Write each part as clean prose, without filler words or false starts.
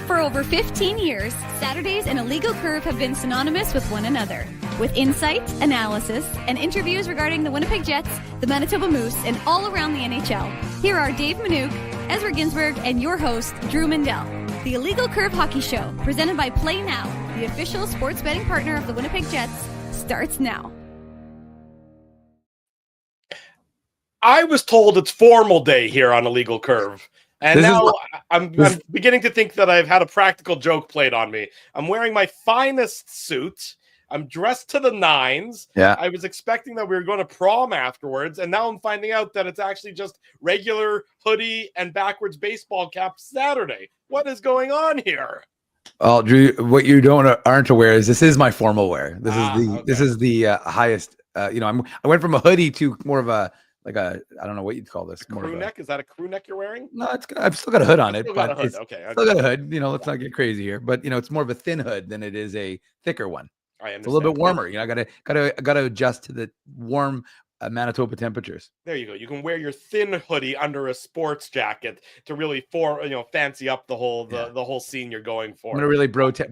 For over 15 years, Saturdays and a legal curve have been synonymous with one another. With insight, analysis, and interviews regarding the Winnipeg Jets, the Manitoba Moose, and all around the NHL, here are Dave Manouk, Ezra Ginsburg, and your host, Drew Mandel. The Illegal Curve Hockey Show, presented by Play Now, the official sports betting partner of the Winnipeg Jets, starts now. I was told it's formal day here on Illegal Curve. And now I'm beginning to think that I've had a practical joke played on me. I'm wearing my finest suit. I'm dressed to the nines. Yeah. I was expecting that we were going to prom afterwards, and now I'm finding out that it's actually just regular hoodie and backwards baseball cap Saturday. What is going on here? Well, Drew, what you aren't aware is this is my formal wear. This is the highest. I went from a hoodie to more of a I don't know what you'd call this. Crew neck? Is that a crew neck you're wearing? No, I've still got a hood on it. Still got a hood. Okay. Still got a hood. Let's not get crazy here. But it's more of a thin hood than it is a thicker one. I understand. It's a little bit warmer. I gotta adjust to the warm Manitoba temperatures. There you go. You can wear your thin hoodie under a sports jacket to really fancy up the whole scene you're going for. I'm gonna really tech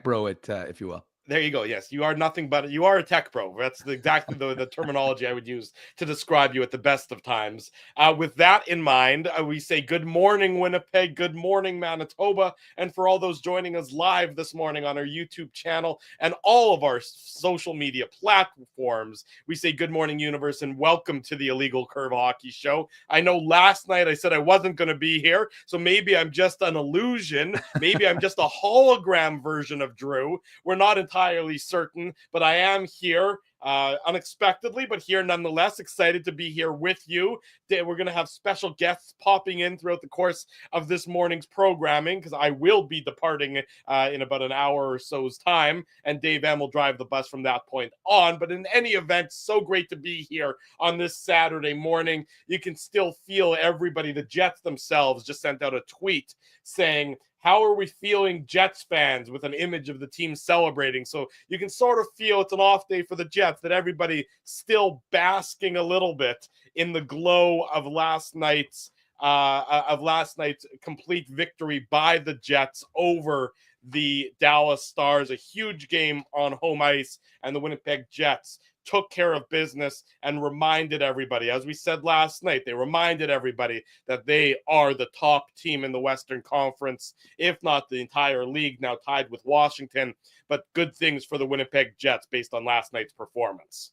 bro it, if you will. There you go. Yes, you are nothing but you are a tech bro. That's exactly the terminology I would use to describe you at the best of times. With that in mind, we say good morning, Winnipeg. Good morning, Manitoba. And for all those joining us live this morning on our YouTube channel and all of our social media platforms, we say good morning, universe, and welcome to the Illegal Curve Hockey Show. I know last night I said I wasn't going to be here, so maybe I'm just an illusion. Maybe I'm just a hologram version of Drew. We're not entirely certain, but I am here unexpectedly, but here nonetheless. Excited to be here with you. We're going to have special guests popping in throughout the course of this morning's programming because I will be departing in about an hour or so's time, and Dave M will drive the bus from that point on. But in any event, so great to be here on this Saturday morning. You can still feel everybody. The Jets themselves just sent out a tweet saying, how are we feeling, Jets fans, with an image of the team celebrating? So you can sort of feel it's an off day for the Jets, that everybody still basking a little bit in the glow of last night's complete victory by the Jets over the Dallas Stars. A huge game on home ice, and the Winnipeg Jets took care of business and reminded everybody, as we said last night, they reminded everybody that they are the top team in the Western Conference, if not the entire league, now tied with Washington. But good things for the Winnipeg Jets based on last night's performance.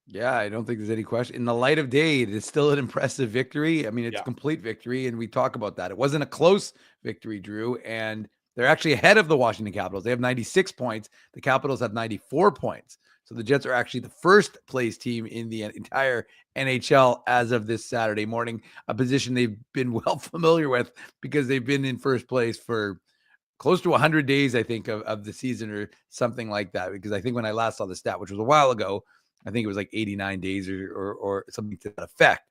Yeah, I don't think there's any question. In the light of day, it's still an impressive victory. I mean, it's a complete victory, and we talk about that. It wasn't a close victory, Drew, and they're actually ahead of the Washington Capitals. They have 96 points. The Capitals have 94 points. So the Jets are actually the first place team in the entire NHL as of this Saturday morning, a position they've been well familiar with because they've been in first place for close to 100 days, I think, of the season or something like that. Because I think when I last saw the stat, which was a while ago, I think it was like 89 days or something to that effect.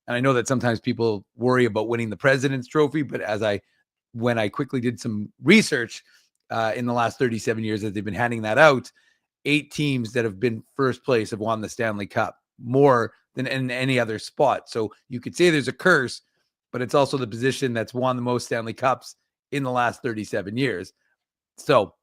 And I know that sometimes people worry about winning the President's Trophy, but when I quickly did some research in the last 37 years that they've been handing that out, 8 teams that have been first place have won the Stanley Cup, more than in any other spot. So you could say there's a curse, but it's also the position that's won the most Stanley Cups in the last 37 years. So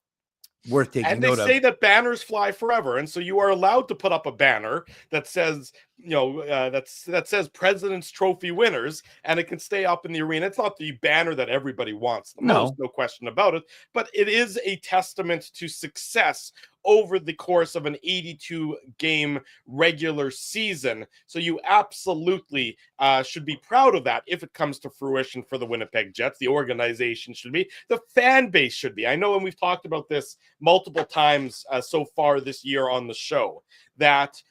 worth taking note of. And they say that banners fly forever, and so you are allowed to put up a banner that says, that says President's Trophy winners, and it can stay up in the arena. It's not the banner that everybody wants the most, no question about it, but it is a testament to success over the course of an 82-game regular season. So you absolutely should be proud of that if it comes to fruition for the Winnipeg Jets. The organization should be. The fan base should be. I know, and we've talked about this multiple times so far this year on the show, that,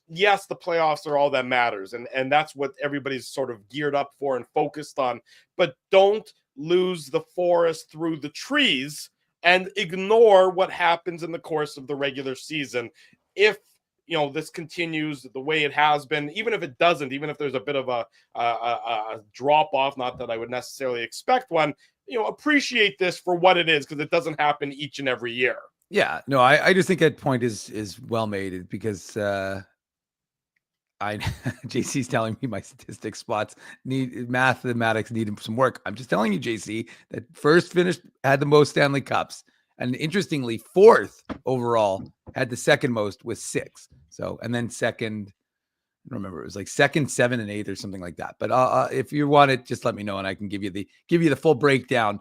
yes, the playoffs are all that matters, and that's what everybody's sort of geared up for and focused on. But don't lose the forest through the trees and ignore what happens in the course of the regular season. If this continues the way it has been, even if it doesn't, even if there's a bit of a drop off, not that I would necessarily expect one, appreciate this for what it is, because it doesn't happen each and every year. Yeah, no, I just think that point is well made, because JC's telling me my statistics spots mathematics need some work. I'm just telling you, JC, that first finished had the most Stanley Cups. And interestingly, fourth overall had the second most with 6. So, and then second, I don't remember, it was like second, 7, and 8 or something like that. But if you want it, just let me know and I can give you the full breakdown.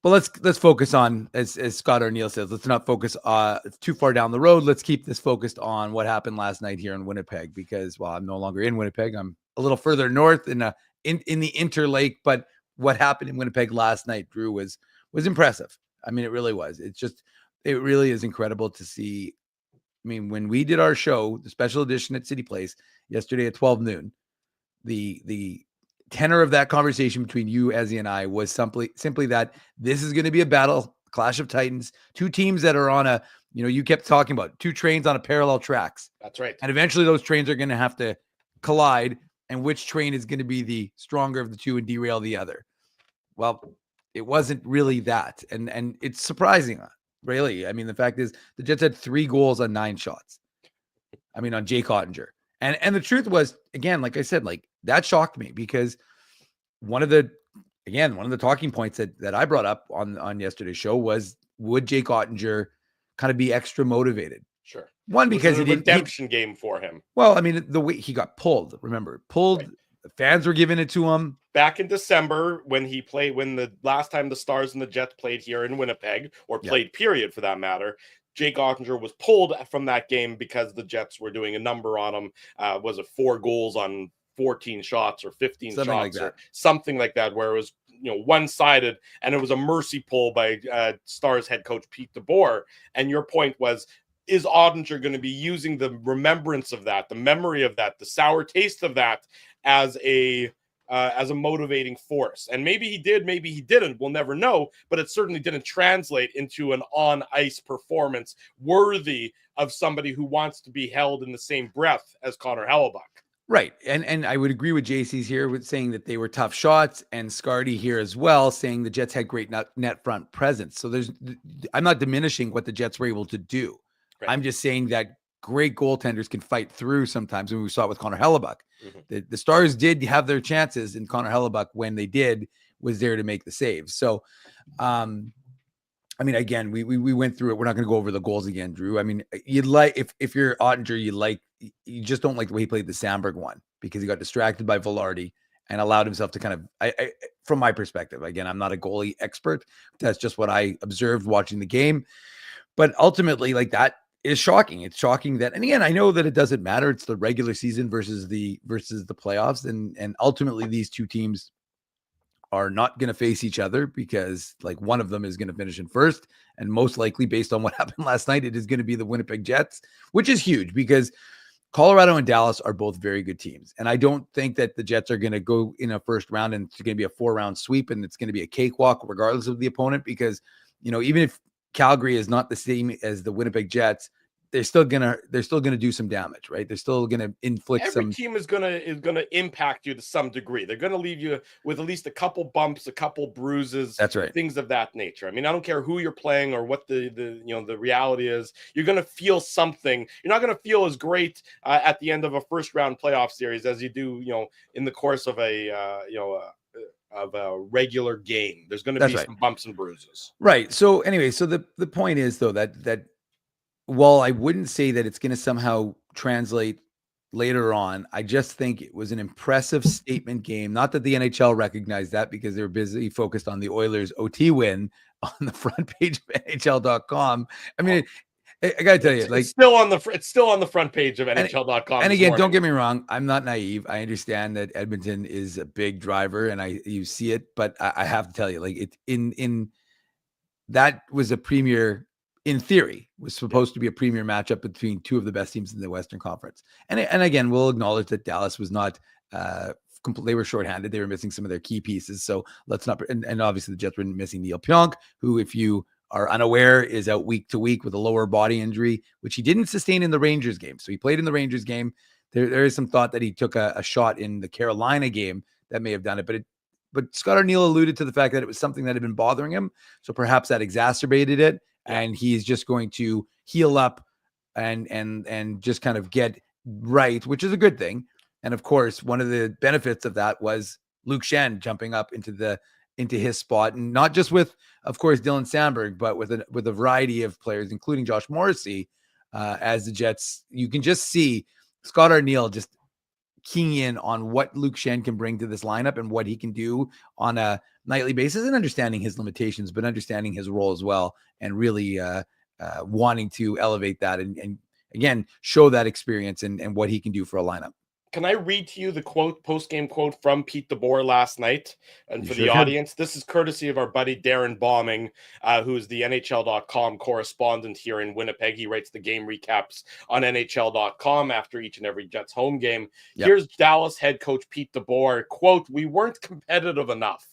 But let's focus on, as Scott or Neal says, let's not focus too far down the road. Let's keep this focused on what happened last night here in Winnipeg, because while I'm no longer in Winnipeg, I'm a little further north in the Interlake. But what happened in Winnipeg last night, Drew, was impressive. I mean, it really was. It really is incredible to see. I mean, when we did our show, the special edition at City Place yesterday at 12 noon, the tenor of that conversation between you, Ezzy, and I was simply that this is going to be a battle, clash of titans, two teams that are on you kept talking about two trains on a parallel tracks. That's right. And eventually those trains are going to have to collide, and which train is going to be the stronger of the two and derail the other. Well, it wasn't really that. And it's surprising, really. I mean, the fact is the Jets had 3 goals on 9 shots. I mean, on Jake Ottinger. And the truth was, again, like I said, like that shocked me, because one of the talking points that I brought up on yesterday's show was, would Jake Ottinger kind of be extra motivated? Sure. One, because it was a redemption game for him. Well, I mean, the way he got pulled, right. The fans were giving it to him. Back in December, when the last time the Stars and the Jets played here in Winnipeg, or played period for that matter, Jake Ottinger was pulled from that game because the Jets were doing a number on him. Was it 4 goals on 14 shots or 15 something shots like or something like that, where it was one-sided, and it was a mercy pull by Stars head coach Pete DeBoer. And your point was, is Ottinger going to be using the remembrance of that, the memory of that, the sour taste of that as a motivating force? And maybe he did, maybe he didn't. We'll never know, but it certainly didn't translate into an on-ice performance worthy of somebody who wants to be held in the same breath as Connor Hellebuck. Right. And I would agree with JC's here with saying that they were tough shots, and Scardy here as well, saying the Jets had great net front presence. So I'm not diminishing what the Jets were able to do. Right. I'm just saying that great goaltenders can fight through sometimes, and we saw it with Connor Hellebuck. Mm-hmm. The Stars did have their chances, and Connor Hellebuck, when they did, was there to make the saves. So, I mean, again, we went through it. We're not going to go over the goals again, Drew. I mean, you'd like, if you're Ottinger, you just don't like the way he played the Sandberg one, because he got distracted by Velarde and allowed himself to kind of, from my perspective, again, I'm not a goalie expert. That's just what I observed watching the game. But ultimately, like, that is shocking. It's shocking that, and again, I know that it doesn't matter. It's the regular season versus the playoffs. And ultimately these two teams are not going to face each other, because like one of them is going to finish in first. And most likely, based on what happened last night, it is going to be the Winnipeg Jets, which is huge, because Colorado and Dallas are both very good teams. And I don't think that the Jets are going to go in a first round and it's going to be a 4-round sweep and it's going to be a cakewalk regardless of the opponent, because, even if Calgary is not the same as the Winnipeg Jets, they're still gonna do some damage, right? They're still gonna inflict some. Every team is gonna impact you to some degree. They're gonna leave you with at least a couple bumps, a couple bruises. That's right. Things of that nature. I mean, I don't care who you're playing or what the reality is. You're gonna feel something. You're not gonna feel as great at the end of a first round playoff series as you do, in the course of a regular game. There's going to be some bumps and bruises. Right. So anyway, so the point is, though, that while I wouldn't say that it's going to somehow translate later on, I just think it was an impressive statement game. Not that the NHL recognized that, because they're busy focused on the Oilers OT win on the front page of NHL.com. I mean, I got to tell you, it's still on the front page of NHL.com. And again, don't get me wrong, I'm not naive. I understand that Edmonton is a big driver, and you see it, but I have to tell you, like, it in that was a premier. In theory, was supposed to be a premier matchup between two of the best teams in the Western Conference. And again, we'll acknowledge that Dallas was not they were shorthanded. They were missing some of their key pieces. So let's not, and obviously the Jets were missing Neal Pionk, who, if you are unaware, is out week to week with a lower body injury, which he didn't sustain in the Rangers game. So he played in the Rangers game. There is some thought that he took a shot in the Carolina game that may have done it, but Scott O'Neill alluded to the fact that it was something that had been bothering him. So perhaps that exacerbated it. And he's just going to heal up and just kind of get right, which is a good thing. And of course, one of the benefits of that was Luke Schenn jumping up into his spot, and not just with, of course, Dylan Sandberg, but with a variety of players, including Josh Morrissey, as the Jets. You can just see Scott Arniel just keying in on what Luke Schenn can bring to this lineup and what he can do on a nightly basis, and understanding his limitations, but understanding his role as well, and really wanting to elevate that and again, show that experience and what he can do for a lineup. Can I read to you the post-game quote from Pete DeBoer last night? And for the audience, this is courtesy of our buddy Darren Bombing, who's the NHL.com correspondent here in Winnipeg. He writes the game recaps on NHL.com after each and every Jets home game. Yep. Here's Dallas head coach Pete DeBoer, quote, "We weren't competitive enough.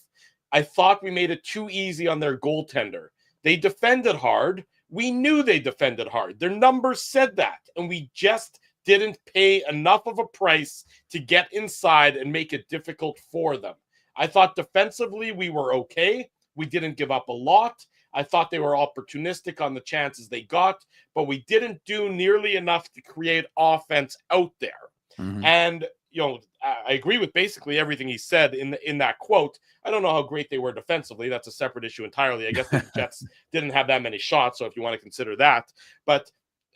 I thought we made it too easy on their goaltender. They defended hard. We knew they defended hard. Their numbers said that, and we just didn't pay enough of a price to get inside and make it difficult for them. I thought defensively we were okay. We didn't give up a lot. I thought they were opportunistic on the chances they got, but we didn't do nearly enough to create offense out there." Mm-hmm. And, you know, I agree with basically everything he said in that quote. I don't know how great they were defensively. That's a separate issue entirely. I guess the Jets didn't have that many shots, so if you want to consider that. But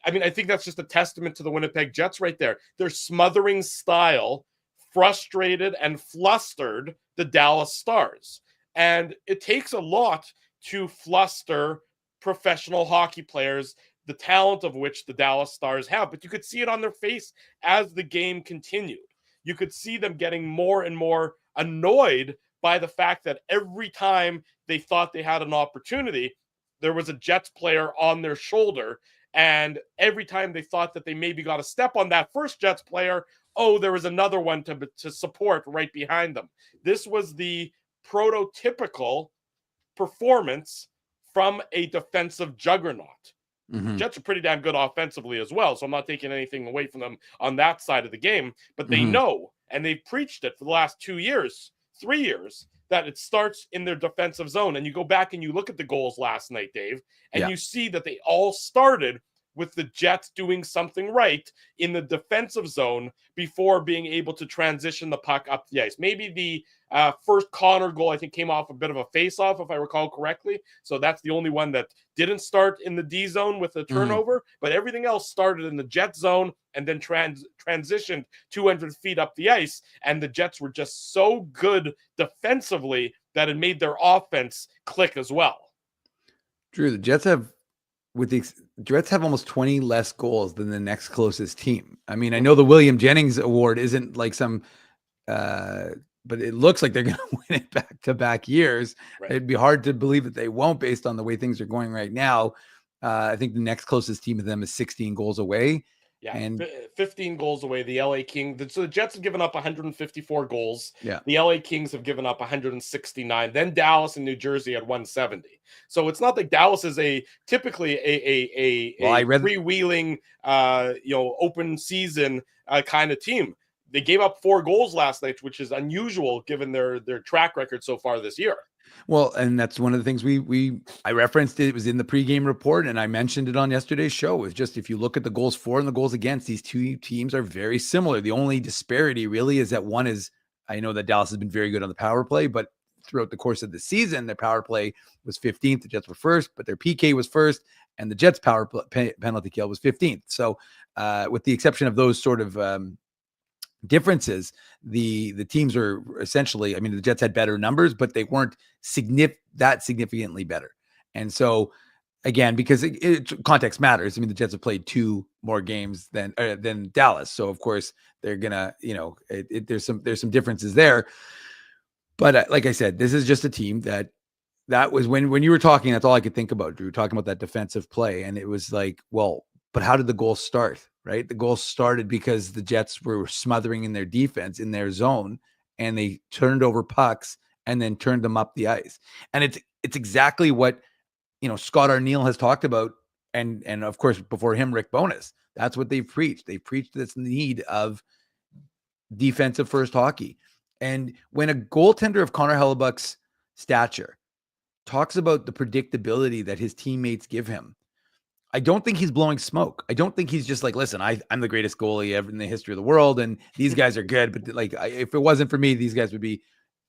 I mean, I think that's just a testament to the Winnipeg Jets right there. Their smothering style frustrated and flustered the Dallas Stars. And it takes a lot to fluster professional hockey players, the talent of which the Dallas Stars have. But you could see it on their face as the game continued. You could see them getting more and more annoyed by the fact that every time they thought they had an opportunity, there was a Jets player on their shoulder. And every time they thought that they maybe got a step on that first Jets player, oh, there was another one to support right behind them. This was the prototypical performance from a defensive juggernaut. Mm-hmm. Jets are pretty damn good offensively as well, so I'm not taking anything away from them on that side of the game. But they know, and they've preached it for the last 2 years, 3 years, that it starts in their defensive zone. And you go back and you look at the goals last night, Dave, and you see that they all started with the Jets doing something right in the defensive zone before being able to transition the puck up the ice. Maybe the first Connor goal, I think, came off a bit of a face-off, if I recall correctly. So that's the only one that didn't start in the D zone with a turnover, but everything else started in the Jet zone and then transitioned 200 feet up the ice. And the Jets were just so good defensively that it made their offense click as well. Drew, the Jets have almost 20 less goals than the next closest team. I mean, I know the William Jennings Award isn't like some, but it looks like they're going to win it back-to-back years. Right. It'd be hard to believe that they won't based on the way things are going right now. I think the next closest team to them is 16 goals away. Yeah, and 15 goals away. The LA Kings. So the Jets have given up 154 goals. Yeah. The LA Kings have given up 169. Then Dallas and New Jersey at 170. So it's not like Dallas is typically a freewheeling, open season kind of team. They gave up 4 goals last night, which is unusual given their track record so far this year. Well, and that's one of the things I referenced. It was in the pregame report, and I mentioned it on yesterday's show. Is just if you look at the goals for and the goals against, these two teams are very similar. The only disparity really is that one is, I know that Dallas has been very good on the power play, but throughout the course of the season, their power play was 15th. The Jets were first, but their PK was first, and the Jets' power penalty kill was 15th. So, with the exception of those sort of differences, the teams are essentially, I mean, the Jets had better numbers, but they weren't significantly better. And so again, because context matters. I mean, the Jets have played 2 more games than Dallas. So of course they're gonna, there's some differences there. But like I said, this is just a team that was when you were talking, that's all I could think about, Drew, talking about that defensive play. And it was like, well, but how did the goal start? Right? The goal started because the Jets were smothering in their defense in their zone, and they turned over pucks and then turned them up the ice. And it's exactly what, Scott Arniel has talked about. And of course, before him, Rick Bowness, that's what they've preached. They've preached this need of defensive first hockey. And when a goaltender of Connor Hellebuck's stature talks about the predictability that his teammates give him, I don't think he's blowing smoke. I don't think he's just like, listen, I'm the greatest goalie ever in the history of the world, and these guys are good. But like, if it wasn't for me, these guys would be,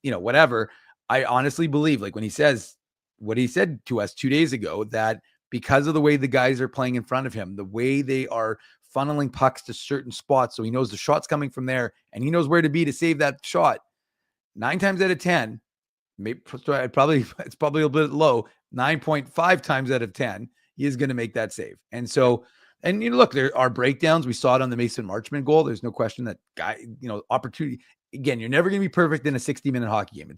whatever. I honestly believe, like when he says what he said to us 2 days ago, that because of the way the guys are playing in front of him, the way they are funneling pucks to certain spots, so he knows the shot's coming from there, and he knows where to be to save that shot. 9 times out of 10, maybe it's probably a bit low. 9.5 times out of 10. He is going to make that save. And so, and look, there are breakdowns. We saw it on the Mason Marchment goal. There's no question that guy, opportunity. Again, you're never going to be perfect in a 60-minute hockey game.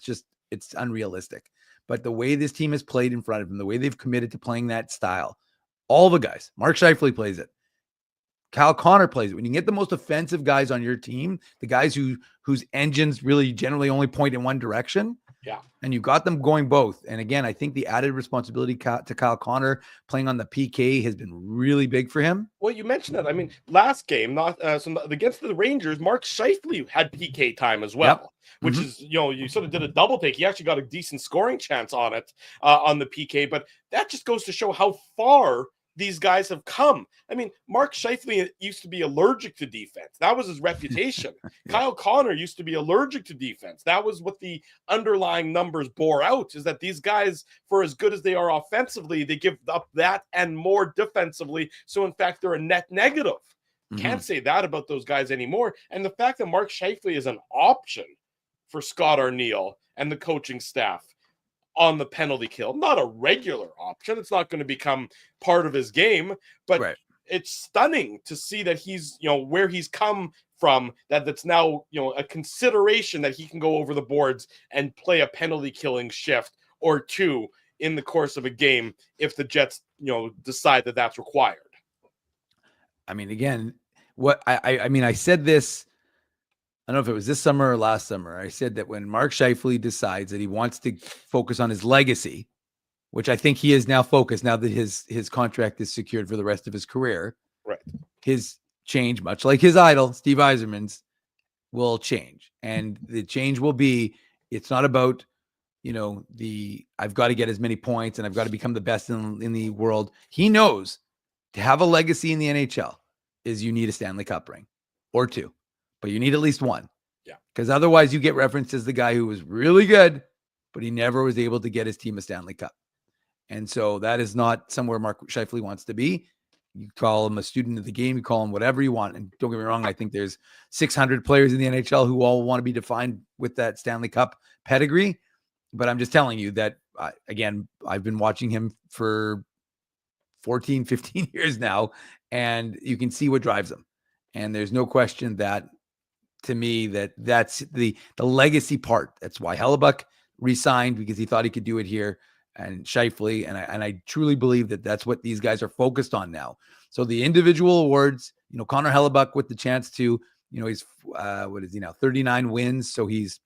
It's unrealistic. But the way this team has played in front of him, the way they've committed to playing that style, all the guys, Mark Scheifele plays it. Kyle Connor plays it. When you get the most offensive guys on your team, the guys whose engines really generally only point in one direction, yeah, and you got them going both. And again, I think the added responsibility to Kyle Connor playing on the PK has been really big for him. Well, you mentioned that. I mean, last game, against the Rangers, Mark Scheifele had PK time as well, which is, you sort of did a double take. He actually got a decent scoring chance on it on the PK, but that just goes to show how far these guys have come. I mean, Mark Scheifele used to be allergic to defense. That was his reputation. Kyle Connor used to be allergic to defense. That was what the underlying numbers bore out, is that these guys, for as good as they are offensively, they give up that and more defensively. So, in fact, they're a net negative. Can't say that about those guys anymore. And the fact that Mark Scheifele is an option for Scott Arniel and the coaching staff on the penalty kill, not a regular option. It's not going to become part of his game, but it's stunning to see that he's, where he's come from, that's now, a consideration that he can go over the boards and play a penalty killing shift or two in the course of a game if the Jets, decide that that's required. I mean, again, what I said this, I don't know if it was this summer or last summer. I said that when Mark Scheifele decides that he wants to focus on his legacy, which I think he is now focused now that his contract is secured for the rest of his career, right? His change, much like his idol, Steve Yzerman's, will change. And the change will be, it's not about, I've got to get as many points and I've got to become the best in the world. He knows to have a legacy in the NHL is you need a Stanley Cup ring or two. But you need at least one. Yeah. Because otherwise you get referenced as the guy who was really good, but he never was able to get his team a Stanley Cup. And so that is not somewhere Mark Scheifele wants to be. You call him a student of the game, you call him whatever you want. And don't get me wrong, I think there's 600 players in the NHL who all want to be defined with that Stanley Cup pedigree. But I'm just telling you that, again, I've been watching him for 14, 15 years now, and you can see what drives him. And there's no question that, to me, that's the legacy part. That's why Hellebuck re-signed, because he thought he could do it here, and Scheifele, and I truly believe that that's what these guys are focused on now. So the individual awards, Connor Hellebuck with the chance to, he's what is he now, 39 wins, so he's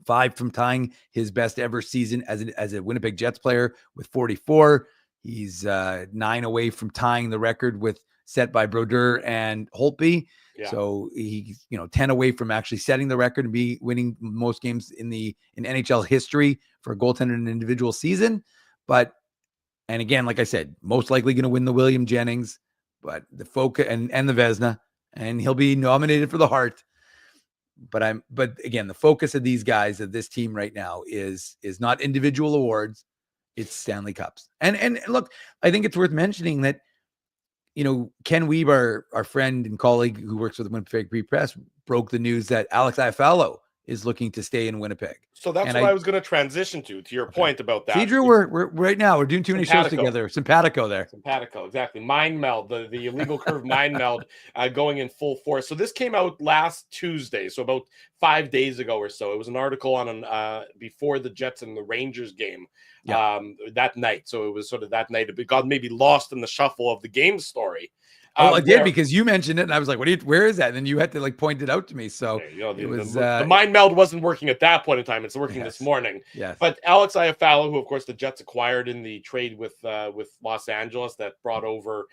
5 from tying his best ever season as a Winnipeg Jets player with 44. He's 9 away from tying the record set by Brodeur and Holtby. Yeah. So he's 10 away from actually setting the record and be winning most games in NHL history for a goaltender in an individual season. But, and again, like I said, most likely going to win the William Jennings, but the focus and the Vezina, and he'll be nominated for the Hart. But again, the focus of these guys, of this team right now, is not individual awards, it's Stanley Cups. And look, I think it's worth mentioning that, Ken Wiebe, our friend and colleague who works with the Winnipeg Free Press, broke the news that Alex Iafallo is looking to stay in Winnipeg. So that's what I was going to transition to your point about that. See, Drew, we're right now, we're doing too many shows together. Simpatico there. Simpatico, exactly. Mind meld, the illegal curve mind meld going in full force. So this came out last Tuesday, so about 5 days ago or so. It was an article on before the Jets and the Rangers game. That night. So it was sort of that night. It got maybe lost in the shuffle of the game story. I did, because you mentioned it, and I was like, where is that? And then you had to point it out to me. So it was the mind meld wasn't working at that point in time. It's working this morning. Yes. But Alex Iafallo, who of course the Jets acquired in the trade with Los Angeles that brought over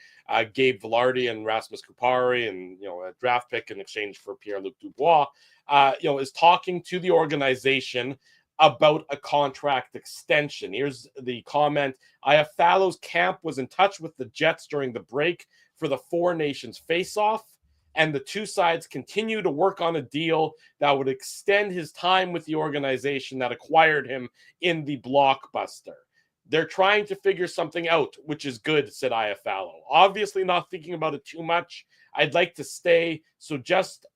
Gabe Vilardi and Rasmus Kupari and a draft pick in exchange for Pierre-Luc Dubois, is talking to the organization about a contract extension. Here's the comment. Iafallo's camp was in touch with the Jets during the break for the Four Nations face-off, and the two sides continue to work on a deal that would extend his time with the organization that acquired him in the blockbuster. They're trying to figure something out, which is good, said Iafallo. Obviously not thinking about it too much. I'd like to stay, so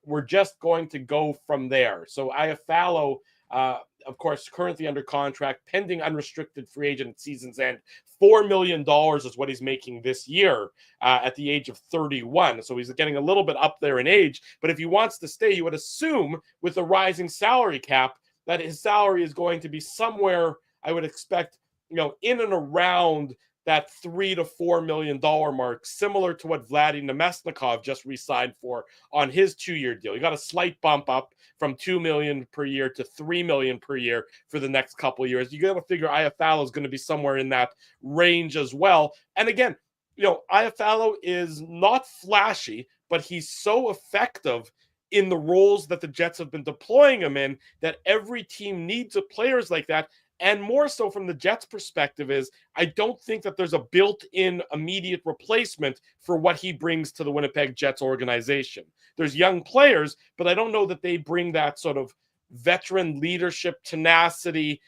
we're just going to go from there. So Iafallo, of course, currently under contract, pending unrestricted free agent at season's end. $4 million is what he's making this year at the age of 31. So he's getting a little bit up there in age. But if he wants to stay, you would assume with the rising salary cap that his salary is going to be somewhere, I would expect, in and around that $3 to $4 million mark, similar to what Vladimir Namestnikov just re-signed for on his 2-year deal. He got a slight bump up from $2 million per year to $3 million per year for the next couple of years. You got to figure Iafallo is going to be somewhere in that range as well. And again, Iafallo is not flashy, but he's so effective in the roles that the Jets have been deploying him in that every team needs players like that. And more so from the Jets' perspective is I don't think that there's a built-in immediate replacement for what he brings to the Winnipeg Jets organization. There's young players, but I don't know that they bring that sort of veteran leadership, tenacity,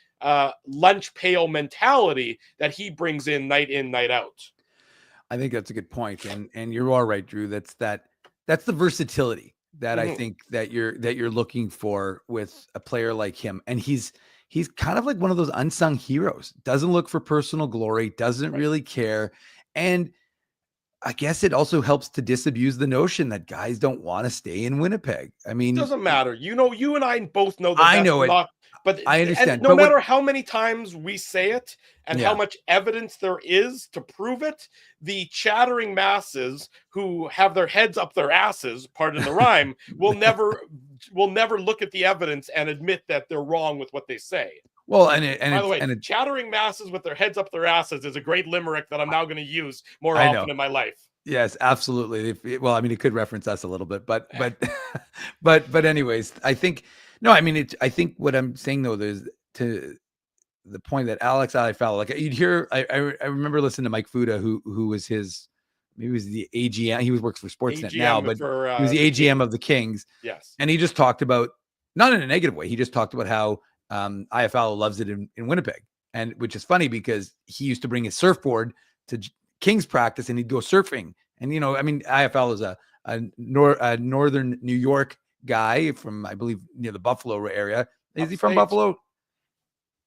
lunch pail mentality that he brings in, night out. I think that's a good point. And you're all right, Drew. That's the versatility that I think that you're looking for with a player like him. And he's kind of like one of those unsung heroes, doesn't look for personal glory, doesn't really care. And I guess it also helps to disabuse the notion that guys don't want to stay in Winnipeg. I mean, it doesn't matter. You and I both know that I know it. But I understand. No matter how many times we say it and how much evidence there is to prove it, the chattering masses who have their heads up their asses, pardon the rhyme, will never look at the evidence and admit that they're wrong with what they say. Well, by the way, chattering masses with their heads up their asses is a great limerick that I'm now going to use more often in my life. Yes, absolutely. Well, I mean, it could reference us a little bit, but anyways, I think I think what I'm saying though is to the point that Alex Iafallo, like you'd hear, I remember listening to Mike Fuda, who was maybe he was the AGM. He works for Sportsnet now, but he was the AGM of the Kings. Yes, and he just talked about, not in a negative way, he just talked about how Iafallo loves it in Winnipeg, and which is funny because he used to bring his surfboard to Kings practice and he'd go surfing. And Iafallo is a northern New York guy from, I believe, near the Buffalo area. Is he from Buffalo?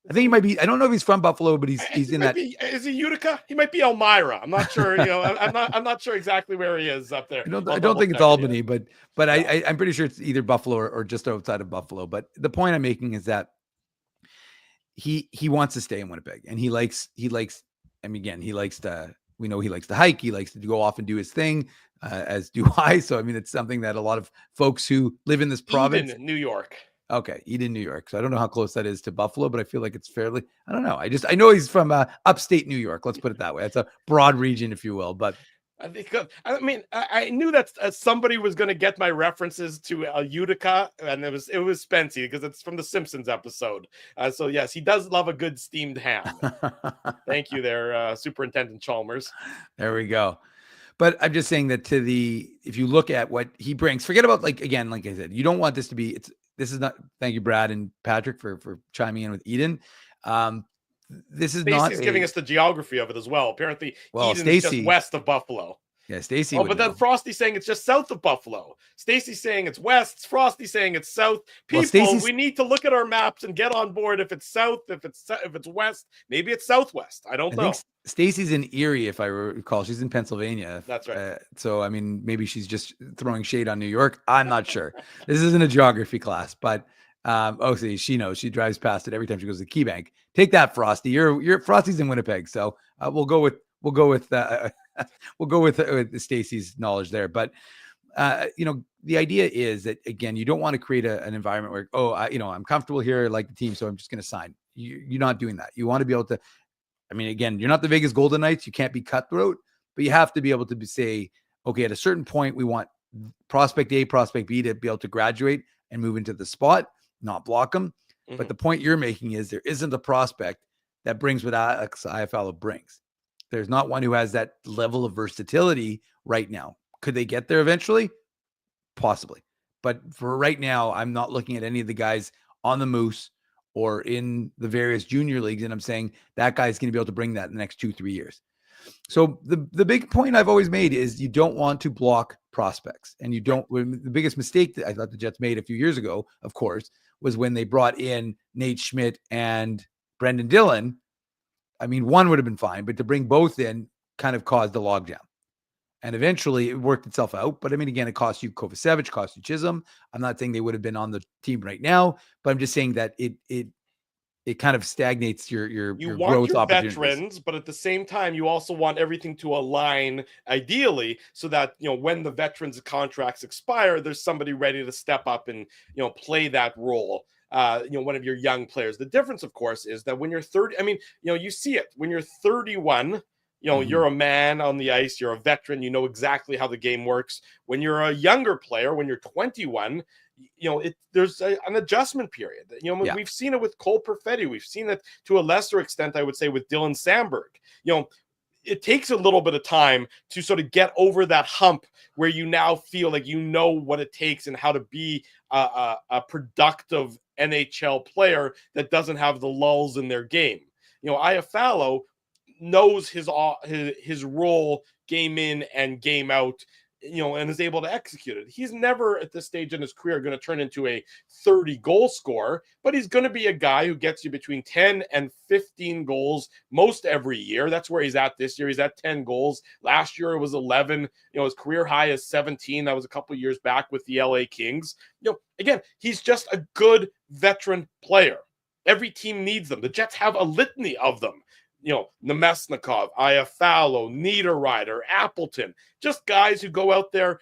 I think he might be. I don't know if he's from Buffalo, but he's in that. Is he Utica? He might be Elmira. I'm not sure. I'm not sure exactly where he is up there. I don't think it's Albany, but I'm pretty sure it's either Buffalo or just outside of Buffalo. But the point I'm making is that he wants to stay in Winnipeg, and he likes. I mean, again, he likes to. We know he likes to hike. He likes to go off and do his thing, as do I. So, I mean, it's something that a lot of folks who live in this province. Eden, New York. Okay, Eden, New York. So I don't know how close that is to Buffalo, but I feel like it's fairly. I don't know. I know he's from upstate New York. Let's put it that way. It's a broad region, if you will. But I knew that somebody was going to get my references to Utica, and it was Spency because it's from the Simpsons episode. So yes, he does love a good steamed ham. Thank you, there, Superintendent Chalmers. There we go. But I'm just saying that if you look at what he brings, forget about like I said, you don't want this to be. This is not. Thank you, Brad and Patrick, for chiming in with Eden. This is Stacey's giving us the geography of it as well. Apparently, Eden is just west of Buffalo. Yeah, Stacey. Oh, but then Frosty's saying it's just south of Buffalo. Stacey's saying it's west. Frosty's saying it's south. People, we need to look at our maps and get on board. If it's south, if it's west, maybe it's southwest. I don't know. Stacey's in Erie, if I recall. She's in Pennsylvania. That's right. So, I mean, maybe she's just throwing shade on New York. I'm not sure. This isn't a geography class, but see, she knows. She drives past it every time she goes to Key Bank. Take that, Frosty. You're Frosty's in Winnipeg, so we'll go with Stacey's knowledge there. But the idea is that, again, you don't want to create an environment where I'm comfortable here, I like the team, so I'm just going to sign. You're not doing that. You want to be able to. I mean, again, you're not the Vegas Golden Knights. You can't be cutthroat, but you have to be able to say, okay, at a certain point, we want prospect A, prospect B to be able to graduate and move into the spot, not block them. But the point you're making is there isn't a prospect that brings what Alex Iafallo brings. There's not one who has that level of versatility right now. Could they get there eventually? Possibly. But for right now, I'm not looking at any of the guys on the Moose or in the various junior leagues, and I'm saying that guy's going to be able to bring that in the next 2-3 years. So the big point I've always made is you don't want to block prospects, and you don't. The biggest mistake that I thought the Jets made a few years ago, of course, was when they brought in Nate Schmidt and Brendan Dillon. I mean, one would have been fine, but to bring both in kind of caused a logjam. And eventually it worked itself out. But I mean, again, it cost you Kovacevic, cost you Chisholm. I'm not saying they would have been on the team right now, but I'm just saying that it kind of stagnates your growth opportunities. Veterans, but at the same time, you also want everything to align ideally so that, when the veterans' contracts expire, there's somebody ready to step up and, play that role. One of your young players. The difference, of course, is that when you're 30, I mean, you see it when you're 31, you're a man on the ice, you're a veteran, you know exactly how the game works. When you're a younger player, when you're 21, there's an adjustment period. We've seen it with Cole Perfetti. We've seen it to a lesser extent, I would say, with Dylan Sandberg. It takes a little bit of time to sort of get over that hump where you now feel like you know what it takes and how to be a productive NHL player that doesn't have the lulls in their game. Iafallo knows his role game in and game out, and is able to execute it. He's never at this stage in his career going to turn into a 30 goal scorer, but he's going to be a guy who gets you between 10 and 15 goals most every year. That's where he's at this year. He's at 10 goals. Last year it was 11. His career high is 17. That was a couple of years back with the LA Kings. Again, he's just a good veteran player. Every team needs them. The Jets have a litany of them. Nemesnikov, Iafallo, Niederreiter, Appleton, just guys who go out there,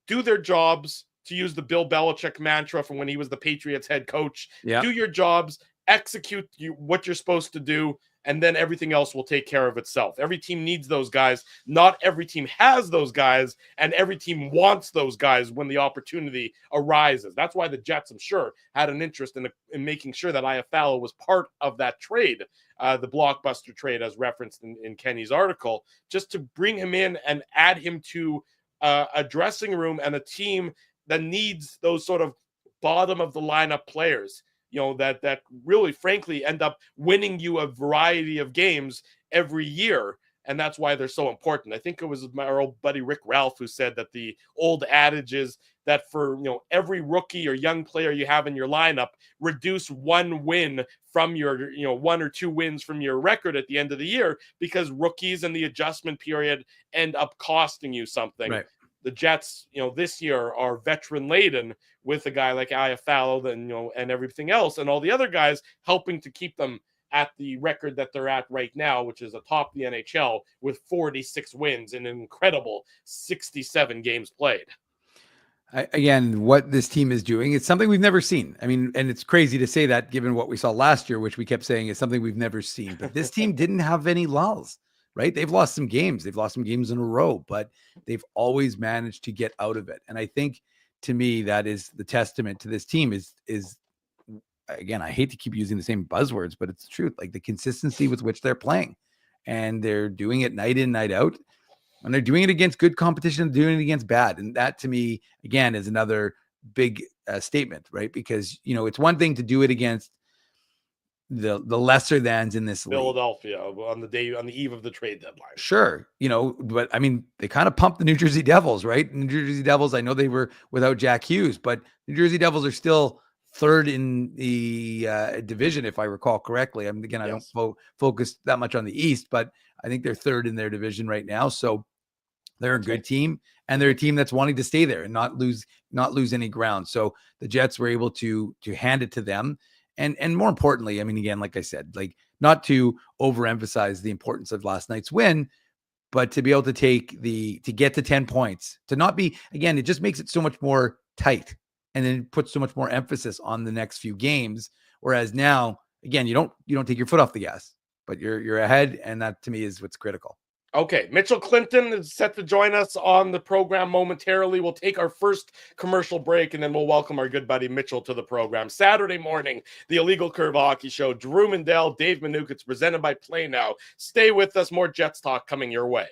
do their jobs, to use the Bill Belichick mantra from when he was the Patriots head coach. Yeah. Do your jobs, execute what you're supposed to do, and then everything else will take care of itself. Every team needs those guys. Not every team has those guys, and every team wants those guys when the opportunity arises. That's why the Jets, I'm sure, had an interest in making sure that Iafallo was part of that trade, the blockbuster trade as referenced in Kenny's article, just to bring him in and add him to a dressing room and a team that needs those sort of bottom of the lineup players. That really, frankly, end up winning you a variety of games every year. And that's why they're so important. I think it was our old buddy Rick Ralph who said that the old adage is that for every rookie or young player you have in your lineup, reduce one win from your 1 or 2 wins from your record at the end of the year, because rookies in the adjustment period end up costing you something. Right. The Jets, this year are veteran laden with a guy like Iafallo and everything else, and all the other guys helping to keep them at the record that they're at right now, which is atop the NHL with 46 wins and an incredible 67 games played. Again, what this team is doing, it's something we've never seen. I mean, and it's crazy to say that given what we saw last year, which we kept saying is something we've never seen. But this team didn't have any lulls, right? They've lost some games. They've lost some games in a row, but they've always managed to get out of it. And I think, to me, that is the testament to this team is again, I hate to keep using the same buzzwords, but it's the truth. Like the consistency with which they're playing, and they're doing it night in, night out. And they're doing it against good competition, doing it against bad. And that, to me, again, is another big statement, right? Because, it's one thing to do it against the lesser thans in this league. Philadelphia on the eve of the trade deadline. Sure. But I mean, they kind of pumped the New Jersey Devils, right? New Jersey Devils, I know they were without Jack Hughes, but New Jersey Devils are still third in the division, if I recall correctly. I mean, again, I don't focus that much on the East, but I think they're third in their division right now. So they're a good team, and they're a team that's wanting to stay there and not lose any ground. So the Jets were able to hand it to them. And more importantly, I mean, again, like I said, like not to overemphasize the importance of last night's win, but to be able to to get to 10 points, to not be, again, it just makes it so much more tight, and then puts so much more emphasis on the next few games. Whereas now, again, you don't take your foot off the gas, but you're ahead. And that, to me, is what's critical. Okay, Mitchell Clinton is set to join us on the program momentarily. We'll take our first commercial break, and then we'll welcome our good buddy Mitchell to the program. Saturday morning, the Illegal Curve Hockey Show. Drew Mandel, Dave Minuk. It's presented by Play Now. Stay with us. More Jets talk coming your way.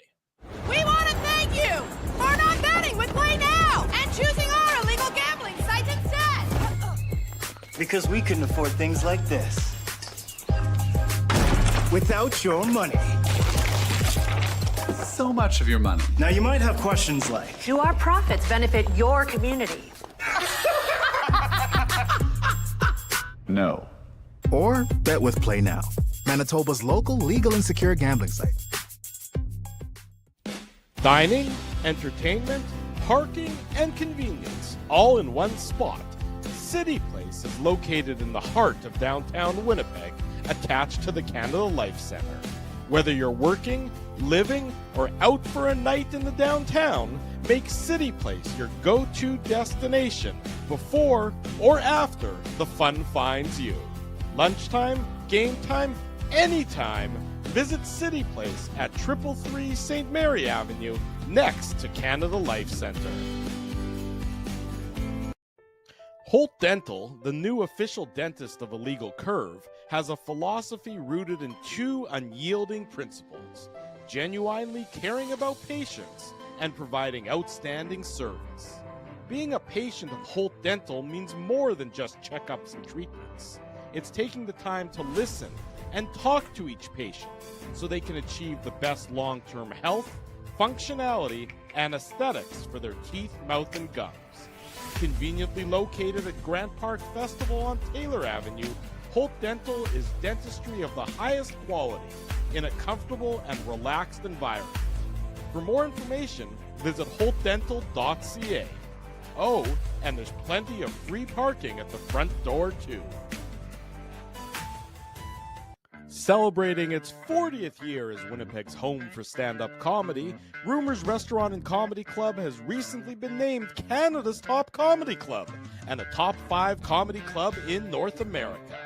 We want to thank you for not betting with Play Now and choosing our illegal gambling site instead. Because we couldn't afford things like this without your money. So much of your money. Now you might have questions like, Do our profits benefit your community? No. Or bet with Play Now, Manitoba's local legal and secure gambling site. Dining, entertainment, parking, and convenience, all in one spot. City Place is located in the heart of downtown Winnipeg, attached to the Canada Life Centre. Whether you're working, living, or out for a night in the downtown, make City Place your go-to destination before or after the fun finds you. Lunchtime, game time, anytime, visit City Place at 333 St. Mary Avenue, next to Canada Life Centre. Holt Dental, the new official dentist of Illegal Curve, has a philosophy rooted in two unyielding principles: genuinely caring about patients and providing outstanding service. Being a patient of Holt Dental means more than just checkups and treatments. It's taking the time to listen and talk to each patient so they can achieve the best long-term health, functionality, and aesthetics for their teeth, mouth, and gums. Conveniently located at Grant Park Festival on Taylor Avenue, Holt Dental is dentistry of the highest quality in a comfortable and relaxed environment. For more information, visit holtdental.ca. Oh, and there's plenty of free parking at the front door, too. Celebrating its 40th year as Winnipeg's home for stand-up comedy, Rumors Restaurant and Comedy Club has recently been named Canada's top comedy club and a top 5 comedy club in North America.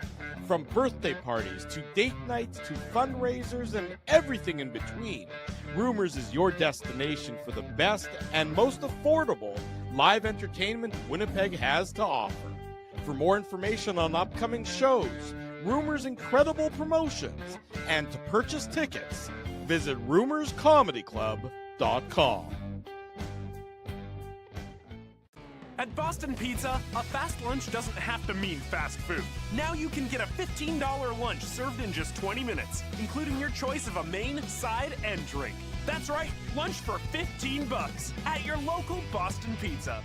From birthday parties to date nights to fundraisers and everything in between, Rumors is your destination for the best and most affordable live entertainment Winnipeg has to offer. For more information on upcoming shows, Rumors' incredible promotions, and to purchase tickets, visit rumorscomedyclub.com. At Boston Pizza, a fast lunch doesn't have to mean fast food. Now you can get a $15 lunch served in just 20 minutes, including your choice of a main, side, and drink. That's right, lunch for $15 at your local Boston Pizza.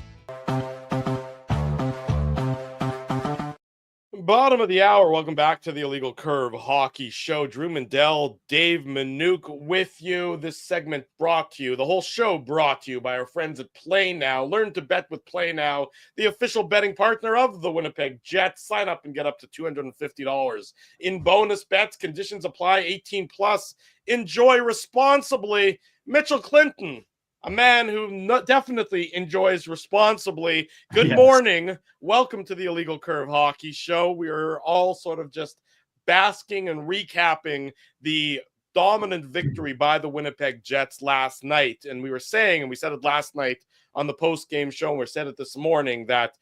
Bottom of the hour. Welcome back to the Illegal Curve Hockey Show. Drew Mandel, Dave Minuk with you. This segment brought to you, the whole show brought to you by our friends at Play Now. Learn to bet with Play Now, the official betting partner of the Winnipeg Jets. Sign up and get up to $250 in bonus bets. Conditions apply. 18 plus. Enjoy responsibly. Mitchell Clinton, a man who definitely enjoys responsibly. Good morning. Welcome to the Illegal Curve Hockey Show. We are all sort of just basking and recapping the dominant victory by the Winnipeg Jets last night. And we were saying, and we said it last night on the post-game show, and we said it this morning, that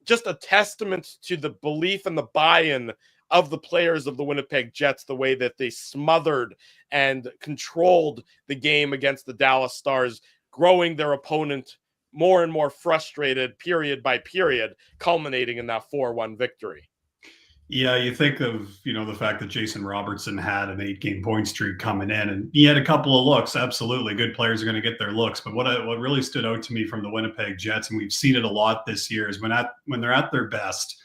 just a testament to the belief and the buy-in of the players of the Winnipeg Jets, the way that they smothered and controlled the game against the Dallas Stars, growing their opponent more and more frustrated period by period, culminating in that 4-1 victory. Yeah, you think of, the fact that Jason Robertson had an 8-game point streak coming in, and he had a couple of looks. Absolutely. Good players are going to get their looks. But what really stood out to me from the Winnipeg Jets, and we've seen it a lot this year, is when they're at their best,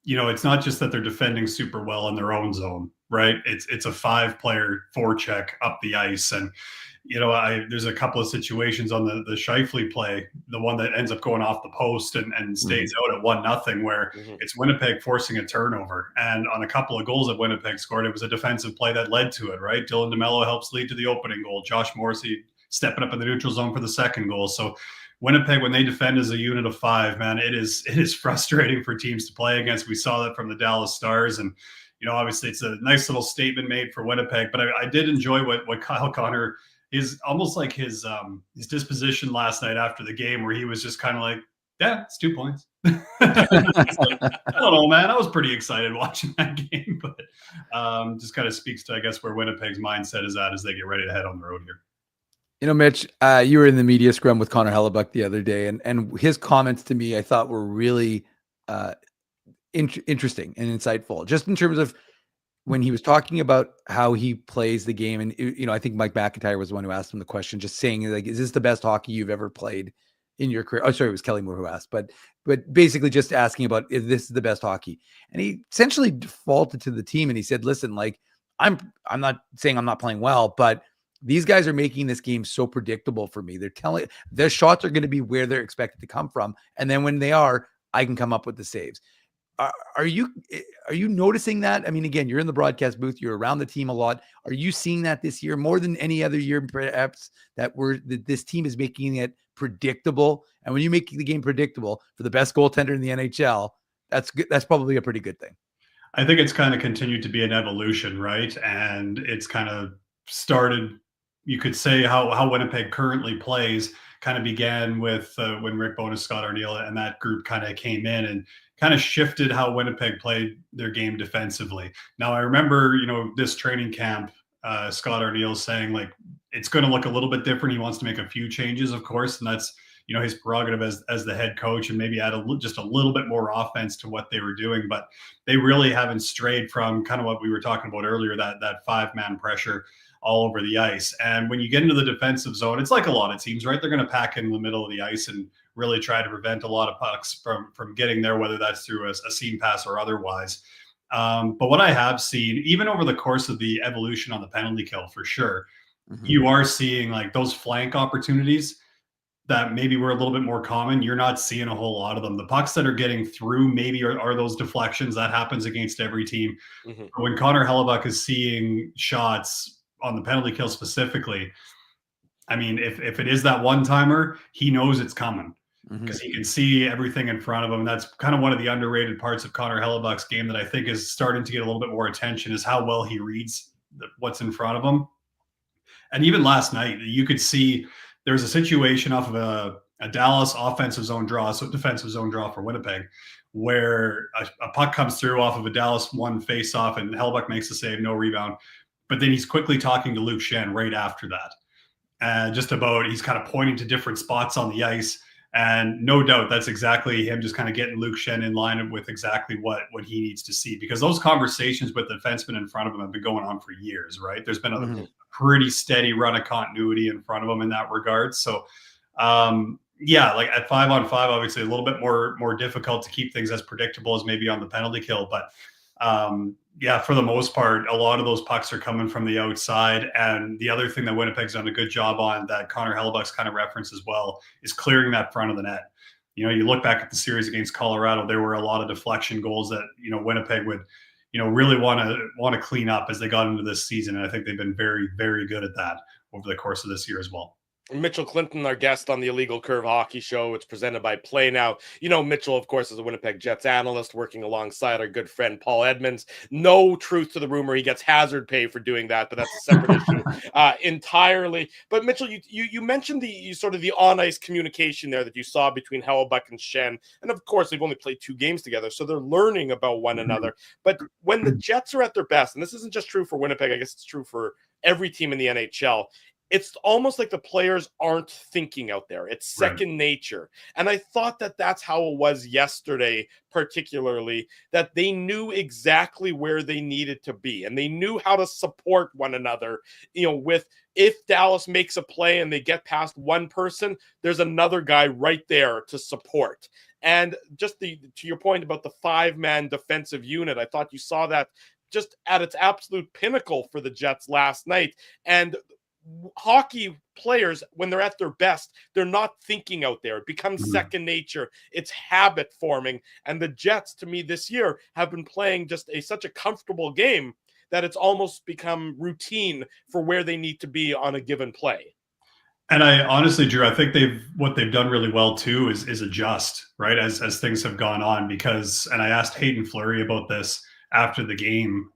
it's not just that they're defending super well in their own zone, right? It's a 5-player forecheck up the ice. And there's a couple of situations on the Scheifele play, the one that ends up going off the post and stays out at 1-0, where it's Winnipeg forcing a turnover. And on a couple of goals that Winnipeg scored, it was a defensive play that led to it, right? Dylan DeMello helps lead to the opening goal. Josh Morrissey stepping up in the neutral zone for the second goal. So Winnipeg, when they defend as a unit of 5, man, it is frustrating for teams to play against. We saw that from the Dallas Stars. And, obviously it's a nice little statement made for Winnipeg. But I did enjoy what Kyle Connor is almost like his disposition last night after the game, where he was just kind of like, yeah, it's 2 points. It's like, I don't know, man. I was pretty excited watching that game, but just kind of speaks to, I guess, where Winnipeg's mindset is at as they get ready to head on the road here. You know, Mitch, you were in the media scrum with Connor Hellebuck the other day, and his comments to me, I thought were really interesting and insightful, just in terms of when he was talking about how he plays the game. And, you know, I think Mike McIntyre was the one who asked him the question, just saying, like, is this the best hockey you've ever played in your career? Oh, sorry, it was Kelly Moore who asked, but basically just asking about if this is the best hockey. And he essentially defaulted to the team, and he said, listen, like, I'm not saying I'm not playing well, but these guys are making this game so predictable for me. They're telling their shots are going to be where they're expected to come from. And then when they are, I can come up with the saves. Are you noticing that? I mean, again, you're in the broadcast booth, you're around the team a lot. Are you seeing that this year more than any other year, perhaps, that this team is making it predictable? And when you make the game predictable for the best goaltender in the NHL, that's good. That's probably a pretty good thing. I think it's kind of continued to be an evolution, right? And it's kind of started, you could say, how Winnipeg currently plays kind of began with when Rick Bowness, Scott Arniel, and that group kind of came in and kind of shifted how Winnipeg played their game defensively. Now, I remember, you know, this training camp, Scott Arniel saying, like, it's going to look a little bit different. He wants to make a few changes, of course, and that's, you know, his prerogative as the head coach, and maybe add just a little bit more offense to what they were doing. But they really haven't strayed from kind of what we were talking about earlier, that 5-man pressure all over the ice. And when you get into the defensive zone, it's like a lot of teams, right? They're going to pack in the middle of the ice and really try to prevent a lot of pucks from getting there, whether that's through a seam pass or otherwise. But what I have seen, even over the course of the evolution on the penalty kill, for sure, you are seeing like those flank opportunities that maybe were a little bit more common. You're not seeing a whole lot of them. The pucks that are getting through maybe are those deflections. That happens against every team. But when Connor Hellebuck is seeing shots on the penalty kill specifically, I mean, if it is that one-timer, he knows it's coming because he can see everything in front of him. That's kind of one of the underrated parts of Connor Hellebuck's game that I think is starting to get a little bit more attention, is how well he reads what's in front of him. And even last night, you could see there was a situation off of a Dallas offensive zone draw, so defensive zone draw for Winnipeg, where a puck comes through off of a Dallas one face-off, and Hellebuck makes the save, no rebound. But then he's quickly talking to Luke Schenn right after that. Just about, he's kind of pointing to different spots on the ice. And no doubt that's exactly him just kind of getting Luke Schenn in line with exactly what he needs to see. Because those conversations with the defenseman in front of him have been going on for years, right? There's been a pretty steady run of continuity in front of him in that regard. So, yeah, like at 5-on-5, obviously a little bit more difficult to keep things as predictable as maybe on the penalty kill. But yeah, for the most part, a lot of those pucks are coming from the outside. And the other thing that Winnipeg's done a good job on, that Connor Hellebuck's kind of referenced as well, is clearing that front of the net. You know, you look back at the series against Colorado, there were a lot of deflection goals that, you know, Winnipeg would, you know, really want to clean up as they got into this season. And I think they've been very, very good at that over the course of this year as well. Mitchell Clinton, our guest on the Illegal Curve Hockey Show. It's presented by Play Now. You know, Mitchell, of course, is a Winnipeg Jets analyst working alongside our good friend Paul Edmonds. No truth to the rumor he gets hazard pay for doing that, but that's a separate issue entirely. But Mitchell, you mentioned the sort of the on-ice communication there that you saw between Hellebuck and Schenn. And of course, they've only played 2 games together, so they're learning about one another. But when the Jets are at their best, and this isn't just true for Winnipeg, I guess it's true for every team in the NHL, it's almost like the players aren't thinking out there. It's second nature. And I thought that that's how it was yesterday, particularly, that they knew exactly where they needed to be. And they knew how to support one another, you know, with, if Dallas makes a play and they get past one person, there's another guy right there to support. And just to your point about the 5-man defensive unit, I thought you saw that just at its absolute pinnacle for the Jets last night. And hockey players, when they're at their best, they're not thinking out there. It becomes second nature. It's habit forming. And the Jets, to me, this year have been playing just such a comfortable game that it's almost become routine for where they need to be on a given play. And I honestly, Drew, I think what they've done really well too is adjust, right, as things have gone on. Because, and I asked Hayden Fleury about this after the game,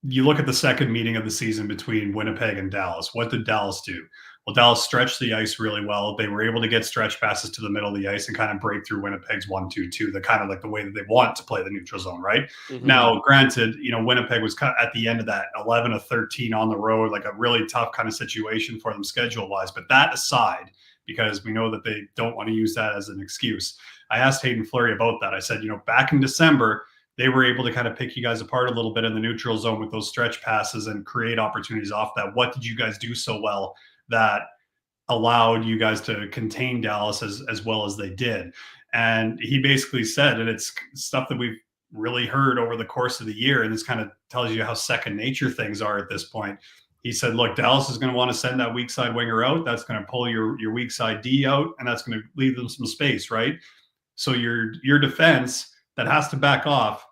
you look at the second meeting of the season between Winnipeg and Dallas. What did Dallas do? Well, Dallas stretched the ice really well. They were able to get stretch passes to the middle of the ice and kind of break through Winnipeg's 1-2-2, the kind of like the way that they want to play the neutral zone, right? Mhm. Now, granted, Winnipeg was at the end of that 11-13 on the road, like a really tough kind of situation for them schedule-wise. But that aside, because we know that they don't want to use that as an excuse, I asked Hayden Fleury about that. I said, back in December, they were able to kind of pick you guys apart a little bit in the neutral zone with those stretch passes and create opportunities off that. What did you guys do so well that allowed you guys to contain Dallas as well as they did? And he basically said, and it's stuff that we've really heard over the course of the year, and this kind of tells you how second nature things are at this point. He said, look, Dallas is going to want to send that weak side winger out. That's going to pull your weak side D out, and that's going to leave them some space, right? So your defense that has to back off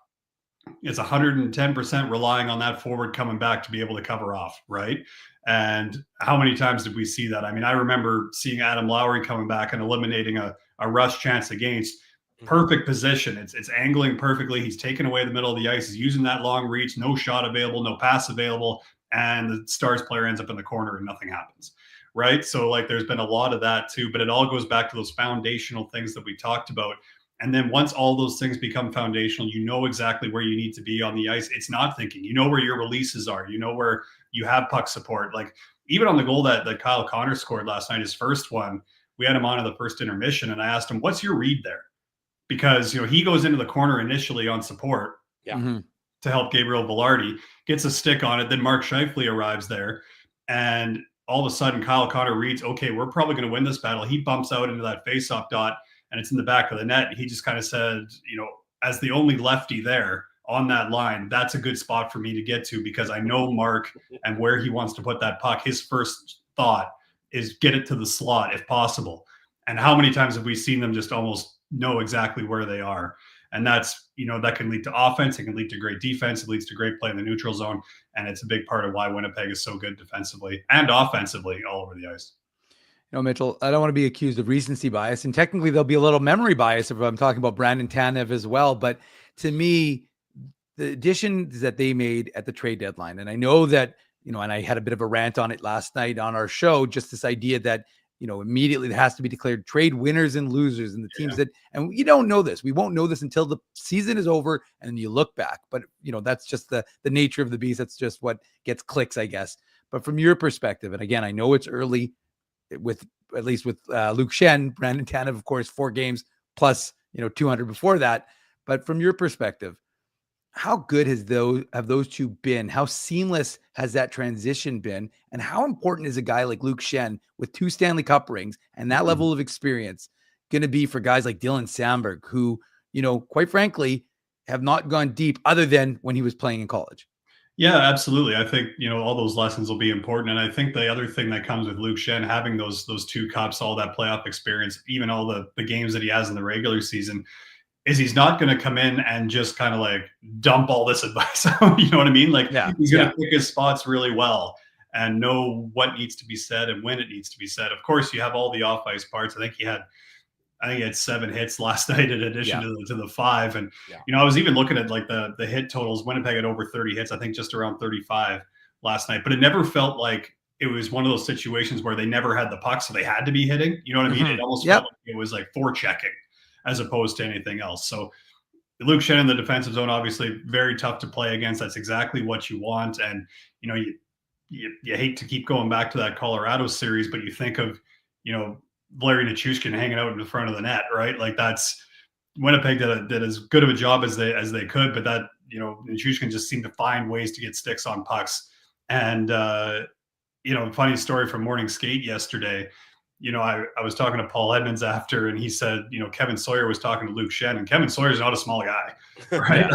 is 110% relying on that forward coming back to be able to cover off, right? And how many times did we see that? I mean, I remember seeing Adam Lowry coming back and eliminating a rush chance against. Perfect position. It's angling perfectly. He's taken away the middle of the ice. He's using that long reach, no shot available, no pass available, and the Stars player ends up in the corner and nothing happens, right? So like there's been a lot of that too, but it all goes back to those foundational things that we talked about. And then once all those things become foundational, you know exactly where you need to be on the ice. It's not thinking. You know where your releases are. You know where you have puck support. Like even on the goal that Kyle Connor scored last night, his first one, we had him on in the first intermission, and I asked him, what's your read there? Because, he goes into the corner initially on support to help Gabriel Velarde, gets a stick on it. Then Mark Scheifele arrives there, and all of a sudden Kyle Connor reads, okay, we're probably going to win this battle. He bumps out into that faceoff dot, and it's in the back of the net. He just kind of said, as the only lefty there on that line, that's a good spot for me to get to because I know Mark and where he wants to put that puck. His first thought is get it to the slot if possible. And how many times have we seen them just almost know exactly where they are? And that's, that can lead to offense. It can lead to great defense. It leads to great play in the neutral zone. And it's a big part of why Winnipeg is so good defensively and offensively all over the ice. Mitchell, I don't want to be accused of recency bias, and technically there'll be a little memory bias if I'm talking about Brandon Tanev as well. But to me, the additions that they made at the trade deadline, and I know that, and I had a bit of a rant on it last night on our show, just this idea that, immediately there has to be declared trade winners and losers, and the teams that, and you don't know this. We won't know this until the season is over and you look back. But, that's just the nature of the beast. That's just what gets clicks, I guess. But from your perspective, and again, I know it's early, at least with Luke Schenn, Brandon Tanev, of course, 4 games plus 200 before that. But from your perspective, how good have those two been? How seamless has that transition been? And how important is a guy like Luke Schenn with 2 Stanley Cup rings and that level of experience going to be for guys like Dylan Samberg, who, quite frankly, have not gone deep other than when he was playing in college? Yeah, absolutely. I think, all those lessons will be important. And I think the other thing that comes with Luke Schenn, having those 2 cups, all that playoff experience, even all the games that he has in the regular season, is he's not going to come in and just kind of like dump all this advice out. You know what I mean? Like he's going to pick his spots really well and know what needs to be said and when it needs to be said. Of course, you have all the off ice parts. I think he had 7 hits last night in addition to the 5. And, I was even looking at like the hit totals. Winnipeg had over 30 hits, I think just around 35 last night, but it never felt like it was one of those situations where they never had the puck, so they had to be hitting. You know what I mean? It almost felt like it was like forechecking as opposed to anything else. So Luke Schenn in the defensive zone, obviously very tough to play against. That's exactly what you want. And, you hate to keep going back to that Colorado series, but you think of, Larry Nichushkin hanging out in the front of the net, right? Like that's Winnipeg did as good of a job as they could, but that, Nichushkin just seemed to find ways to get sticks on pucks. And, funny story from morning skate yesterday, I was talking to Paul Edmonds after, and he said, Kevin Sawyer was talking to Luke Schenn, and Kevin Sawyer's not a small guy, right?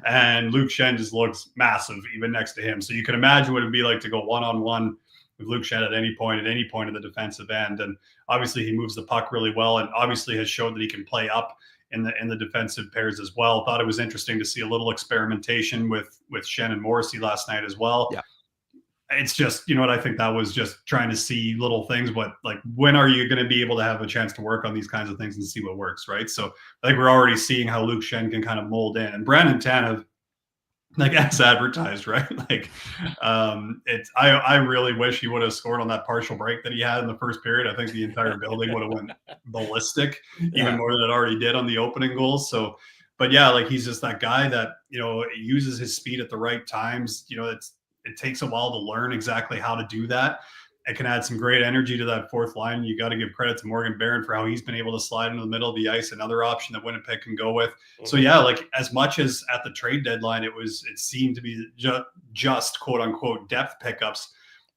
And Luke Schenn just looks massive even next to him. So you can imagine what it'd be like to go one-on-one with Luke Schenn at any point of the defensive end. And obviously he moves the puck really well, and obviously has showed that he can play up in the defensive pairs as well. Thought it was interesting to see a little experimentation with Schenn and Morrissey last night as well. Yeah. It's just, I think that was just trying to see little things, when are you going to be able to have a chance to work on these kinds of things and see what works, right? So I think we're already seeing how Luke Schenn can kind of mold in. And Brandon Tanev, like as advertised, right? Like, I really wish he would have scored on that partial break that he had in the first period. I think the entire building would have went ballistic, even more than it already did on the opening goals. So, but yeah, like he's just that guy that, uses his speed at the right times. It takes a while to learn exactly how to do that. It can add some great energy to that fourth line. You got to give credit to Morgan Barron for how he's been able to slide into the middle of the ice, another option that Winnipeg can go with. Mm-hmm. So yeah, like as much as at the trade deadline, it seemed to be just quote unquote depth pickups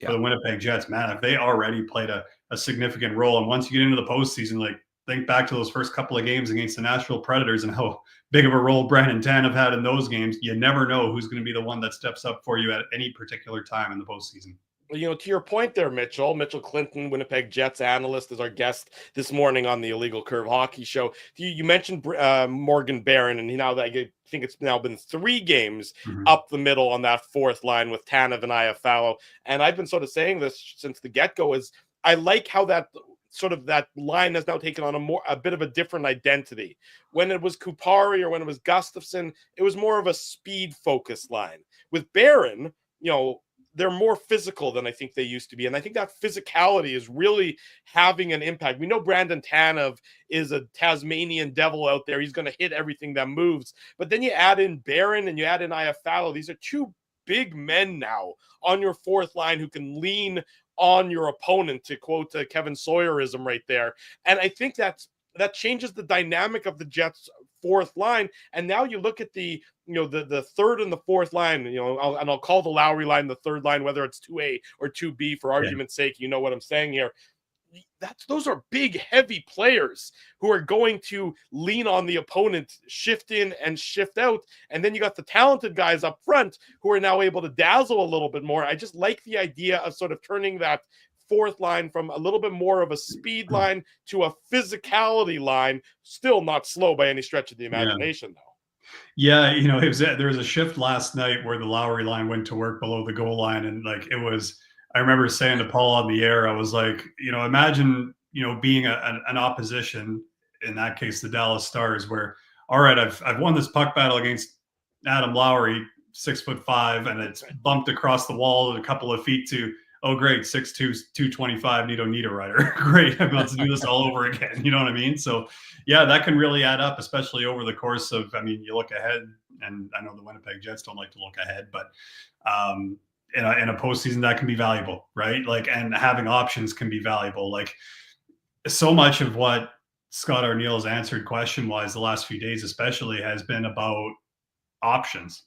for the Winnipeg Jets. Man, if they already played a significant role, and once you get into the postseason, like think back to those first couple of games against the Nashville Predators and how big of a role Brandon Tanev had in those games. You never know who's going to be the one that steps up for you at any particular time in the postseason. To your point there, Mitchell Clinton, Winnipeg Jets analyst, is our guest this morning on the Illegal Curve Hockey Show. You mentioned Morgan Barron, and I think it's now been 3 games up the middle on that fourth line with Tanev and Iafallo. And I've been sort of saying this since the get-go, is I like how that line has now taken on a bit of a different identity. When it was Kupari or when it was Gustafsson, it was more of a speed-focused line. With Barron, they're more physical than I think they used to be. And I think that physicality is really having an impact. We know Brandon Tanev is a Tasmanian devil out there. He's going to hit everything that moves. But then you add in Barron and you add in Iafallo. These are 2 big men now on your fourth line who can lean on your opponent, to quote Kevin Sawyerism right there. And I think that changes the dynamic of the Jets' fourth line. And now you look at the third and the fourth line, I'll call the Lowry line the third line, whether it's 2A or 2B for argument's sake. You know what I'm saying here. Those are big, heavy players who are going to lean on the opponent, shift in and shift out. And then you got the talented guys up front who are now able to dazzle a little bit more. I just like the idea of sort of turning that fourth line from a little bit more of a speed line to a physicality line, still not slow by any stretch of the imagination, though. Yeah, there was a shift last night where the Lowry line went to work below the goal line, and I remember saying to Paul on the air, I was like, imagine being an opposition, in that case the Dallas Stars, where all right, I've won this puck battle against Adam Lowry, 6'5", and it's bumped across the wall a couple of feet to, oh, great, 6'2", 225, Nito Rider. Great, I'm about to do this all over again. You know what I mean? So, yeah, that can really add up, especially over the course of, you look ahead, and I know the Winnipeg Jets don't like to look ahead, but in a postseason, that can be valuable, right? Like, and having options can be valuable. Like, so much of what Scott Arniel's answered question-wise the last few days especially has been about options.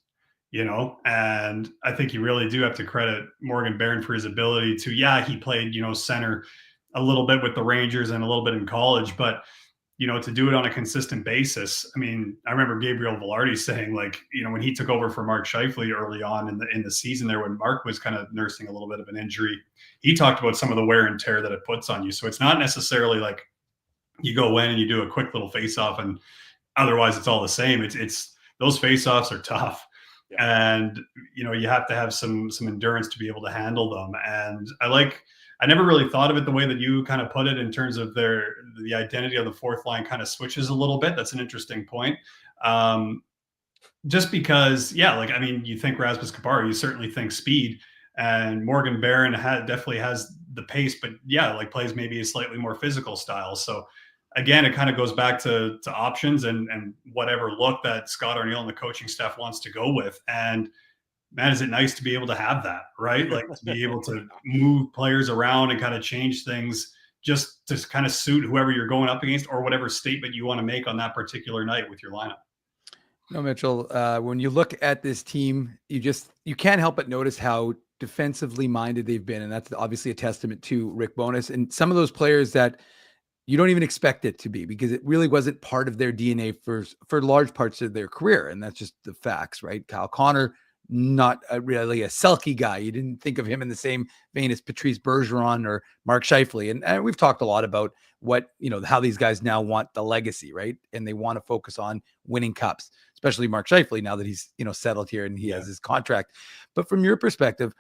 And I think you really do have to credit Morgan Barron for his ability to, he played, center a little bit with the Rangers and a little bit in college, but, to do it on a consistent basis. I remember Gabriel Velarde saying, like, when he took over for Mark Scheifele early on in the season there, when Mark was kind of nursing a little bit of an injury, he talked about some of the wear and tear that it puts on you. So it's not necessarily like you go in and you do a quick little face-off and otherwise it's all the same. It's those face-offs are tough. Yeah. And, you have to have some endurance to be able to handle them. And I never really thought of it the way that you kind of put it in terms of the identity of the fourth line kind of switches a little bit. That's an interesting point. Just because, you think Rasmus Kupari, you certainly think speed, and Morgan Barron definitely has the pace, but plays maybe a slightly more physical style. So again, it kind of goes back to options and whatever look that Scott Arniel and the coaching staff wants to go with. And man, is it nice to be able to have that, right? Like to be able to move players around and kind of change things just to kind of suit whoever you're going up against or whatever statement you want to make on that particular night with your lineup. No, Mitchell, when you look at this team, you can't help but notice how defensively minded they've been. And that's obviously a testament to Rick Bowness and some of those players that you don't even expect it to be, because it really wasn't part of their DNA for large parts of their career. And that's just the facts, right? Kyle Connor, not really a Selke guy. You didn't think of him in the same vein as Patrice Bergeron or Mark Scheifele. And we've talked a lot about how these guys now want the legacy, right? And they want to focus on winning cups, especially Mark Scheifele now that he's, settled here and he has his contract. But from your perspective,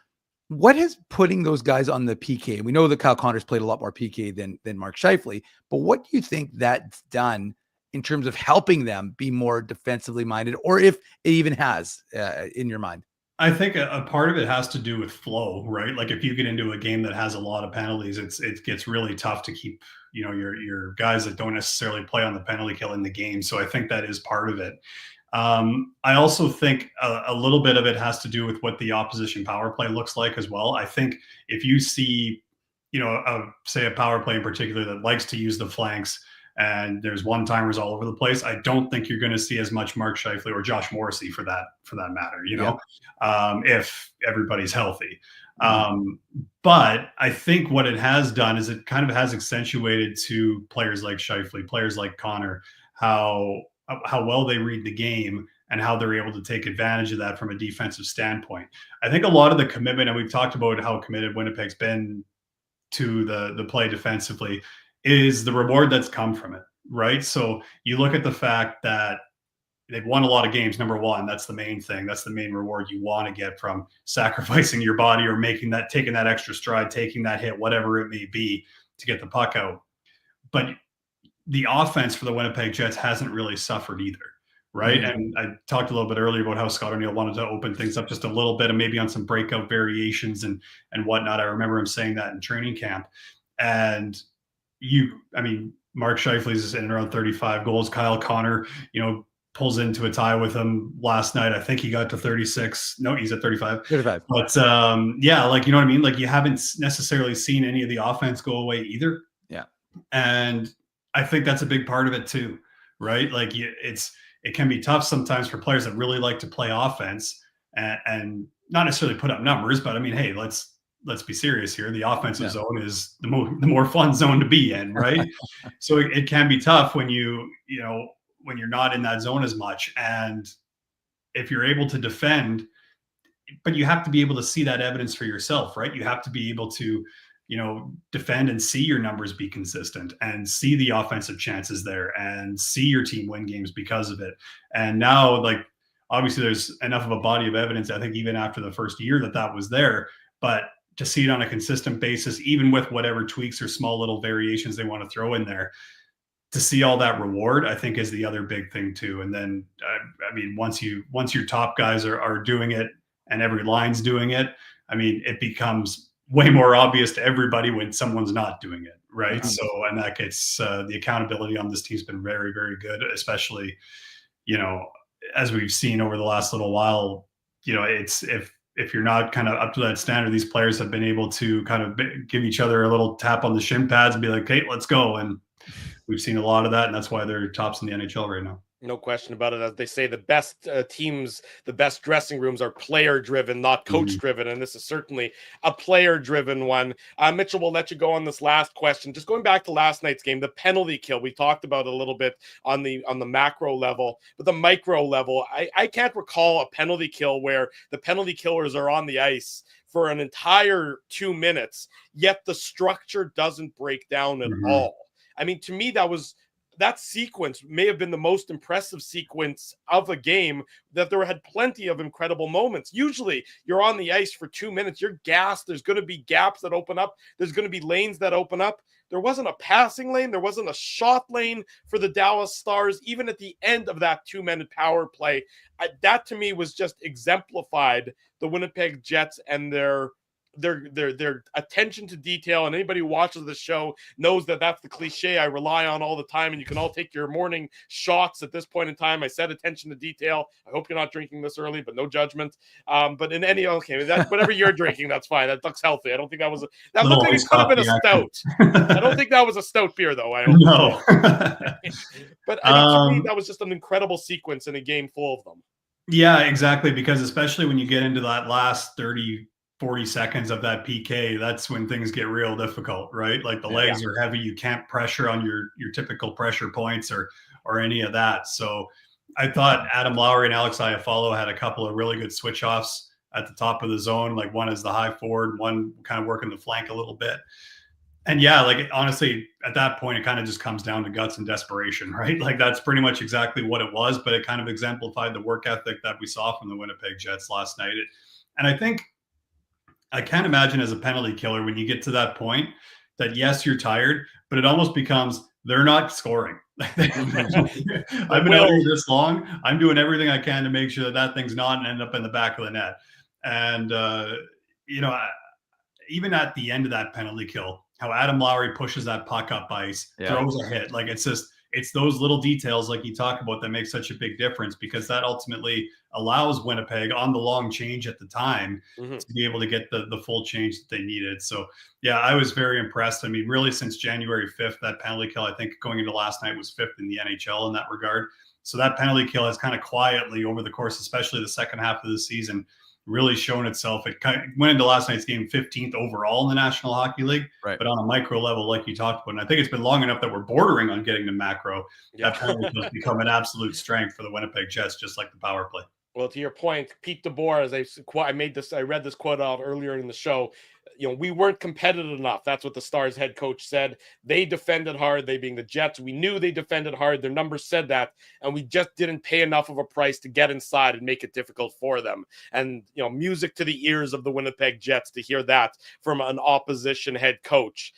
what is putting those guys on the PK? And we know that Kyle Connor's played a lot more PK than Mark Scheifele, but what do you think that's done in terms of helping them be more defensively minded, or if it even has in your mind? I think a part of it has to do with flow, right? Like if you get into a game that has a lot of penalties, it gets really tough to keep, your guys that don't necessarily play on the penalty kill in the game. So I think that is part of it. I also think a little bit of it has to do with what the opposition power play looks like as well. I think if you see, say a power play in particular that likes to use the flanks, and there's one-timers all over the place, I don't think you're going to see as much Mark Scheifele or Josh Morrissey for that matter, if everybody's healthy. But I think what it has done is it kind of has accentuated to players like Scheifele, players like Connor, how well they read the game and how they're able to take advantage of that from a defensive standpoint. I think a lot of the commitment, and we've talked about how committed Winnipeg's been to the play defensively, is the reward that's come from it, right? So you look at the fact that they've won a lot of games. Number one, that's the main thing. That's the main reward you want to get from sacrificing your body or taking that extra stride, taking that hit, whatever it may be, to get the puck out. But the offense for the Winnipeg Jets hasn't really suffered either, right? And I talked a little bit earlier about how Scott O'Neill wanted to open things up just a little bit and maybe on some breakout variations and whatnot. I remember him saying that in training camp. And Mark Scheifele's in around 35 goals. Kyle Connor, pulls into a tie with him last night. I think he got to 36. No, he's at 35. 35. But you know what I mean? Like you haven't necessarily seen any of the offense go away either. Yeah. And I think that's a big part of it too, right? Like it can be tough sometimes for players that really like to play offense and not necessarily put up numbers, but I mean, hey, let's be serious here. The offensive zone is the more fun zone to be in, right? So it can be tough when when you're not in that zone as much. And if you're able to defend, but you have to be able to see that evidence for yourself, right? You have to be able to, defend and see your numbers be consistent and see the offensive chances there and see your team win games because of it. And now, like, obviously there's enough of a body of evidence, I think, even after the first year that was there, but to see it on a consistent basis, even with whatever tweaks or small little variations they want to throw in there, to see all that reward, I think, is the other big thing too. And then, once your top guys are doing it and every line's doing it, it becomes way more obvious to everybody when someone's not doing it, right? So, and that gets the accountability on this team's been very, very good, especially, as we've seen over the last little while. It's if you're not kind of up to that standard, these players have been able to kind of give each other a little tap on the shin pads and be like, hey, let's go. And we've seen a lot of that, and that's why they're tops in the NHL right now. No question about it. As they say, the best teams, the best dressing rooms are player-driven, not coach-driven, and this is certainly a player-driven one. Mitchell, we'll let you go on this last question. Just going back to last night's game, the penalty kill, we talked about a little bit on the macro level, but the micro level, I can't recall a penalty kill where the penalty killers are on the ice for an entire 2 minutes, yet the structure doesn't break down at all. To me, that sequence may have been the most impressive sequence of a game, that there had plenty of incredible moments. Usually you're on the ice for 2 minutes, you're gassed. There's going to be gaps that open up. There's going to be lanes that open up. There wasn't a passing lane. There wasn't a shot lane for the Dallas Stars, even at the end of that 2-minute power play. That to me was just exemplified the Winnipeg Jets and their attention to detail. And anybody who watches the show knows that that's the cliche I rely on all the time, and you can all take your morning shots at this point in time. I said attention to detail. I hope you're not drinking this early, but no judgment. But in any, whatever you're drinking, that's fine. That looks healthy. I don't think that looked like it could have been a stout. I don't think that was a stout beer though. I hope. No. But to me, that was just an incredible sequence in a game full of them. Yeah, exactly. Because especially when you get into that last 40 seconds of that PK, that's when things get real difficult, right? Like the legs are heavy. You can't pressure on your typical pressure points or any of that. So I thought Adam Lowry and Alex Iafallo had a couple of really good switch offs at the top of the zone. Like one is the high forward, one kind of working the flank a little bit. And honestly, at that point, it kind of just comes down to guts and desperation, right? Like that's pretty much exactly what it was, but it kind of exemplified the work ethic that we saw from the Winnipeg Jets last night. And I think, I can't imagine as a penalty killer when you get to that point that, yes, you're tired, but it almost becomes they're not scoring. I've been out here this long. I'm doing everything I can to make sure that thing's not end up in the back of the net. And, even at the end of that penalty kill, how Adam Lowry pushes that puck up ice, throws a hit. Like, it's those little details like you talk about that make such a big difference, because that ultimately allows Winnipeg on the long change at the time to be able to get the full change that they needed. So, yeah, I was very impressed. I mean, really since January 5th, that penalty kill, I think going into last night, was 5th in the NHL in that regard. So that penalty kill has kind of quietly over the course, especially the second half of the season, really shown itself. It kind of went into last night's game 15th overall in the National Hockey League, but on a micro level, like you talked about. And I think it's been long enough that we're bordering on getting to macro. That penalty has become an absolute strength for the Winnipeg Jets, just like the power play. Well, to your point, Pete DeBoer, as I read this quote out earlier in the show. We weren't competitive enough. That's what the Stars head coach said. They defended hard, they being the Jets. We knew they defended hard. Their numbers said that, and we just didn't pay enough of a price to get inside and make it difficult for them. And, music to the ears of the Winnipeg Jets to hear that from an opposition head coach,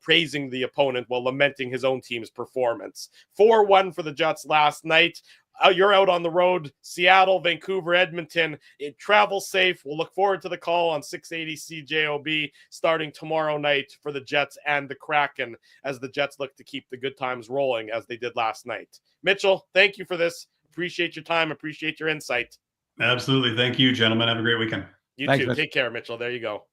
praising the opponent while lamenting his own team's performance. 4-1 for the Jets last night. You're out on the road, Seattle, Vancouver, Edmonton. Travel safe. We'll look forward to the call on 680 CJOB starting tomorrow night for the Jets and the Kraken, as the Jets look to keep the good times rolling as they did last night. Mitchell, thank you for this. Appreciate your time. Appreciate your insight. Absolutely. Thank you, gentlemen. Have a great weekend. Thanks, too. Mitch. Take care, Mitchell. There you go.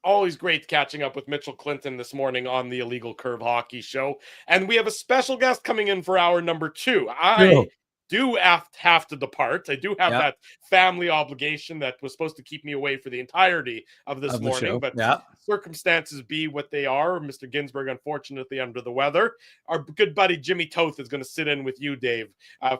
Always great catching up with Mitchell Clinton this morning on the Illegal Curve Hockey Show. And we have a special guest coming in for hour number 2. I do have to depart. I do have that family obligation that was supposed to keep me away for the entirety of this morning. But circumstances be what they are. Mr. Ginsburg, unfortunately, under the weather. Our good buddy Jimmy Toth is going to sit in with you, Dave,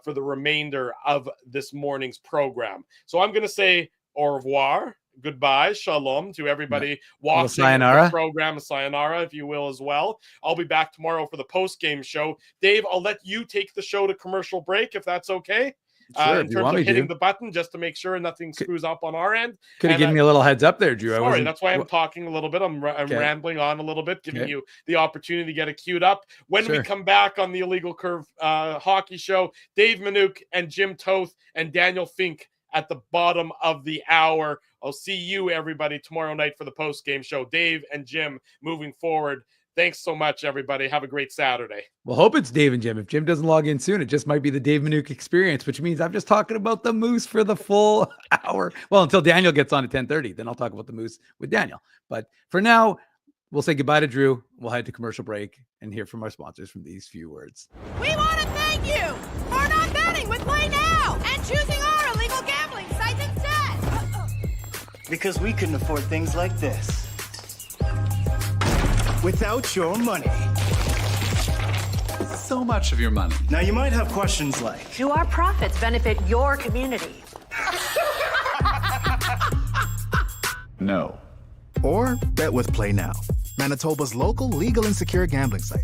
for the remainder of this morning's program. So I'm going to say au revoir. Goodbye, shalom to everybody watching the program, sayonara, if you will, as well. I'll be back tomorrow for the post-game show. Dave, I'll let you take the show to commercial break, if that's okay. Sure, in terms of hitting the button, just to make sure nothing screws up on our end. Could have given me a little heads up there, Drew. Sorry, that's why I'm talking a little bit. I'm rambling on a little bit, giving you the opportunity to get it queued up. When we come back on the Illegal Curve Hockey Show, Dave Minuk and Jim Toth and Daniel Fink at the bottom of the hour. I'll see you, everybody, tomorrow night for the post-game show. Dave and Jim moving forward. Thanks so much, everybody. Have a great Saturday. Well, hope it's Dave and Jim. If Jim doesn't log in soon, it just might be the Dave Minuk experience, which means I'm just talking about the Moose for the full hour. Well, until Daniel gets on at 10:30, then I'll talk about the Moose with Daniel. But for now, we'll say goodbye to Drew. We'll head to commercial break and hear from our sponsors from these few words. We want to thank you for not betting with Play Now and choosing our illegal gambling site instead. Because we couldn't afford things like this without your money. So much of your money. Now, you might have questions like, do our profits benefit your community? No. Or bet with Play Now, Manitoba's local legal and secure gambling site.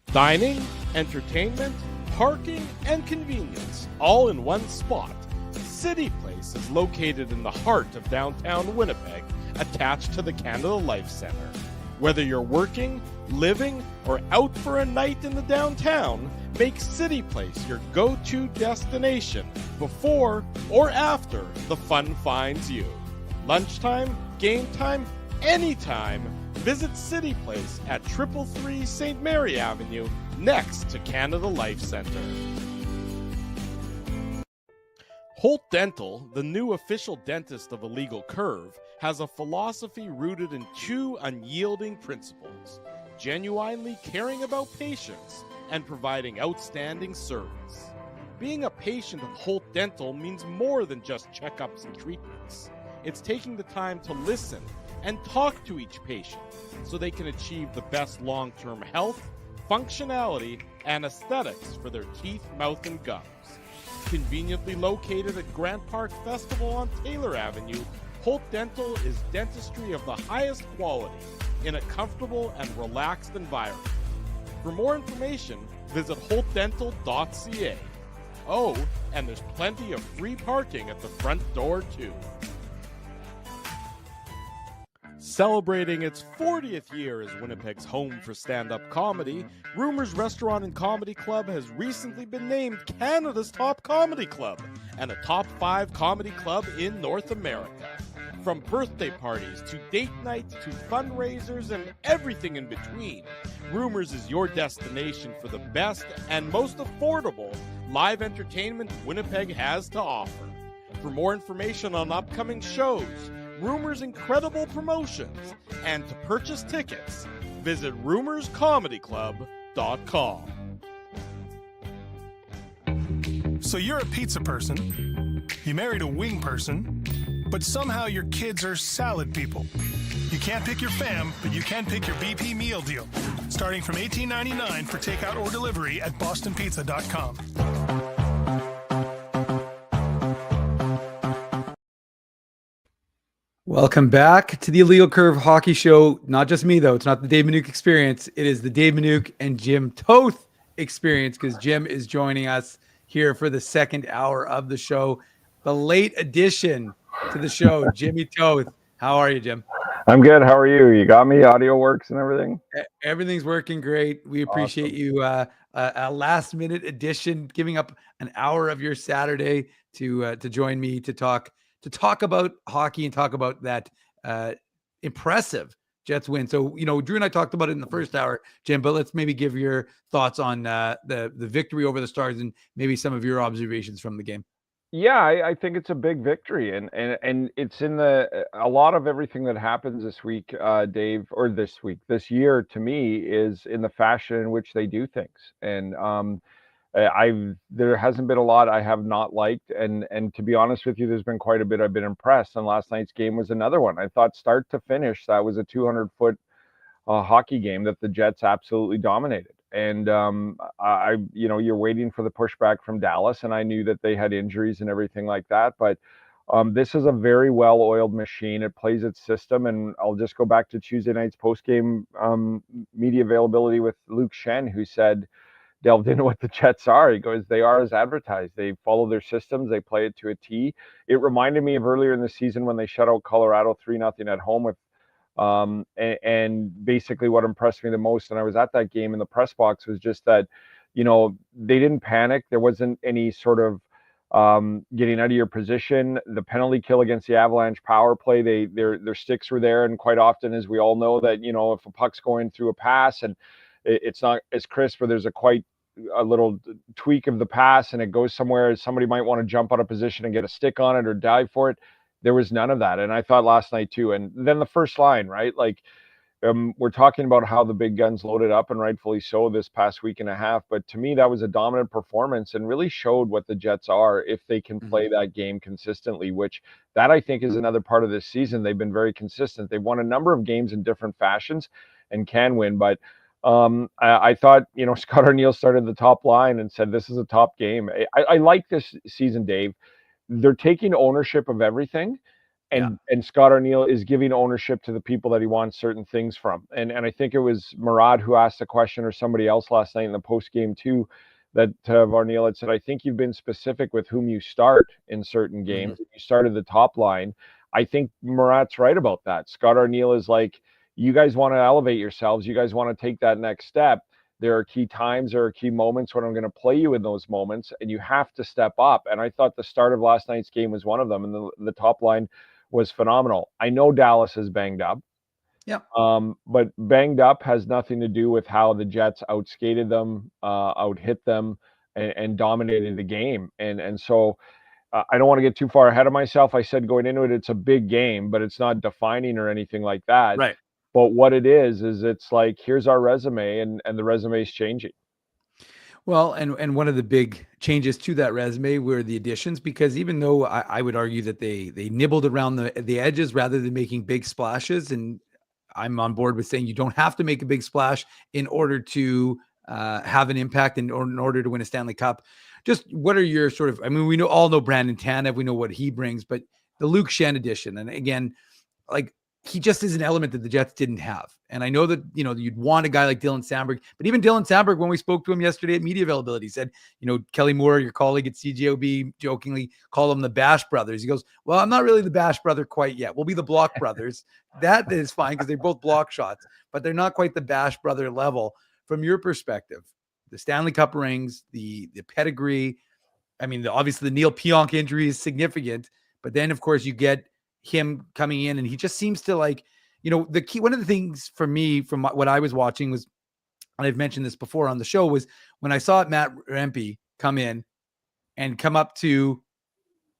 Dining, entertainment, parking, and convenience, all in one spot. City Place is located in the heart of downtown Winnipeg, attached to the Canada Life Centre. Whether you're working, living, or out for a night in the downtown, make City Place your go-to destination before or after the fun finds you. Lunchtime, game time, anytime, visit City Place at 333 St. Mary Avenue, next to Canada Life Centre. Holt Dental, the new official dentist of Illegal Curve, has a philosophy rooted in 2 unyielding principles: genuinely caring about patients and providing outstanding service. Being a patient of Holt Dental means more than just checkups and treatments. It's taking the time to listen and talk to each patient so they can achieve the best long-term health, functionality, and aesthetics for their teeth, mouth, and gums. Conveniently located at Grant Park Festival on Taylor Avenue, Holt Dental is dentistry of the highest quality in a comfortable and relaxed environment. For more information, visit holtdental.ca. Oh, and there's plenty of free parking at the front door, too. Celebrating its 40th year as Winnipeg's home for stand-up comedy, Rumors Restaurant and Comedy Club has recently been named Canada's top comedy club and a top 5 comedy club in North America. From birthday parties to date nights to fundraisers and everything in between, Rumors is your destination for the best and most affordable live entertainment Winnipeg has to offer. For more information on upcoming shows, Rumors' incredible promotions, and to purchase tickets, visit rumorscomedyclub.com. So you're a pizza person, you married a wing person, but somehow your kids are salad people. You can't pick your fam, but you can pick your BP meal deal, starting from $18.99 for takeout or delivery at bostonpizza.com. Welcome back to the Illegal Curve Hockey Show. Not just me, though. It's not the Dave Minuk experience. It is the Dave Minuk and Jim Toth experience, because Jim is joining us here for the second hour of the show. The late addition to the show, Jimmy Toth. How are you, Jim? I'm good. How are you? You got me? Audio works and everything? Everything's working great. We appreciate you. A last-minute addition, giving up an hour of your Saturday to join me to talk about hockey and talk about that impressive Jets win. So, Drew and I talked about it in the first hour, Jim, but let's maybe give your thoughts on the victory over the Stars and maybe some of your observations from the game. Yeah, I think it's a big victory, and it's in a lot of everything that happens this week, Dave, or this year to me is in the fashion in which they do things. And there hasn't been a lot I have not liked, and to be honest with you, there's been quite a bit I've been impressed. And last night's game was another one. I thought start to finish, that was a 200-foot hockey game that the Jets absolutely dominated. And you're waiting for the pushback from Dallas, and I knew that they had injuries and everything like that. But this is a very well-oiled machine. It plays its system, and I'll just go back to Tuesday night's post-game media availability with Luke Schenn, who delved into what the Jets are. He goes, they are as advertised. They follow their systems. They play it to a T. It reminded me of earlier in the season when they shut out Colorado 3-0 at home with and basically what impressed me the most, and I was at that game in the press box, was just that, they didn't panic. There wasn't any sort of getting out of your position. The penalty kill against the Avalanche power play, their sticks were there. And quite often, as we all know, that, if a puck's going through a pass and it's not as crisp, or there's a little tweak of the pass and it goes somewhere, somebody might want to jump out of position and get a stick on it or dive for it. There was none of that. And I thought last night too. And then the first line, right? Like, we're talking about how the big guns loaded up, and rightfully so, this past week and a half. But to me, that was a dominant performance and really showed what the Jets are if they can play that game consistently, which that I think is another part of this season. They've been very consistent. They've won a number of games in different fashions and can win. But I thought, Scott Arniel started the top line and said, this is a top game. I like this season, Dave. They're taking ownership of everything. And Scott Arniel is giving ownership to the people that he wants certain things from. And I think it was Murad who asked a question, or somebody else last night in the post game too, that Arniel had said, I think you've been specific with whom you start in certain games. You started the top line. I think Murad's right about that. Scott Arniel is like, you guys want to elevate yourselves. You guys want to take that next step. There are key times, there are key moments when I'm going to play you in those moments, and you have to step up. And I thought the start of last night's game was one of them, and the top line was phenomenal. I know Dallas is banged up. Yeah. But banged up has nothing to do with how the Jets outskated them, out-hit them, and dominated the game. And so I don't want to get too far ahead of myself. I said going into it, it's a big game, but it's not defining or anything like that. Right. But what it is it's like, here's our resume, and the resume is changing. Well, and one of the big changes to that resume were the additions, because even though I would argue that they nibbled around the edges rather than making big splashes, and I'm on board with saying you don't have to make a big splash in order to have an impact and in order to win a Stanley Cup. Just what are your sort of, we all know Brandon Tanev, we know what he brings, but the Luke Schenn addition, and again, like, he just is an element that the Jets didn't have. And I know that, you'd want a guy like Dylan Sandberg, but even Dylan Sandberg, when we spoke to him yesterday at media availability, said, Kelly Moore, your colleague at CJOB, jokingly called them the Bash Brothers. He goes, well, I'm not really the Bash Brother quite yet. We'll be the Block Brothers. That is fine because they're both block shots, but they're not quite the Bash Brother level. From your perspective, the Stanley Cup rings, the pedigree, I mean, obviously the Neal Pionk injury is significant, but then of course you get him coming in and he just seems to the key, one of the things for me from what I was watching was, and I've mentioned this before on the show, was when I saw Matt Rempe come in and come up to,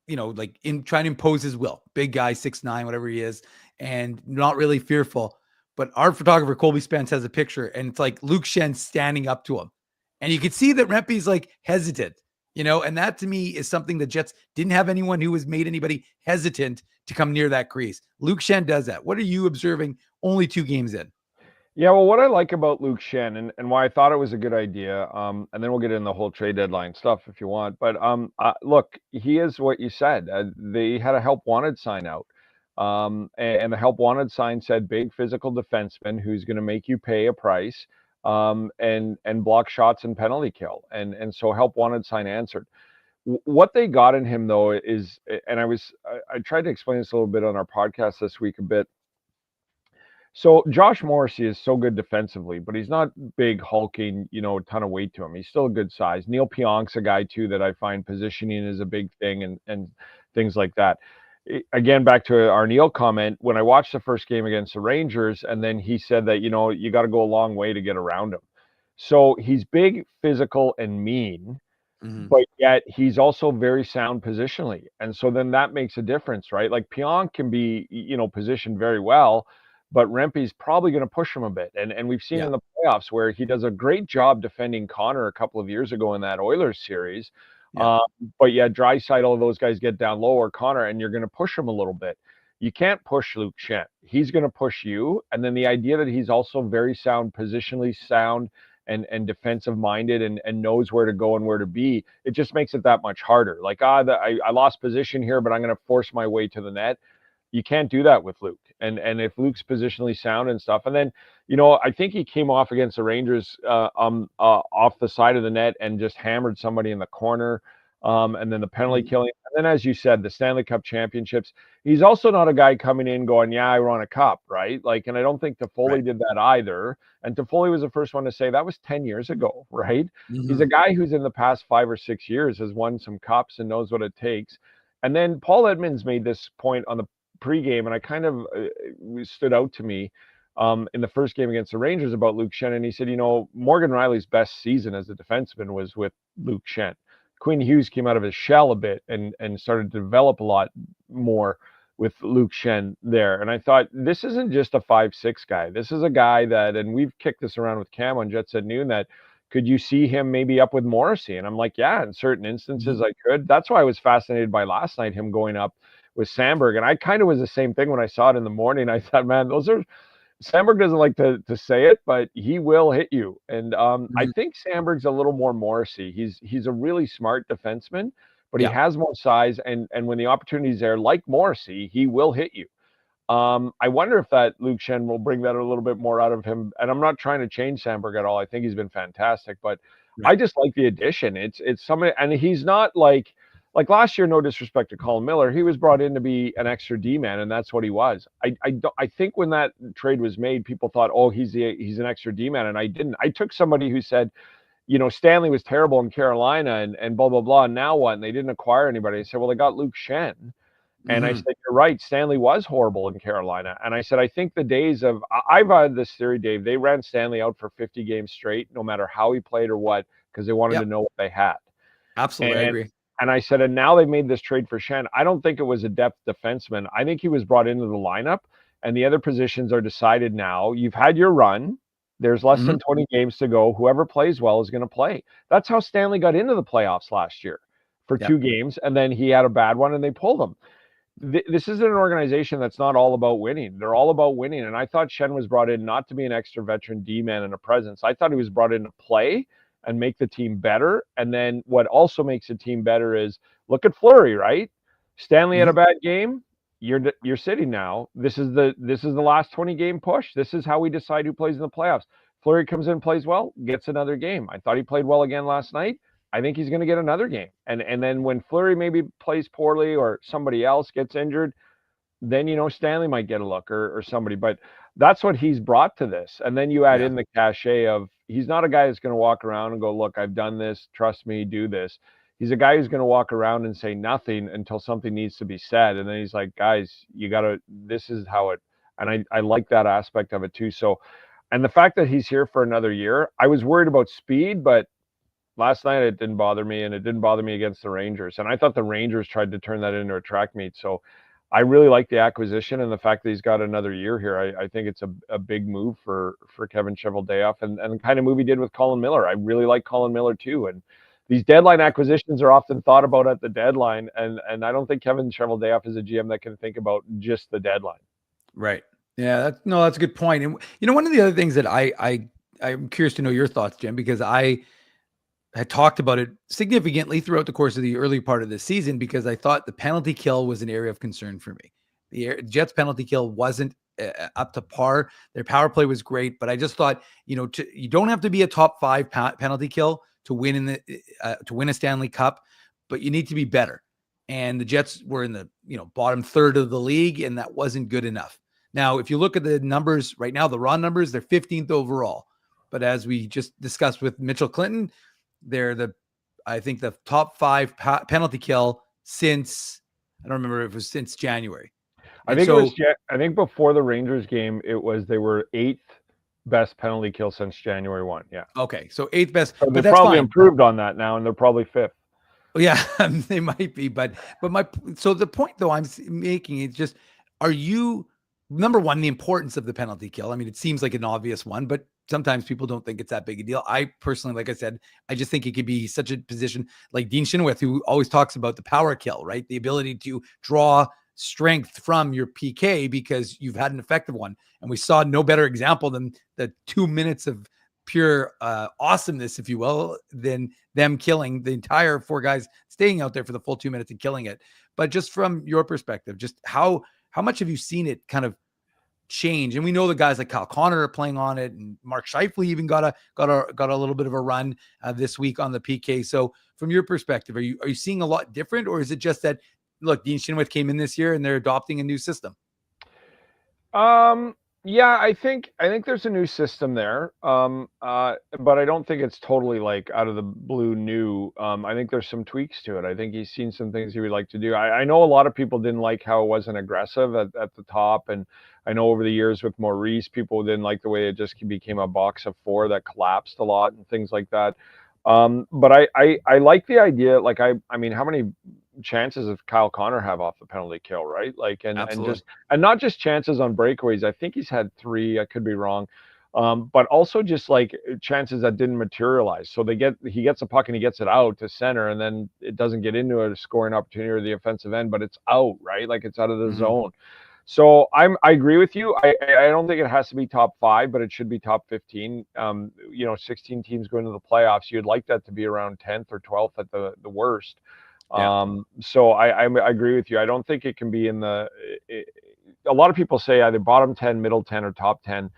in trying to impose his will, big guy, 6'9", whatever he is, and not really fearful. But our photographer, Colby Spence, has a picture and it's like Luke Schenn standing up to him. And you could see that Rempe's hesitant. And that to me is something the Jets didn't have anyone who has made anybody hesitant to come near that crease. Luke Schenn does that. What are you observing only 2 games in? Yeah, well, what I like about Luke Schenn and why I thought it was a good idea, and then we'll get in the whole trade deadline stuff if you want. But look, he is what you said. They had a help wanted sign out. And the help wanted sign said big physical defenseman who's going to make you pay a price. And block shots and penalty kill. And so help wanted sign answered. What they got in him though is, and I tried to explain this a little bit on our podcast this week a bit. So Josh Morrissey is so good defensively, but he's not big, hulking, a ton of weight to him. He's still a good size. Neal Pionk's a guy too that I find positioning is a big thing and things like that. Again, back to our Neal comment, when I watched the first game against the Rangers, and then he said that, you got to go a long way to get around him. So he's big, physical, and mean, but yet he's also very sound positionally. And so then that makes a difference, right? Like Pionk can be, positioned very well, but Rempe's probably going to push him a bit. And we've seen in the playoffs where he does a great job defending Connor a couple of years ago in that Oilers series. But Draisaitl, all of those guys get down low, or Connor, and you're going to push him a little bit. You can't push Luke Schenn. He's going to push you. And then the idea that he's also very sound, positionally sound, and defensive minded, and knows where to go and where to be, it just makes it that much harder. Like, I lost position here, but I'm going to force my way to the net. You can't do that with Luke. And if Luke's positionally sound and stuff, and then, I think he came off against the Rangers off the side of the net and just hammered somebody in the corner. And then the penalty killing. And then, as you said, the Stanley Cup championships, he's also not a guy coming in going, yeah, I won a cup, right? And I don't think Toffoli did that either. And Toffoli was the first one to say that was 10 years ago, right? He's a guy who's in the past 5 or 6 years has won some cups and knows what it takes. And then Paul Edmonds made this point on the pregame, and I kind of stood out to me in the first game against the Rangers about Luke Schenn. And he said, Morgan Riley's best season as a defenseman was with Luke Schenn. Quinn Hughes came out of his shell a bit and started to develop a lot more with Luke Schenn there. And I thought, this isn't just a 5'6" guy. This is a guy that, and we've kicked this around with Cam on Jets at Noon, that could you see him maybe up with Morrissey? And I'm like, yeah, in certain instances I could. That's why I was fascinated by last night, him going up with Sandberg. And I kind of was the same thing when I saw it in the morning. I thought, man, Sandberg doesn't like to say it, but he will hit you. And I think Sandberg's a little more Morrissey. He's a really smart defenseman, but he has more size. And when the opportunity's there, like Morrissey, he will hit you. I wonder if that Luke Schenn will bring that a little bit more out of him. And I'm not trying to change Sandberg at all. I think he's been fantastic, but I just like the addition. It's somebody, and he's not like last year, no disrespect to Colin Miller, he was brought in to be an extra D-man, and that's what he was. I think when that trade was made, people thought, oh, he's an extra D-man, and I didn't. I took somebody who said, Stanley was terrible in Carolina and blah, blah, blah, and now what? And they didn't acquire anybody. I said, well, they got Luke Schenn. And I said, you're right, Stanley was horrible in Carolina. And I said, I think the days of, I've had this theory, Dave, they ran Stanley out for 50 games straight, no matter how he played or what, because they wanted to know what they had. Absolutely, I agree. And I said, and now they've made this trade for Schenn. I don't think it was a depth defenseman. I think he was brought into the lineup, and the other positions are decided now. You've had your run. There's less than 20 games to go. Whoever plays well is going to play. That's how Stanley got into the playoffs last year for 2 games, and then he had a bad one, and they pulled him. This isn't an organization that's not all about winning. They're all about winning, and I thought Schenn was brought in not to be an extra veteran D-man and a presence. I thought he was brought in to play and make the team better. And then what also makes a team better is look at Fleury, right? Stanley had a bad game. you're sitting now. This is the last 20 game push. This is how we decide who plays in the playoffs. Fleury comes in, plays well, gets another game. I thought he played well again last night. I think he's going to get another game. And then when Fleury maybe plays poorly or somebody else gets injured, then Stanley might get a look or somebody. But that's what he's brought to this. And then you add in the cachet of he's not a guy that's going to walk around and go, look, I've done this. Trust me, do this. He's a guy who's going to walk around and say nothing until something needs to be said. And then he's like, guys, this is how it, and I like that aspect of it too. So, and the fact that he's here for another year, I was worried about speed, but last night it didn't bother me, and it didn't bother me against the Rangers. And I thought the Rangers tried to turn that into a track meet. So I really like the acquisition and the fact that he's got another year here. I think it's a big move for Kevin Cheveldayoff and the kind of move he did with Colin Miller. I really like Colin Miller too. And these deadline acquisitions are often thought about at the deadline, and I don't think Kevin Cheveldayoff is a GM that can think about just the deadline. Right. Yeah. That's a good point. And one of the other things that I'm curious to know your thoughts, Jim, because I had talked about it significantly throughout the course of the early part of the season because I thought the penalty kill was an area of concern for me. The Jets penalty kill wasn't up to par. Their power play was great, but I just thought, you don't have to be a top 5 penalty kill to win to win a Stanley Cup, but you need to be better. And the Jets were in the bottom third of the league, and that wasn't good enough. Now, if you look at the numbers right now, the raw numbers, they're 15th overall. But as we just discussed with Mitchell Clinton, they're I think the top 5 penalty kill since, I don't remember if it was since January. I think before the Rangers game, they were 8th best penalty kill since January 1. Yeah. Okay. So 8th best. So they've probably improved on that now, and they're probably 5th. Yeah, they might be. But the point though I'm making is just, are you, number one, the importance of the penalty kill? I mean, it seems like an obvious one, but sometimes people don't think it's that big a deal. I personally, like I said, I just think it could be such a position like Dean Chenoweth, who always talks about the power kill, right? The ability to draw strength from your PK because you've had an effective one. And we saw no better example than the 2 minutes of pure awesomeness, if you will, than them killing the entire 4 guys staying out there for the full 2 minutes and killing it. But just from your perspective, just how much have you seen it kind of change? And we know the guys like Kyle Connor are playing on it, and Mark Scheifele even got a little bit of a run this week on the PK. So from your perspective, are you seeing a lot different, or is it just that, look, Dean Chenoweth came in this year and they're adopting a new system? Yeah, I think there's a new system there. But I don't think it's totally like out of the blue new. I think there's some tweaks to it. I think he's seen some things he would like to do. I know a lot of people didn't like how it wasn't aggressive at the top. And I know over the years with Maurice, people didn't like the way it just became a box of 4 that collapsed a lot and things like that. But I like the idea. Like, I mean, how many chances does Kyle Connor have off the penalty kill, right? Like, and not just chances on breakaways. I think he's had 3. I could be wrong. But also just like chances that didn't materialize. So he gets a puck and he gets it out to center, and then it doesn't get into a scoring opportunity or the offensive end, but it's out, right? Like, it's out of the zone. So I agree with you. I don't think it has to be top 5, but it should be top 15. 16 teams going to the playoffs. You'd like that to be around 10th or 12th at the worst. Yeah. So I agree with you. I don't think it can be in a lot of people say either bottom 10, middle 10, or top 10,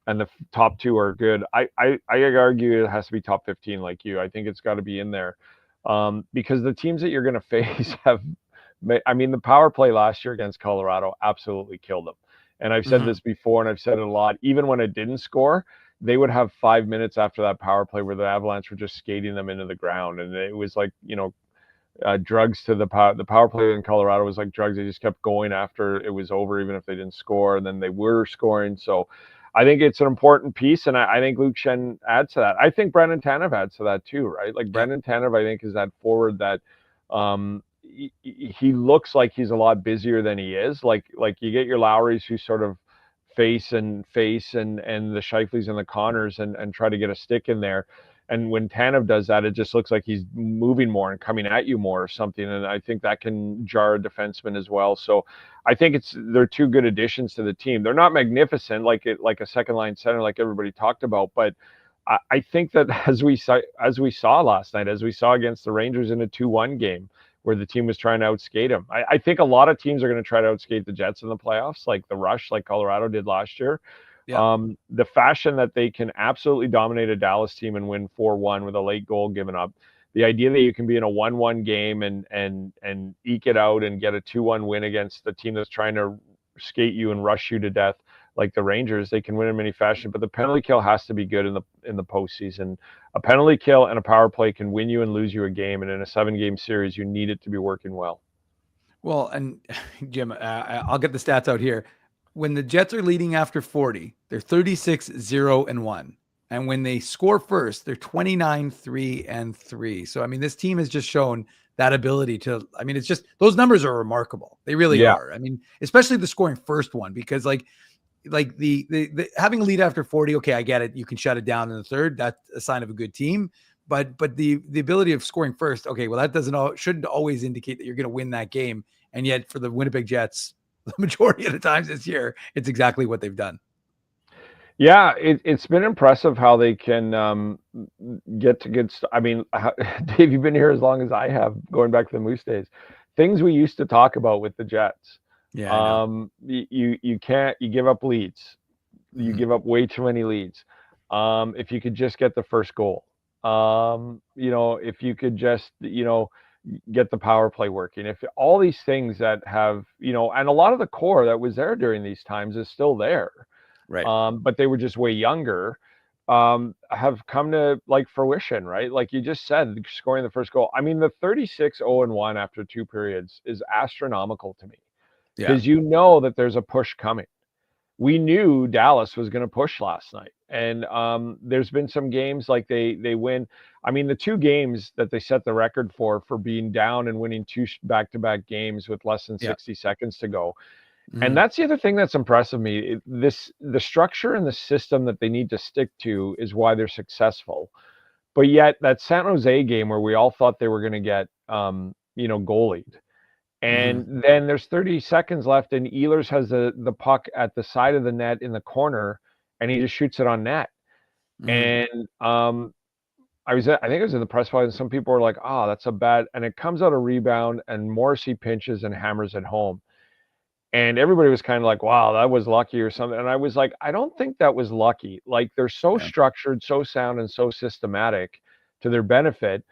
and the top 2 are good. I argue it has to be top 15 like you. I think it's got to be in there because the teams that you're going to face the power play last year against Colorado absolutely killed them. And I've said this before, and I've said it a lot. Even when it didn't score, they would have 5 minutes after that power play where the Avalanche were just skating them into the ground. And it was like, drugs to the power play in Colorado was like drugs. They just kept going after it was over, even if they didn't score, and then they were scoring. So I think it's an important piece, and I think Luke Schenn adds to that. I think Brendan Tanev adds to that too, right? Like, Brendan Tanev, I think, is that forward that he looks like he's a lot busier than he is. Like you get your Lowrys who sort of face and the Scheifele's and the Connors and try to get a stick in there. And when Tanev does that, it just looks like he's moving more and coming at you more or something. And I think that can jar a defenseman as well. So I think they're 2 good additions to the team. They're not magnificent like a second line center like everybody talked about, but I think that as we saw last night, as we saw against the Rangers in a 2-1 game, where the team was trying to outskate him. I think a lot of teams are going to try to outskate the Jets in the playoffs, like the Rush, like Colorado did last year. Yeah. The fashion that they can absolutely dominate a Dallas team and win 4-1 with a late goal given up. The idea that you can be in a 1-1 game and eke it out and get a 2-1 win against the team that's trying to skate you and rush you to death, like the Rangers, they can win in many fashion. But the penalty kill has to be good in the postseason. A penalty kill and a power play can win you and lose you a game, and in a 7-game series, you need it to be working well. Well, and Jim, I'll get the stats out here. When the Jets are leading after 40, they're 36-0-1. And when they score first, they're 29-3-3. So, I mean, this team has just shown that ability to, I mean, it's just, those numbers are remarkable. They really are. I mean, especially the scoring first one, because like the having a lead after 40, okay, I get it. You can shut it down in the third. That's a sign of a good team. But the ability of scoring first, okay, well, that shouldn't always indicate that you're going to win that game. And yet for the Winnipeg Jets, the majority of the times this year, it's exactly what they've done. Yeah, it's been impressive how they can get to good stuff. I mean, Dave, you've been here as long as I have, going back to the Moose days. Things we used to talk about with the Jets. Yeah, you can't. You give up leads. You give up way too many leads. If you could just get the first goal. If you could just get the power play working. If all these things that have and a lot of the core that was there during these times is still there. Right. But they were just way younger, have come to like fruition, right? Like you just said, scoring the first goal. I mean, the 36-0-1 after 2 periods is astronomical to me, because that there's a push coming. We knew Dallas was going to push last night, and there's been some games like they win. I mean, the 2 games that they set the record for being down and winning 2 back-to-back games with less than 60 seconds to go. And that's the other thing that's impressive me. The structure and the system that they need to stick to is why they're successful. But yet that San Jose game where we all thought they were going to get, goalied. And then there's 30 seconds left and Ehlers has the puck at the side of the net in the corner and he just shoots it on net. And I think it was in the press box and some people were like, oh, that's a bad, and it comes out a rebound and Morrissey pinches and hammers it home. And everybody was kind of like, wow, that was lucky or something. And I was like, I don't think that was lucky. Like they're so structured, so sound, and so systematic to their benefit.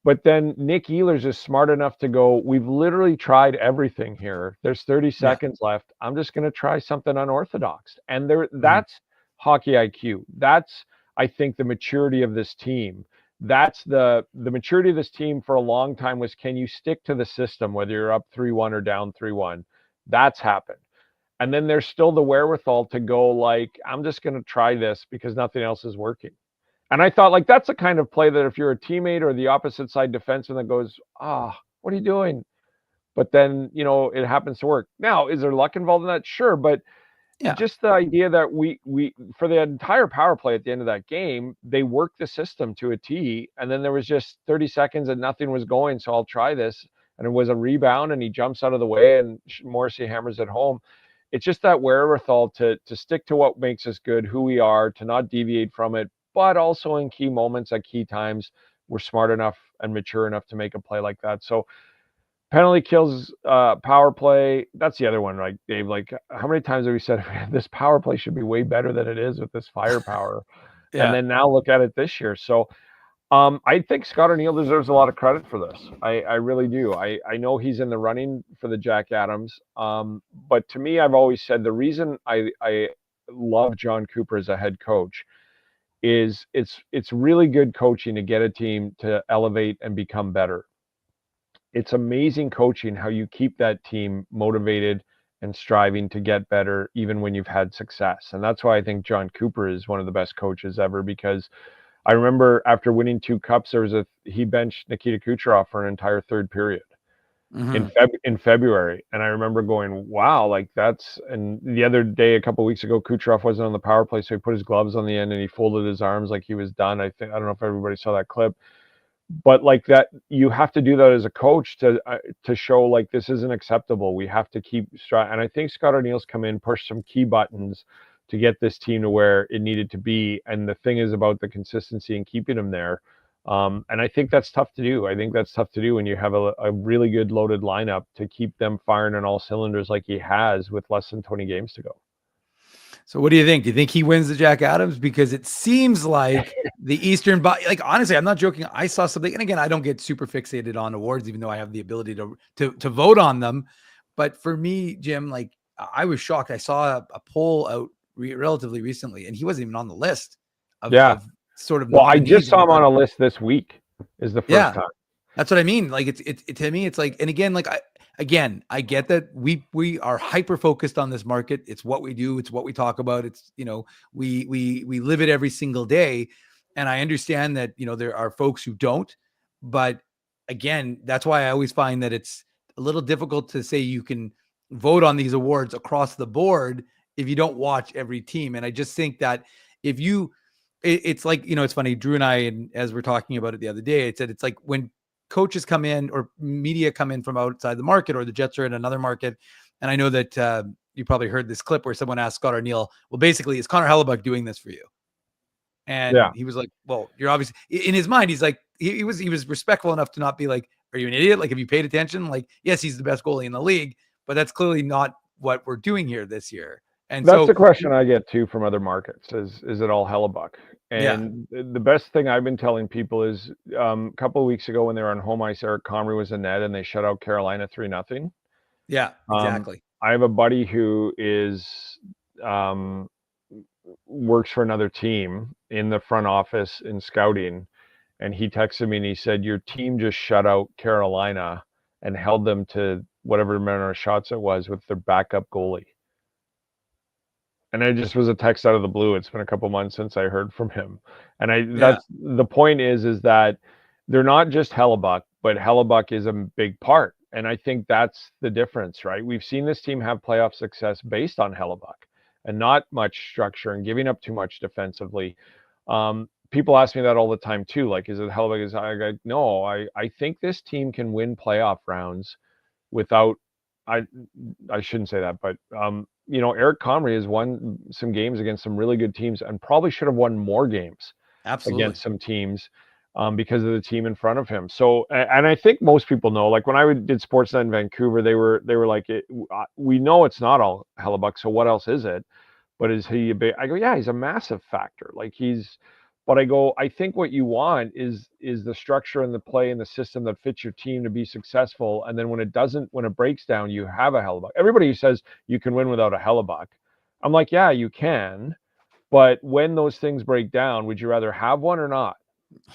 But then Nick Ehlers is smart enough to go, we've literally tried everything here. There's 30 seconds left. I'm just going to try something unorthodox. And that's hockey IQ. That's, I think, the maturity of this team. That's the maturity of this team for a long time was, can you stick to the system, whether you're up 3-1 or down 3-1? That's happened. And then there's still the wherewithal to go like, I'm just going to try this because nothing else is working. And I thought like, that's the kind of play that if you're a teammate or the opposite side defenseman that goes, what are you doing? But then, it happens to work. Now, is there luck involved in that? Sure. But just the idea that we for the entire power play at the end of that game, they worked the system to a T, and then there was just 30 seconds and nothing was going. So I'll try this. And it was a rebound and he jumps out of the way and Morrissey hammers it home. It's just that wherewithal to stick to what makes us good, who we are, to not deviate from it, but also in key moments at key times, we're smart enough and mature enough to make a play like that. So penalty kills, power play. That's the other one, right, Dave? Like how many times have we said this power play should be way better than it is with this firepower? And then now look at it this year. So I think Scott O'Neill deserves a lot of credit for this. I really do. I know he's in the running for the Jack Adams. But to me, I've always said the reason I love John Cooper as a head coach is it's really good coaching to get a team to elevate and become better. It's amazing coaching how you keep that team motivated and striving to get better even when you've had success. And that's why I think John Cooper is one of the best coaches ever, because I remember after winning 2 cups, he benched Nikita Kucherov for an entire third period in February. And I remember going, wow, like and the other day, a couple of weeks ago, Kucherov wasn't on the power play. So he put his gloves on the end and he folded his arms like he was done. I don't know if everybody saw that clip, but like that, you have to do that as a coach to show like, this isn't acceptable. We have to keep and I think Scott O'Neill's come in, pushed some key buttons to get this team to where it needed to be. And the thing is about the consistency and keeping them there. And I think that's tough to do. I think that's tough to do when you have a really good loaded lineup to keep them firing on all cylinders like he has with less than 20 games to go. So what do you think? Do you think he wins the Jack Adams? Because it seems like the Eastern, like honestly, I'm not joking. I saw something, and again, I don't get super fixated on awards, even though I have the ability to vote on them. But for me, Jim, like I was shocked. I saw a poll out relatively recently, and he wasn't even on the list of sort of. Well, I just saw him on a list this week. Is the first time. That's what I mean. Like it's to me, it's like, and again, like I get that we are hyper focused on this market. It's what we do. It's what we talk about. It's, we live it every single day. And I understand that, there are folks who don't, but again, that's why I always find that it's a little difficult to say you can vote on these awards across the board if you don't watch every team. And I just think that if you, it's like, it's funny, Drew and I, and as we're talking about it the other day, it said, it's like when coaches come in or media come in from outside the market, or the Jets are in another market. And I know that you probably heard this clip where someone asked Scott or Neal, well, basically, is Connor Hellebuck doing this for you? And he was like, well, you're obviously, in his mind, he's like, he was respectful enough to not be like, are you an idiot? Like, have you paid attention? Like, yes, he's the best goalie in the league, but that's clearly not what we're doing here this year. And that's the question I get too from other markets is it all Hellebuck? And the best thing I've been telling people is a couple of weeks ago when they were on home ice, Eric Comrie was in net and they shut out Carolina 3-0. Yeah, exactly. I have a buddy who is works for another team in the front office in scouting, and he texted me and he said, your team just shut out Carolina and held them to whatever amount of shots it was with their backup goalie. And it just was a text out of the blue. It's been a couple months since I heard from him. And that's the point is that they're not just Hellebuck, but Hellebuck is a big part. And I think that's the difference, right? We've seen this team have playoff success based on Hellebuck and not much structure and giving up too much defensively. People ask me that all the time too. Like, is it Hellebuck? No, I think this team can win playoff rounds without, I shouldn't say that, but Eric Comrie has won some games against some really good teams and probably should have won more games against some teams because of the team in front of him. So, and I think most people know, like when I did Sportsnet in Vancouver, they were like, we know it's not all Hellebuck, so what else is it? But is he a big? I go, yeah, he's a massive factor. Like but I go, I think what you want is the structure and the play and the system that fits your team to be successful. And then when it breaks down, you have a Hellebuck. Everybody says you can win without a Hellebuck. I'm like, yeah, you can. But when those things break down, would you rather have one or not?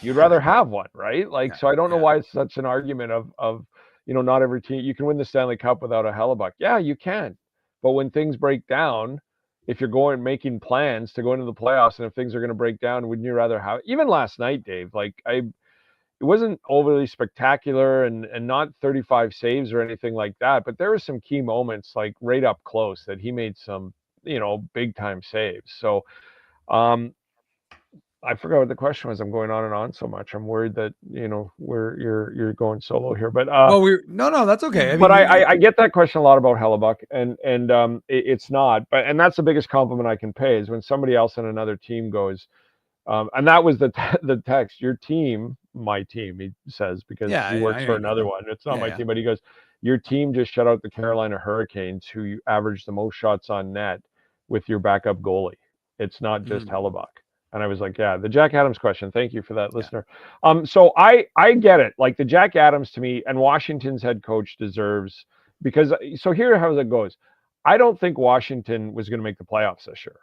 You'd rather have one, right? Like, so I don't know why it's such an argument of not every team, you can win the Stanley Cup without a Hellebuck. Yeah, you can. But when things break down, if you're making plans to go into the playoffs, and if things are going to break down, wouldn't you rather have, even last night, Dave, like it wasn't overly spectacular and not 35 saves or anything like that, but there were some key moments like right up close that he made some, big time saves. So, I forgot what the question was. I'm going on and on so much. I'm worried that you're going solo here, but no, that's okay. I mean, I get that question a lot about Hellebuck, and it's not. And that's the biggest compliment I can pay is when somebody else on another team goes, and that was the text. Your team, my team, he says, because he works for another one. It's not my team, but he goes, your team just shut out the Carolina Hurricanes, who averaged the most shots on net with your backup goalie. It's not just Hellebuck. And I was like, yeah, the Jack Adams question. Thank you for that, listener. So I get it. Like the Jack Adams to me, and Washington's head coach deserves, because so here how it goes. I don't think Washington was going to make the playoffs this year.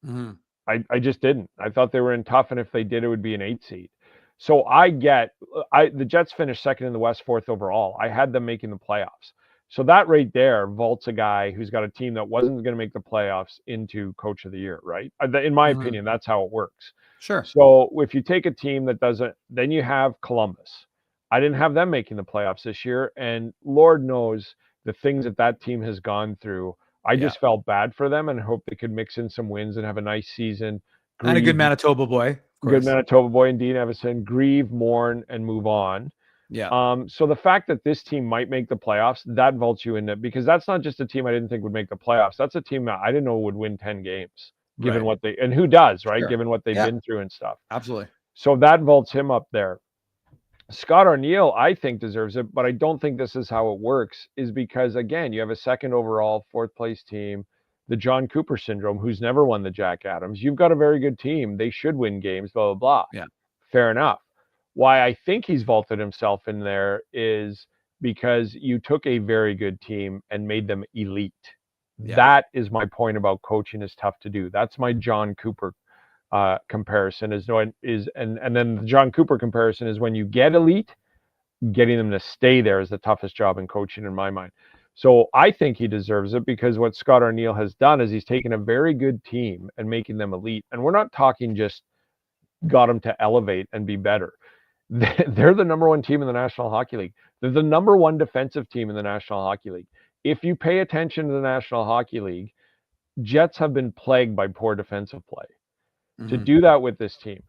Mm-hmm. I just didn't. I thought they were in tough, and if they did, it would be an 8 seed. So the Jets finished second in the West, 4th overall. I had them making the playoffs. So that right there vaults a guy who's got a team that wasn't going to make the playoffs into coach of the year, right? In my opinion, that's how it works. Sure. So if you take a team that doesn't, then you have Columbus. I didn't have them making the playoffs this year. And Lord knows the things that team has gone through. I just felt bad for them and hope they could mix in some wins and have a nice season. And a good Manitoba boy. Good Manitoba boy and Dean Evison. Grieve, mourn, and move on. Yeah. So the fact that this team might make the playoffs, that vaults you in it, because that's not just a team I didn't think would make the playoffs. That's a team that I didn't know would win 10 games, given what and who does, right? Sure. Given what they've been through and stuff. Absolutely. So that vaults him up there. Scott Arniel, I think, deserves it, but I don't think this is how it works, is because, again, you have a second overall, fourth place team, the John Cooper syndrome, who's never won the Jack Adams. You've got a very good team. They should win games, blah, blah, blah. Yeah. Fair enough. Why I think he's vaulted himself in there is because you took a very good team and made them elite. Yeah. That is my point about coaching is tough to do. That's my John Cooper comparison and then the John Cooper comparison is when you get elite, getting them to stay there is the toughest job in coaching in my mind. So I think he deserves it because what Scott Arniel has done is he's taken a very good team and making them elite. And we're not talking just got them to elevate and be better. They're the number one team in the National Hockey League. They're the number one defensive team in the National Hockey League. If you pay attention to the National Hockey League, Jets have been plagued by poor defensive play. To do that with this team,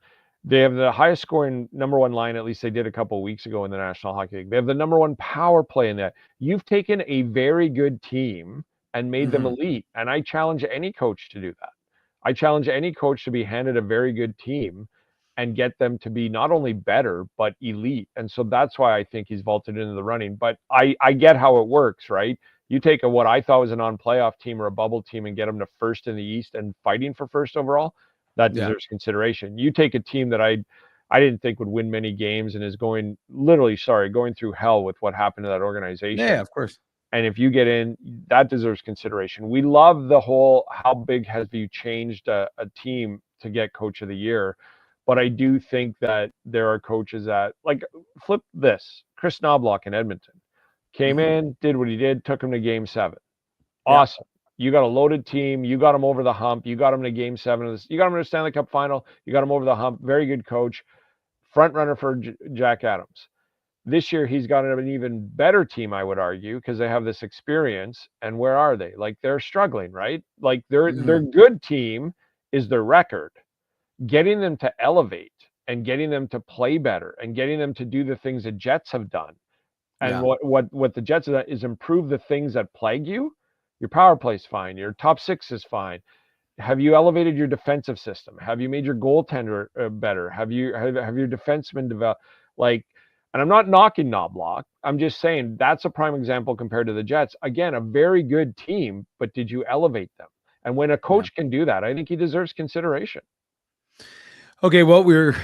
they have the highest scoring number one line, at least they did a couple of weeks ago in the National Hockey League. They have the number one power play in that. You've taken a very good team and made them elite. And I challenge any coach to do that. I challenge any coach to be handed a very good team and get them to be not only better, but elite. And so that's why I think he's vaulted into the running. But I get how it works, right? You take what I thought was a non-playoff team or a bubble team and get them to first in the East and fighting for first overall. That deserves consideration. You take a team that I didn't think would win many games and is going through hell with what happened to that organization. Yeah, of course. And if you get in, that deserves consideration. We love the whole how big have you changed a team to get coach of the year. But I do think that there are coaches that, like, flip this. Chris Knobloch in Edmonton came in, did what he did, took him to Game 7. Awesome. You got a loaded team. You got him over the hump. You got him to Game 7 of this. You got him to the Stanley Cup final. You got him over the hump. Very good coach. Front runner for Jack Adams. This year, he's got an even better team, I would argue, because they have this experience. And where are they? Like, they're struggling, right? Like, their good team is their record. Getting them to elevate and getting them to play better and getting them to do the things the Jets have done. And what the Jets have done is improve the things that plague you. Your power play's fine. Your top six is fine. Have you elevated your defensive system? Have you made your goaltender better? Have your defensemen developed? Like, and I'm not knocking Knobloch. I'm just saying that's a prime example compared to the Jets. Again, a very good team, but did you elevate them? And when a coach can do that, I think he deserves consideration. Okay, well, we're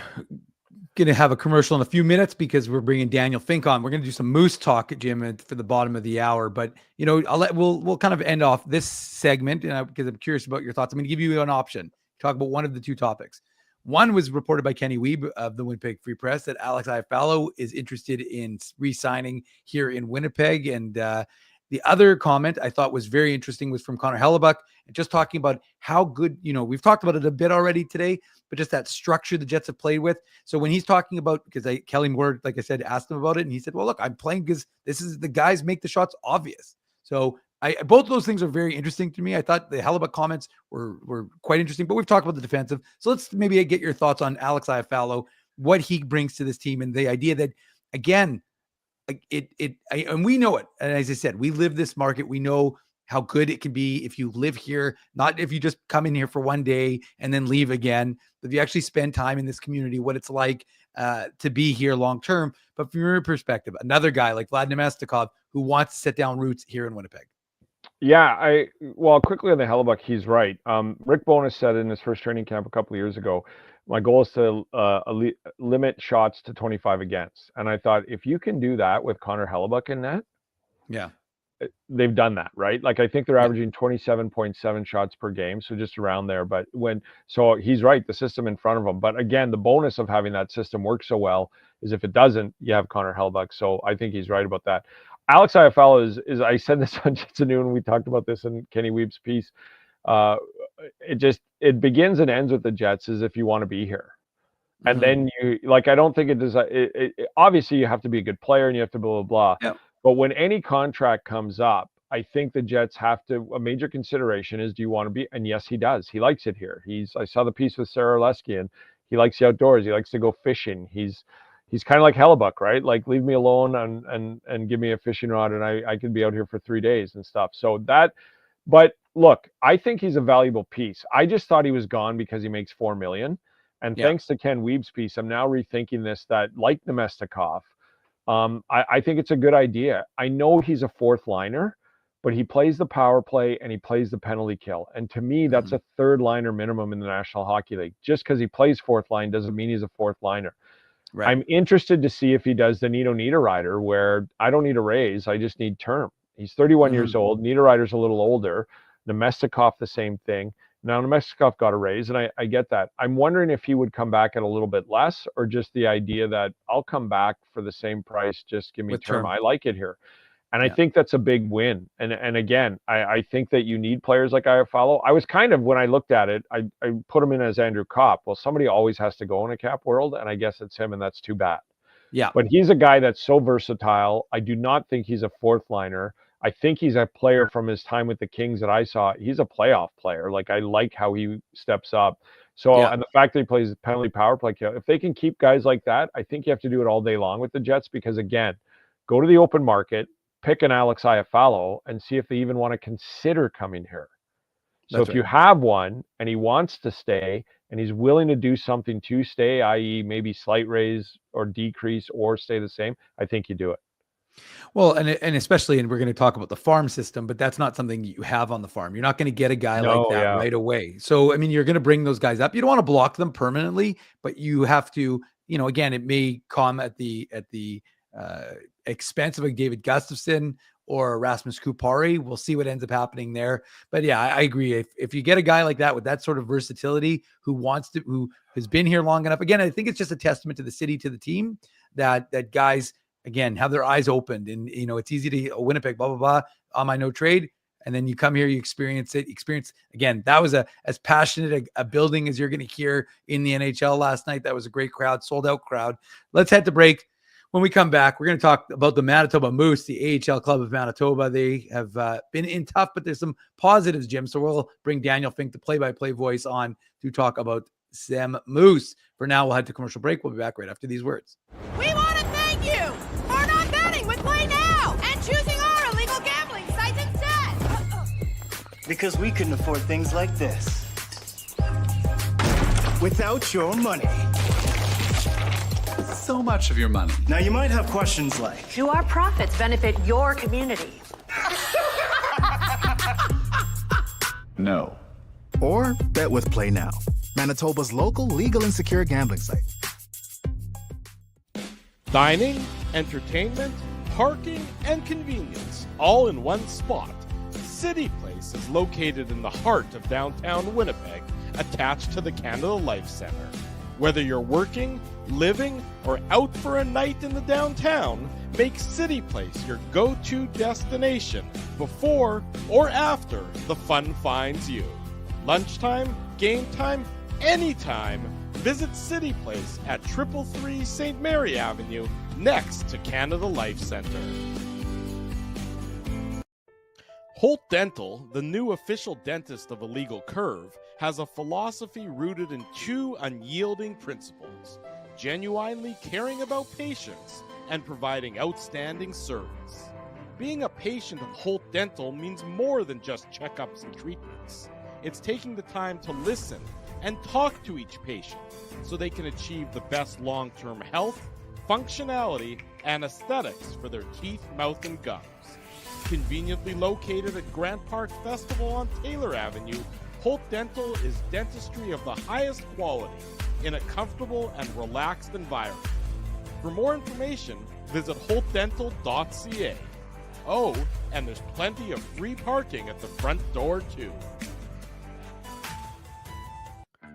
going to have a commercial in a few minutes because we're bringing Daniel Fink on. We're going to do some Moose talk, Jim, for the bottom of the hour. But, you know, we'll kind of end off this segment because I'm curious about your thoughts. I'm going to give you an option. Talk about one of the two topics. One was reported by Kenny Wiebe of the Winnipeg Free Press that Alex Iafallo is interested in re-signing here in Winnipeg. And the other comment I thought was very interesting was from Connor Hellebuck, and just talking about how good, you know, we've talked about it a bit already today, but just that structure the Jets have played with. So when he's talking about, because Kelly Moore, like I said, asked him about it, and he said, well, look, I'm playing because this is the guys make the shots obvious. So both of those things are very interesting to me. I thought the Hellebuck comments were quite interesting, but we've talked about the defensive. So let's maybe get your thoughts on Alex Iafallo, what he brings to this team, and the idea that, again, and we know it. And as I said, we live this market. We know how good it can be if you live here, not if you just come in here for one day and then leave again, but if you actually spend time in this community, what it's like to be here long-term. But from your perspective, another guy like Vlad Nemestikov who wants to set down roots here in Winnipeg. Yeah, quickly on the Hellebuck, he's right. Rick Bowness said in his first training camp a couple of years ago, my goal is to limit shots to 25 against. And I thought, if you can do that with Connor Hellebuck in net, they've done that, right? Like, I think they're averaging 27.7 shots per game, so just around there. But so he's right, the system in front of him. But again, the bonus of having that system work so well is if it doesn't, you have Connor Hellebuck. So I think he's right about that. Alex Iafallo is I said this on Jets at Noon. We talked about this in Kenny Wiebe's piece. It begins and ends with the Jets as if you want to be here. And then I don't think it does. Obviously, you have to be a good player and you have to blah, blah, blah. Yep. But when any contract comes up, I think the Jets have to, a major consideration is, do you want to be? And yes, he does. He likes it here. I saw the piece with Sarah Lesky, and he likes the outdoors. He likes to go fishing. He's kind of like Hellebuck, right? Like, leave me alone and give me a fishing rod, and I could be out here for 3 days and stuff. So but look, I think he's a valuable piece. I just thought he was gone because he makes $4 million. And thanks to Ken Weeb's piece, I'm now rethinking this, that like Nemestikov, I think it's a good idea. I know he's a fourth liner, but he plays the power play and he plays the penalty kill. And to me, that's a third liner minimum in the National Hockey League. Just because he plays fourth line doesn't mean he's a fourth liner. Right. I'm interested to see if he does the Nito Niederreiter, where I don't need a raise, I just need term. He's 31 years old. Niederreiter's a little older. Nemestikov, the same thing. Now, Nemestikov got a raise, and I get that. I'm wondering if he would come back at a little bit less, or just the idea that I'll come back for the same price, just give me term. I like it here. And I think that's a big win. And again, I think that you need players like Iafallo. I was kind of, when I looked at it, I put him in as Andrew Kopp. Well, somebody always has to go in a cap world, and I guess it's him, and that's too bad. Yeah. But he's a guy that's so versatile. I do not think he's a fourth liner. I think he's a player from his time with the Kings that I saw. He's a playoff player. Like, I like how he steps up. So, and the fact that he plays penalty power play, if they can keep guys like that, I think you have to do it all day long with the Jets, because again, go to the open market, pick an Alex Iafallo, and see if they even want to consider coming here. So if you have one and he wants to stay and he's willing to do something to stay, i.e. maybe slight raise or decrease or stay the same, I think you do it. Well, and especially, and we're going to talk about the farm system, but that's not something you have on the farm. You're not going to get a guy like that right away. So, I mean, you're going to bring those guys up. You don't want to block them permanently, but you have to, you know, again, it may come at the expense of a David Gustafsson or Rasmus Kupari. We'll see what ends up happening there. But yeah, I agree. If you get a guy like that with that sort of versatility, who has been here long enough, again, I think it's just a testament to the city, to the team, that guys, again, have their eyes opened. And, you know, it's easy to Winnipeg, blah, blah, blah, on my no trade. And then you come here, you experience it. Again, that was as passionate a building as you're going to hear in the NHL last night. That was a great crowd, sold out crowd. Let's head to break. When we come back, we're going to talk about the Manitoba Moose, the AHL club of Manitoba. They have been in tough, but there's some positives, Jim. So we'll bring Daniel Fink, the play-by-play voice, on to talk about Sam Moose. For now, we'll head to commercial break. We'll be back right after these words. We want to thank you for not betting with Play Now and choosing our illegal gambling site instead. Because we couldn't afford things like this without your money. So much of your money. Now, you might have questions like, do our profits benefit your community? No. Or bet with Play Now, Manitoba's local legal and secure gambling site. Dining, entertainment, parking, and convenience, all in one spot. City Place is located in the heart of downtown Winnipeg, attached to the Canada Life Centre. Whether you're working, living, or out for a night in the downtown, make City Place your go-to destination before or after the fun finds you. Lunchtime, game time, anytime, visit City Place at 333 St. Mary Avenue, next to Canada Life Centre. Holt Dental, the new official dentist of Illegal Curve, has a philosophy rooted in two unyielding principles: genuinely caring about patients and providing outstanding service. Being a patient of Holt Dental means more than just checkups and treatments. It's taking the time to listen and talk to each patient so they can achieve the best long-term health, functionality, and aesthetics for their teeth, mouth, and gums. Conveniently located at Grant Park Festival on Taylor Avenue, Holt Dental is dentistry of the highest quality in a comfortable and relaxed environment. For more information, visit holtdental.ca. Oh, and there's plenty of free parking at the front door, too.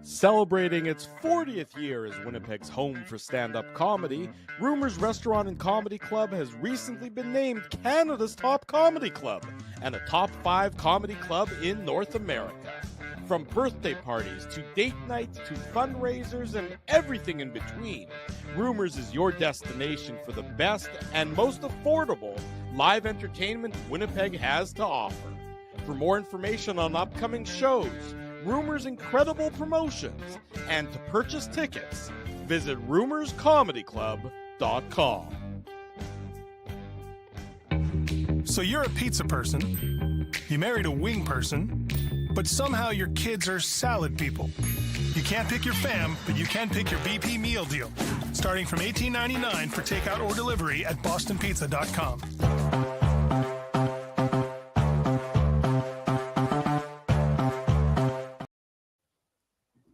Celebrating its 40th year as Winnipeg's home for stand-up comedy, Rumors Restaurant and Comedy Club has recently been named Canada's top comedy club and a top 5 comedy club in North America. From birthday parties to date nights to fundraisers and everything in between, Rumors is your destination for the best and most affordable live entertainment Winnipeg has to offer. For more information on upcoming shows, Rumors' incredible promotions, and to purchase tickets, visit rumorscomedyclub.com. So you're a pizza person, you married a wing person, but somehow your kids are salad people. You can't pick your fam, but you can pick your BP meal deal. Starting from $18.99 for takeout or delivery at bostonpizza.com.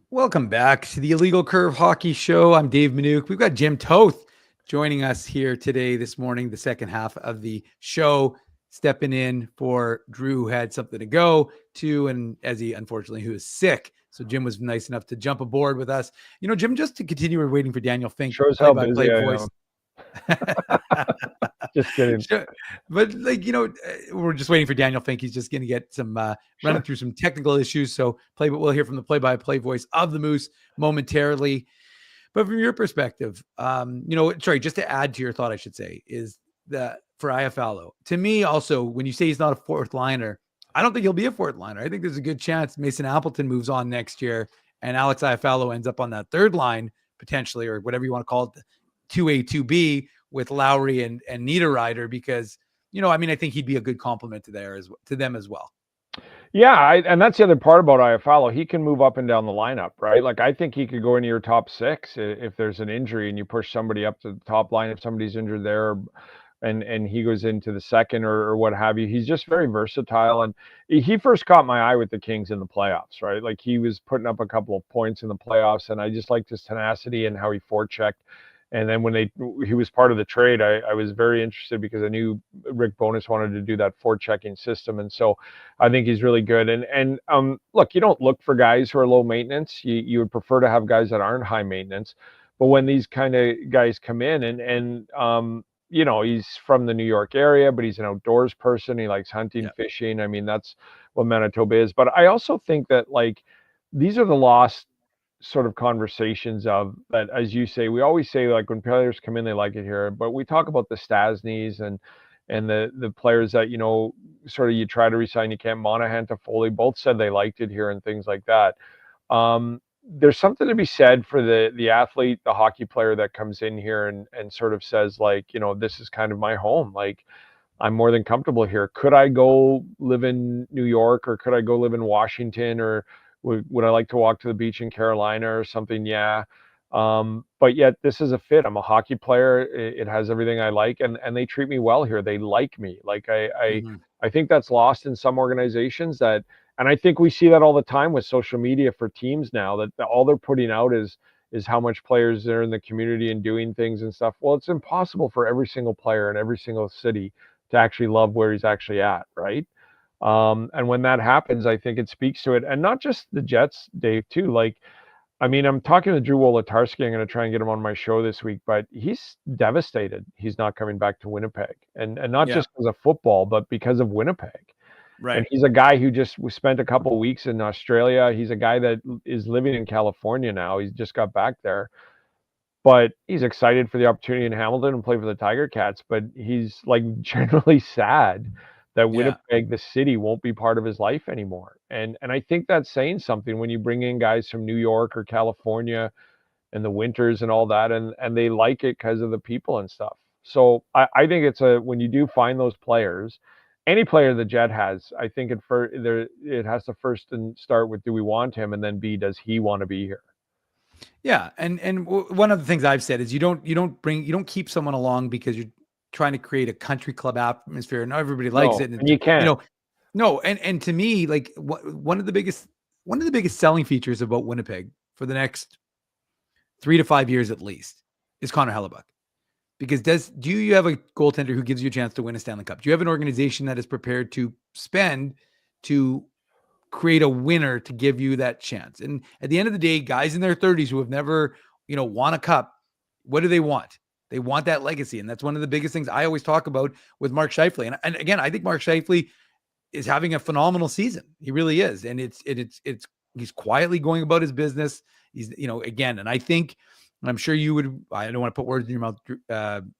Welcome back to the Illegal Curve Hockey Show. I'm Dave Minuk. We've got Jim Toth joining us here today, this morning, the second half of the show, stepping in for Drew, who had something to go to, and Ezzy, unfortunately, who is sick. So Jim was nice enough to jump aboard with us. You know, Jim, just to continue, we're waiting for Daniel Fink, Shows how busy play-by-play I voice. Just kidding. Sure. But we're just waiting for Daniel Fink. He's just going to get some running through some technical issues. So we'll hear from the play-by-play voice of the Moose momentarily. But from your perspective, just to add to your thought, I should say, is that for Iafallo, to me also, when you say he's not a fourth liner, I don't think he'll be a fourth liner. I think there's a good chance Mason Appleton moves on next year and Alex Iafallo ends up on that third line potentially, or whatever you want to call it, 2A, 2B with Lowry and Niederreiter, because, I think he'd be a good complement to them as well. Yeah, and that's the other part about Iafallo. He can move up and down the lineup, right? Like, I think he could go into your top six if there's an injury and you push somebody up to the top line if somebody's injured there, and he goes into the second or what have you. He's just very versatile, and he first caught my eye with the Kings in the playoffs, right? Like, he was putting up a couple of points in the playoffs, and I just liked his tenacity and how he forechecked. And then when he was part of the trade, I was very interested because I knew Rick Bowness wanted to do that forechecking system. And so I think he's really good. And look, you don't look for guys who are low maintenance. You would prefer to have guys that aren't high maintenance. But when these kind of guys come in and he's from the New York area, but he's an outdoors person. He likes hunting, fishing. I mean, that's what Manitoba is. But I also think that, like, these are the lost sort of conversations of that, as you say, we always say, like, when players come in, they like it here, but we talk about the Stasnys and the players that, sort of you try to resign, you can't. Monahan to Foley both said they liked it here and things like that. There's something to be said for the athlete, the hockey player that comes in here and sort of says, like, this is kind of my home. Like, I'm more than comfortable here. Could I go live in New York, or could I go live in Washington, or would I like to walk to the beach in Carolina or something? Yeah. But yet this is a fit. I'm a hockey player. It has everything I like, and they treat me well here. They like me. Like, I think that's lost in some organizations, and I think we see that all the time with social media for teams now, that all they're putting out is how much players are in the community and doing things and stuff. Well, it's impossible for every single player in every single city to actually love where he's actually at. Right. And when that happens, I think it speaks to it. And not just the Jets, Dave, too. Like, I mean, I'm talking to Drew Wolodarski. I'm going to try and get him on my show this week, but he's devastated he's not coming back to Winnipeg. And not just because of football, but because of Winnipeg. Right. And he's a guy who just spent a couple of weeks in Australia. He's a guy that is living in California now. He's just got back there. But he's excited for the opportunity in Hamilton and play for the Tiger Cats. But he's, like, generally sad that Winnipeg, the city, won't be part of his life anymore. And I think that's saying something when you bring in guys from New York or California and the winters and all that, and they like it because of the people and stuff. So I think it's when you do find those players, any player the Jet has, I think it has to first start with, do we want him? And then B, does he want to be here? Yeah. And one of the things I've said is you don't keep someone along because you're trying to create a country club atmosphere and everybody likes it. And you can't. And to me, like, one of the biggest selling features about Winnipeg for the next 3 to 5 years at least is Connor Hellebuck. Because do you have a goaltender who gives you a chance to win a Stanley Cup? Do you have an organization that is prepared to spend to create a winner to give you that chance? And at the end of the day, guys in their 30s who have never, won a cup, what do they want? They want that legacy. And that's one of the biggest things I always talk about with Mark Scheifele. And again, I think Mark Scheifele is having a phenomenal season. He really is. And he's quietly going about his business. He's, again, and I think, I'm sure you would, I don't want to put words in your mouth,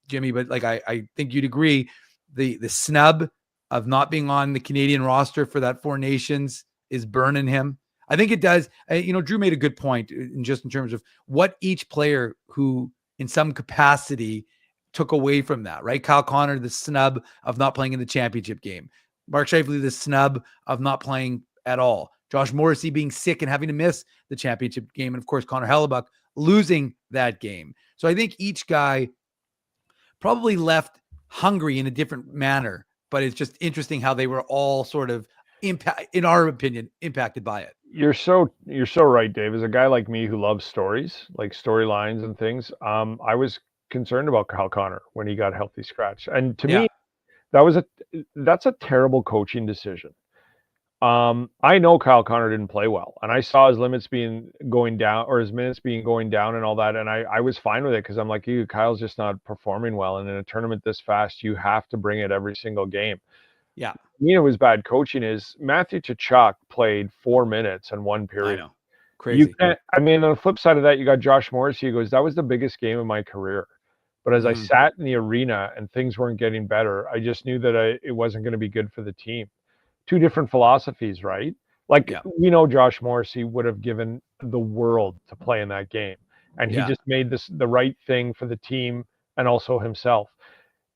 Jimmy, but like, I think you'd agree, the snub of not being on the Canadian roster for that Four Nations is burning him. I think it does. Drew made a good point in terms of what each player who in some capacity took away from that, right? Kyle Connor, the snub of not playing in the championship game. Mark Scheifele, the snub of not playing at all. Josh Morrissey being sick and having to miss the championship game. And of course, Connor Hellebuck losing that game. So I think each guy probably left hungry in a different manner, but it's just interesting how they were all sort of in our opinion, impacted by it. You're so right, Dave. As a guy like me who loves stories, like storylines and things, I was concerned about Kyle Connor when he got healthy scratch. And to me, that's a terrible coaching decision. I know Kyle Connor didn't play well, and I saw his minutes being going down and all that, and I was fine with it because I'm like, Kyle's just not performing well, and in a tournament this fast, you have to bring it every single game. Yeah. It was bad coaching. Is Matthew Tkachuk played 4 minutes in one period. I know. Crazy. You can't, on the flip side of that, you got Josh Morrissey who goes, that was the biggest game of my career. But as I sat in the arena and things weren't getting better, I just knew that it wasn't going to be good for the team. Two different philosophies, right? We know Josh Morrissey would have given the world to play in that game. And he just made the right thing for the team and also himself.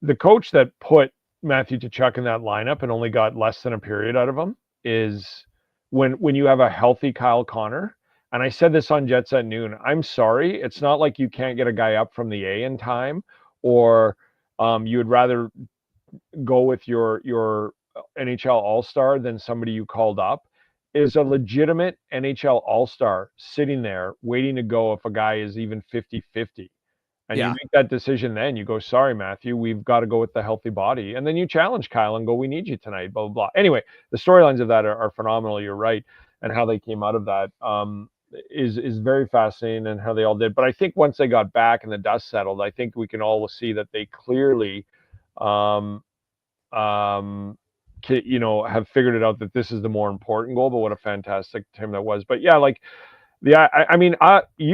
The coach that put Matthew Tkachuk in that lineup and only got less than a period out of him is when you have a healthy Kyle Connor. And I said this on Jets at Noon. I'm sorry. It's not like you can't get a guy up from the A in time, or you would rather go with your NHL All-Star than somebody you called up. Is a legitimate NHL All-Star sitting there waiting to go if a guy is even 50-50. And you make that decision then. You go, sorry, Matthew, we've got to go with the healthy body. And then you challenge Kyle and go, we need you tonight, blah, blah, blah. Anyway, the storylines of that are phenomenal. You're right. And how they came out of that is very fascinating, and how they all did. But I think once they got back and the dust settled, I think we can all see that they clearly have figured it out that this is the more important goal. But what a fantastic team that was. But you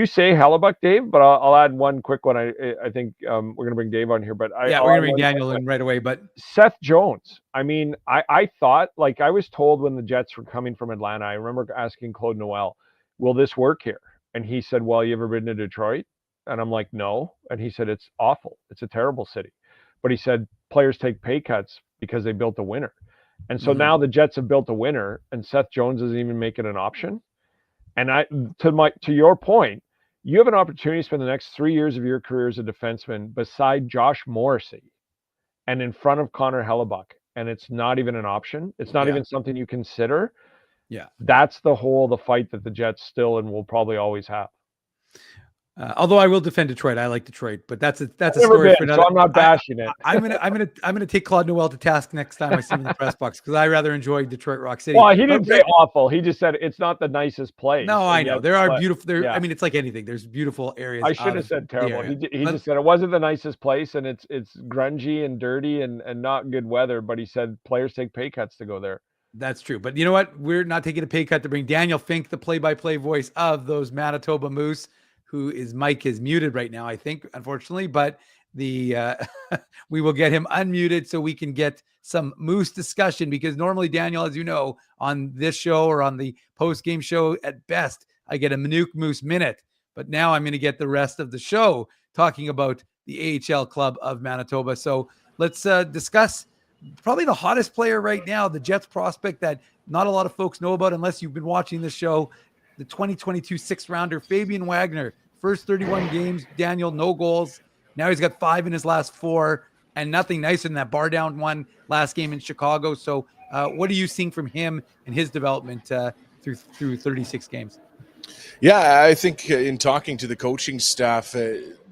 say Hellebuck, Dave, but I'll add one quick one. I think we're going to bring Dave on here, but we're going to bring Daniel in right away. But Seth Jones, I thought, I was told when the Jets were coming from Atlanta, I remember asking Claude Noel, will this work here? And he said, well, you ever been to Detroit? And I'm like, no. And he said, it's awful. It's a terrible city. But he said, players take pay cuts because they built a winner. And so now the Jets have built a winner, and Seth Jones doesn't even make it an option. And to your point, you have an opportunity to spend the next 3 years of your career as a defenseman beside Josh Morrissey and in front of Connor Hellebuck, and it's not even an option. It's not even something you consider. Yeah. That's the fight that the Jets still and will probably always have. Although I will defend Detroit, I like Detroit, but that's a story for another. So I'm not bashing it. I'm gonna take Claude Noel to task next time I see him in the press box, because I rather enjoy Detroit Rock City. Well, he didn't say awful. He just said it's not the nicest place. No, I know there are beautiful. It's like anything. There's beautiful areas. I should have said terrible. He just said it wasn't the nicest place, and it's grungy and dirty and not good weather. But he said players take pay cuts to go there. That's true. But you know what? We're not taking a pay cut to bring Daniel Fink, the play-by-play voice of those Manitoba Moose, whose mic is muted right now, I think, unfortunately, but we will get him unmuted so we can get some Moose discussion, because normally, Daniel, as you know, on this show or on the post-game show, at best, I get a Manuk Moose minute, but now I'm going to get the rest of the show talking about the AHL club of Manitoba. So let's discuss probably the hottest player right now, the Jets prospect that not a lot of folks know about unless you've been watching this show, the 2022 sixth-rounder, Fabian Wagner. First 31 games, Daniel, no goals. Now he's got 5 in his last 4, and nothing nicer than that bar down one last game in Chicago. So what are you seeing from him and his development through 36 games? Yeah, I think in talking to the coaching staff,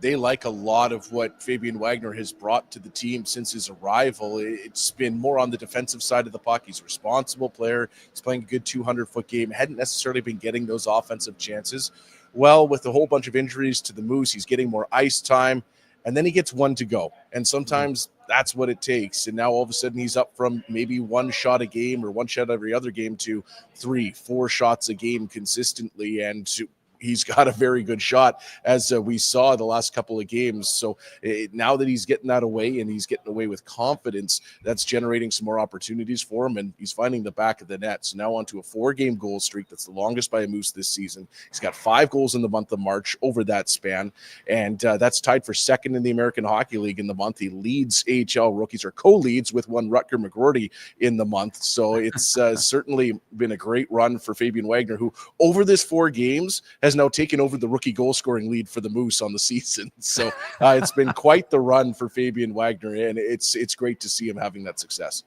they like a lot of what Fabian Wagner has brought to the team since his arrival. It's been more on the defensive side of the puck. He's a responsible player. He's playing a good 200-foot game. Hadn't necessarily been getting those offensive chances. Well, with a whole bunch of injuries to the Moose, he's getting more ice time, and then he gets one to go. And sometimes that's what it takes. And now all of a sudden he's up from maybe 1 shot a game or 1 shot every other game to 3-4 shots a game consistently. And he's got a very good shot, as we saw the last couple of games. So now that he's getting that away and he's getting away with confidence, that's generating some more opportunities for him, and he's finding the back of the net. So now onto a 4-game goal streak. That's the longest by a Moose this season. He's got 5 goals in the month of March over that span, and that's tied for second in the American Hockey League in the month. He leads AHL rookies, or co-leads, with one Rutger McGroarty in the month. So it's certainly been a great run for Fabian Wagner, who over this 4 games has now taken over the rookie goal scoring lead for the Moose on the season. So it's been quite the run for Fabian Wagner, and it's great to see him having that success.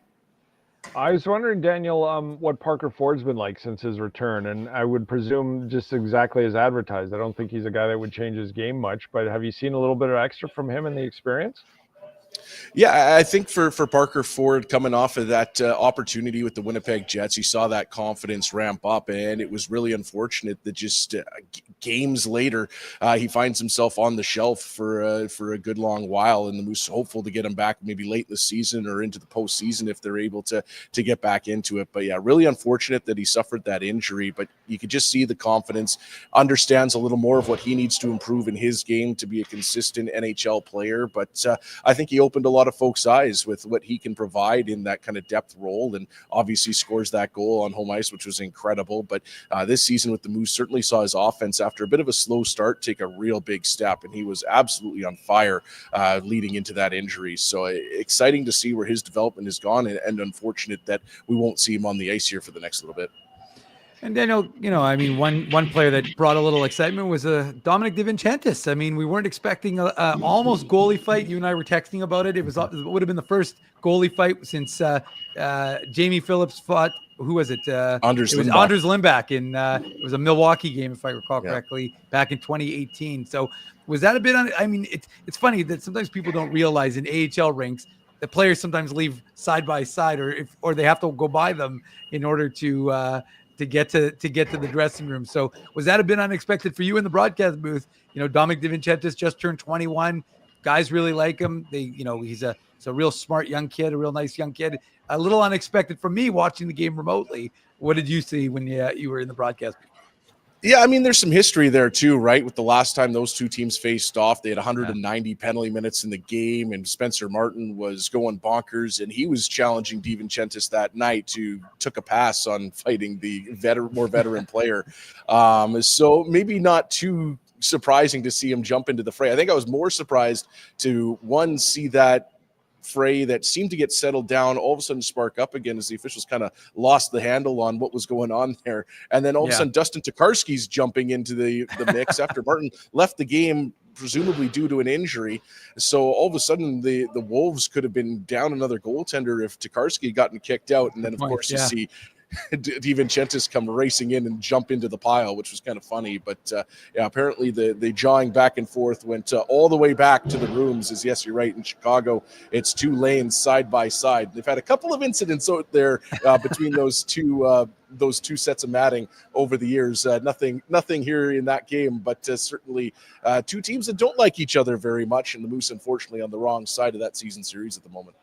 I was wondering, Daniel, what Parker Ford's been like since his return, and I would presume just exactly as advertised. I don't think he's a guy that would change his game much, but have you seen a little bit of extra from him in the experience? Yeah, I think for Parker Ford, coming off of that opportunity with the Winnipeg Jets, you saw that confidence ramp up, and it was really unfortunate that just games later, he finds himself on the shelf for a good long while, and the Moose hopeful to get him back maybe late in the season or into the postseason if they're able to get back into it. But yeah, really unfortunate that he suffered that injury, but you could just see the confidence, understands a little more of what he needs to improve in his game to be a consistent NHL player. But I think he opened a lot of folks' eyes with what he can provide in that kind of depth role, and obviously scores that goal on home ice, which was incredible. But this season with the Moose certainly saw his offense, after a bit of a slow start, take a real big step, and he was absolutely on fire leading into that injury. So exciting to see where his development has gone, and unfortunate that we won't see him on the ice here for the next little bit. And Daniel, I mean, one player that brought a little excitement was Dominic DiVincentis. I mean, we weren't expecting a almost goalie fight. You and I were texting about it. It would have been the first goalie fight since Jamie Phillips fought. Who was it? Anders Lindback in it was a Milwaukee game, if I recall correctly, back in 2018. So was that a bit I mean, it's funny that sometimes people don't realize in AHL rinks the players sometimes leave side by side, or they have to go by them in order to get to the dressing room. So was that a bit unexpected for you in the broadcast booth? Dominic DiVincentis just turned 21. Guys really like him. He's a real smart young kid, a real nice young kid. A little unexpected for me watching the game remotely. What did you see when you were in the broadcast booth? Yeah, I mean, there's some history there too, right? With the last time those two teams faced off, they had 190 penalty minutes in the game, and Spencer Martin was going bonkers, and he was challenging DiVincentis that night took a pass on fighting the more veteran player. So maybe not too surprising to see him jump into the fray. I think I was more surprised to see that fray that seemed to get settled down all of a sudden spark up again as the officials kind of lost the handle on what was going on there. And then all of a sudden Dustin Tokarski's jumping into the mix after Martin left the game, presumably due to an injury. So all of a sudden the Wolves could have been down another goaltender if Tokarski had gotten kicked out. And then of course you see DiVincentis come racing in and jump into the pile, which was kind of funny. But apparently the jawing back and forth went all the way back to the rooms. As yes, you're right, in Chicago it's 2 lanes side by side. They've had a couple of incidents out there between those two sets of matting over the years. Nothing here in that game, but certainly 2 teams that don't like each other very much, and the Moose unfortunately on the wrong side of that season series at the moment.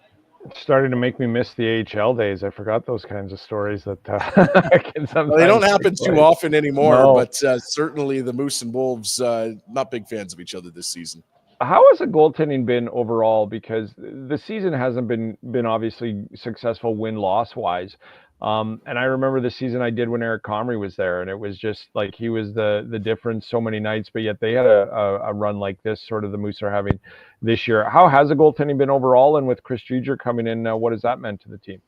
It's starting to make me miss the AHL days. I forgot those kinds of stories that can sometimes they don't happen too often anymore, but certainly the Moose and Wolves not big fans of each other this season. How has the goaltending been overall? Because the season hasn't been obviously successful win-loss wise. And I remember the season I did when Eric Comrie was there, and it was just like he was the difference so many nights, but yet they had a run like this, sort of the Moose are having this year. How has the goaltending been overall? And with Chris Driedger coming in, what has that meant to the team?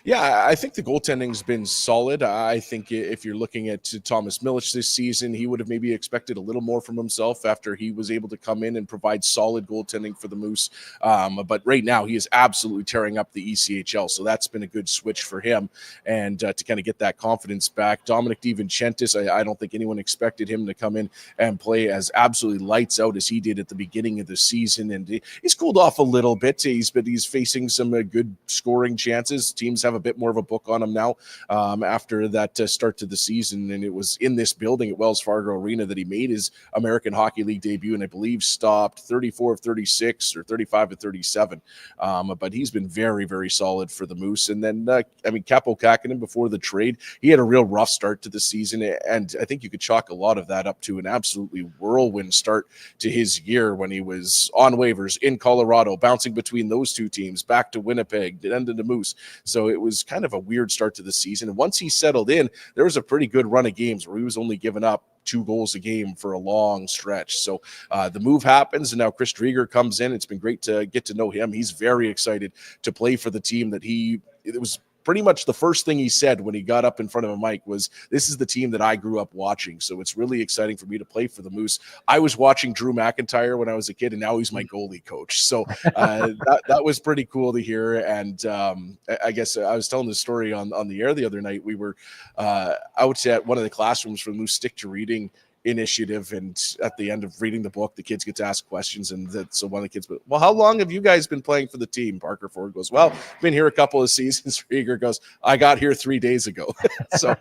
Yeah, I think the goaltending's been solid. I think if you're looking at Thomas Milic this season, he would have maybe expected a little more from himself after he was able to come in and provide solid goaltending for the Moose. But right now, he is absolutely tearing up the ECHL, so that's been a good switch for him. And to kind of get that confidence back, Dominic DiVincentis, I don't think anyone expected him to come in and play as absolutely lights out as he did at the beginning of the season. And he's cooled off a little bit, but he's facing some good scoring chances. Team teams have a bit more of a book on him now after that start to the season. And it was in this building at Wells Fargo Arena that he made his American Hockey League debut, and I believe stopped 34 of 36 or 35 of 37. But he's been very, very solid for the Moose. And then, Kaapo Kähkönen, before the trade, he had a real rough start to the season. And I think you could chalk a lot of that up to an absolutely whirlwind start to his year when he was on waivers in Colorado, bouncing between those two teams, back to Winnipeg, then to the Moose. So it was kind of a weird start to the season. And once he settled in, there was a pretty good run of games where he was only giving up 2 goals a game for a long stretch. So the move happens, and now Chris Driedger comes in. It's been great to get to know him. He's very excited to play for the team that it was pretty much the first thing he said when he got up in front of a mic was, "This is the team that I grew up watching." So it's really exciting for me to play for the Moose. I was watching Drew McIntyre when I was a kid, and now he's my goalie coach. So that was pretty cool to hear. And I guess I was telling the story on the air the other night. We were out at one of the classrooms for the Moose Stick to Reading initiative, and at the end of reading the book, the kids get to ask questions, and so one of the kids, "Well, how long have you guys been playing for the team?" Parker Ford goes, "Well, been here a couple of seasons." Rieger goes, "I got here 3 days ago." So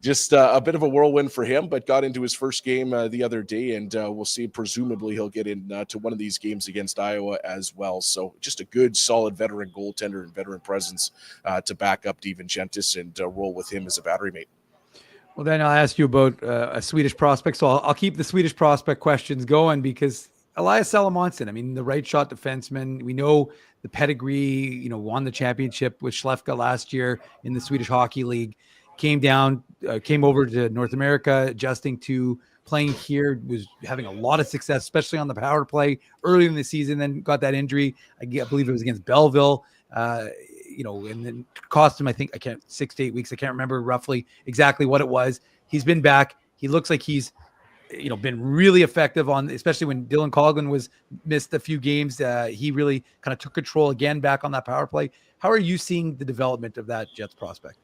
just a bit of a whirlwind for him, but got into his first game the other day, and we'll see. Presumably he'll get in to one of these games against Iowa as well. So just a good, solid veteran goaltender and veteran presence to back up DiVincentis and roll with him as a battery mate. Well, then I'll ask you about a Swedish prospect. So I'll keep the Swedish prospect questions going, because Elias Salomonsson, the right shot defenseman, we know the pedigree, won the championship with Skellefteå last year in the Swedish Hockey League, came over to North America, adjusting to playing here, was having a lot of success, especially on the power play early in the season, then got that injury. I believe it was against Belleville. And then cost him, 6 to 8 weeks. I can't remember roughly exactly what it was. He's been back. He looks like he's, been really effective especially when Dylan Coghlan missed a few games. He really kind of took control again back on that power play. How are you seeing the development of that Jets prospect?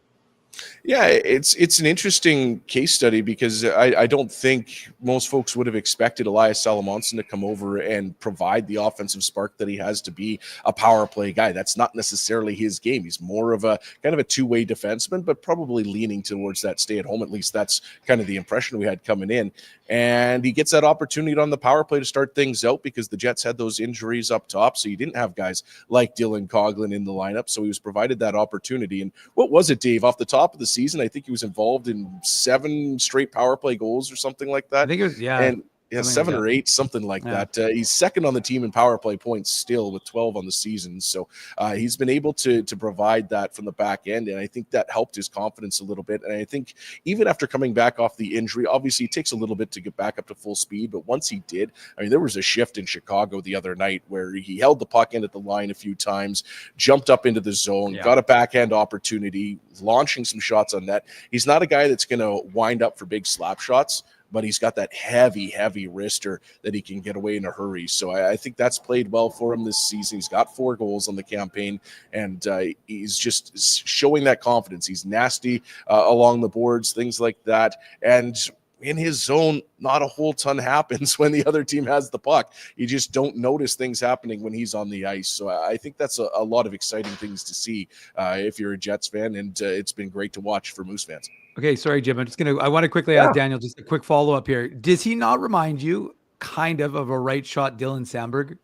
Yeah, it's an interesting case study, because I don't think most folks would have expected Elias Salomonsson to come over and provide the offensive spark that he has to be a power play guy. That's not necessarily his game. He's more of a kind of a two-way defenseman, but probably leaning towards that stay at home. At least that's kind of the impression we had coming in. And he gets that opportunity on the power play to start things out, because the Jets had those injuries up top. So you didn't have guys like Dylan Coghlan in the lineup. So he was provided that opportunity. And what was it, Dave? Off the top of the season, I think he was involved in 7 straight power play goals or something like that. I think it was, yeah. And yeah, 7 or 8, something like that. He's second on the team in power play points still, with 12 on the season. So he's been able to provide that from the back end, and I think that helped his confidence a little bit. And I think even after coming back off the injury, obviously it takes a little bit to get back up to full speed, but once he did, there was a shift in Chicago the other night where he held the puck in at the line a few times, jumped up into the zone, got a backhand opportunity, launching some shots on net. He's not a guy that's going to wind up for big slap shots, but he's got that heavy wrister that he can get away in a hurry. So I think that's played well for him this season. He's got 4 goals on the campaign, and he's just showing that confidence. He's nasty along the boards, things like that. And in his zone, not a whole ton happens when the other team has the puck. You just don't notice things happening when he's on the ice. So I think that's a lot of exciting things to see if you're a Jets fan, and it's been great to watch for Moose fans. Okay, sorry, Jim. I want to quickly ask Daniel just a quick follow-up here. Does he not remind you kind of a right shot Dylan Samberg?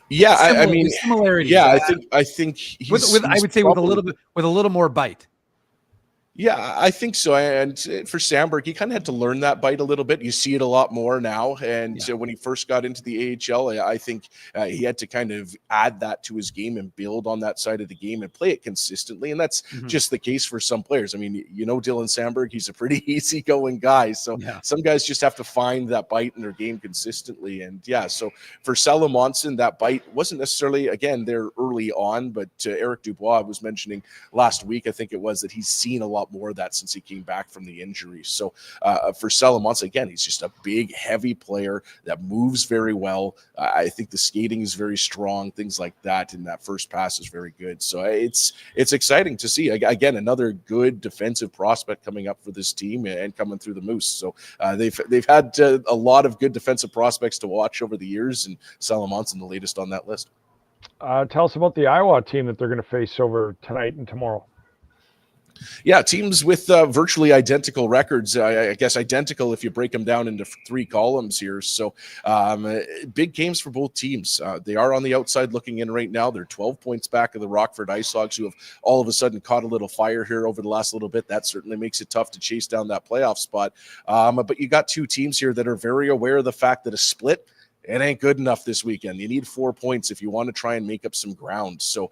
Yeah, similarities. Yeah, I think he's I would say probably, with a little more bite. Yeah, I think so. And for Samberg, he kind of had to learn that bite a little bit. You see it a lot more now. And when he first got into the AHL, I think he had to kind of add that to his game and build on that side of the game and play it consistently. And that's just the case for some players. Dylan Samberg, he's a pretty easygoing guy. So some guys just have to find that bite in their game consistently. And so for Salomonsson, that bite wasn't necessarily, again, there early on, but Eric Dubois was mentioning last week, I think it was, that he's seen a lot more of that since he came back from the injury. So for Salomonsson, again, he's just a big, heavy player that moves very well. I think the skating is very strong, things like that, and that first pass is very good. So it's exciting to see. Again, another good defensive prospect coming up for this team and coming through the Moose. So they've had a lot of good defensive prospects to watch over the years, and Salomonsson the latest on that list. Tell us about the Iowa team that they're going to face over tonight and tomorrow. Yeah, teams with virtually identical records. I guess identical if you break them down into 3 columns here. So big games for both teams. They are on the outside looking in right now. They're 12 points back of the Rockford Ice Hogs, who have all of a sudden caught a little fire here over the last little bit. That certainly makes it tough to chase down that playoff spot. But you got 2 teams here that are very aware of the fact that a split, it ain't good enough this weekend. You need 4 points if you want to try and make up some ground. So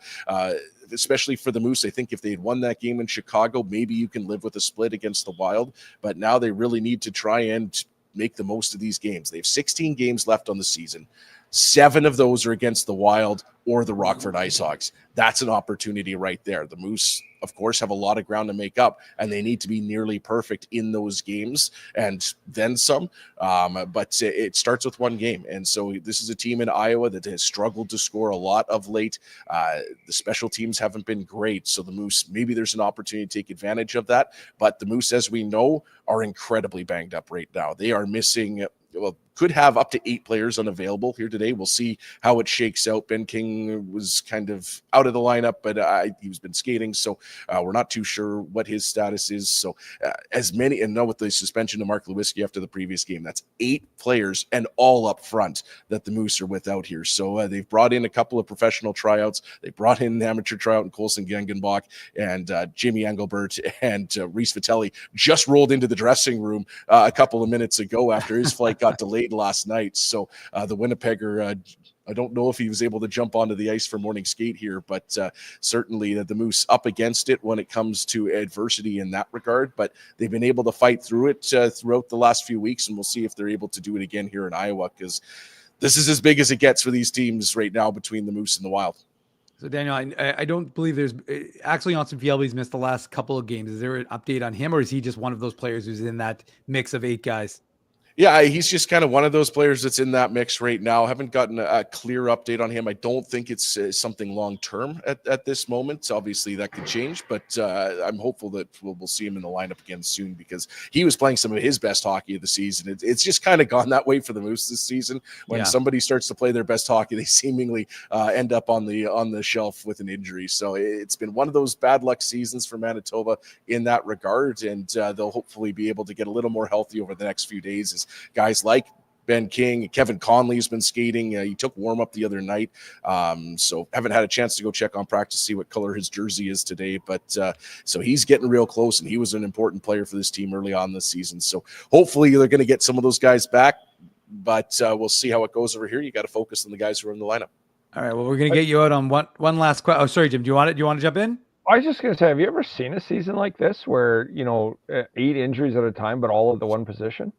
especially for the Moose, I think if they had won that game in Chicago, maybe you can live with a split against the Wild. But now they really need to try and make the most of these games. They have 16 games left on the season. 7 of those are against the Wild or the Rockford Ice Hogs. That's an opportunity right there. The Moose, of course, have a lot of ground to make up, and they need to be nearly perfect in those games and then some. But it starts with 1 game. And so this is a team in Iowa that has struggled to score a lot of late. The special teams haven't been great. So the Moose, maybe there's an opportunity to take advantage of that. But the Moose, as we know, are incredibly banged up right now. They are missing, could have up to 8 players unavailable here today. We'll see how it shakes out. Ben King was kind of out of the lineup, but he's been skating, so we're not too sure what his status is. So as many, and now with the suspension of Mark Lewinsky after the previous game, that's 8 players and all up front that the Moose are without here. So they've brought in a couple of professional tryouts. They brought in the amateur tryout in Colson Gengenbach, and Jimmy Engelbert and Reese Vitelli just rolled into the dressing room a couple of minutes ago after his flight got delayed last night. So the Winnipegger, I don't know if he was able to jump onto the ice for morning skate here, but certainly the Moose up against it when it comes to adversity in that regard. But they've been able to fight through it throughout the last few weeks, and we'll see if they're able to do it again here in Iowa, because this is as big as it gets for these teams right now between the Moose and the Wild. So Daniel, I don't believe there's actually Austin Fielby's missed the last couple of games. Is there an update on him, or is he just one of those players who's in that mix of 8 guys? Yeah, he's just kind of one of those players that's in that mix right now. Haven't gotten a clear update on him. I don't think it's something long-term at this moment. Obviously, that could change, but I'm hopeful that we'll see him in the lineup again soon, because he was playing some of his best hockey of the season. It's just kind of gone that way for the Moose this season. When somebody starts to play their best hockey, they seemingly end up on the shelf with an injury. So it's been one of those bad luck seasons for Manitoba in that regard, and they'll hopefully be able to get a little more healthy over the next few days. Guys like Ben King, Kevin Conley has been skating. He took warm-up the other night, so haven't had a chance to go check on practice, see what color his jersey is today. But so he's getting real close, and he was an important player for this team early on this season. So hopefully they're going to get some of those guys back, but we'll see how it goes over here. You got to focus on the guys who are in the lineup. All right, well, we're going to get you out on one last question. Oh, sorry, Jim. Do you want to jump in? I was just going to say, have you ever seen a season like this where, 8 injuries at a time, but all at the one position?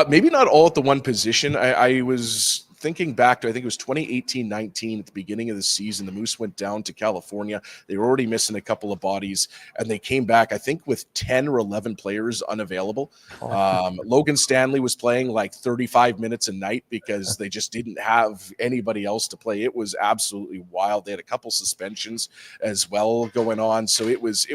Maybe not all at the one position. I was thinking back to, I think it was 2018-19 at the beginning of the season. The Moose went down to California. They were already missing a couple of bodies, and they came back, I think, with 10 or 11 players unavailable. Logan Stanley was playing like 35 minutes a night because they just didn't have anybody else to play. It was absolutely wild. They had a couple suspensions as well going on, so it was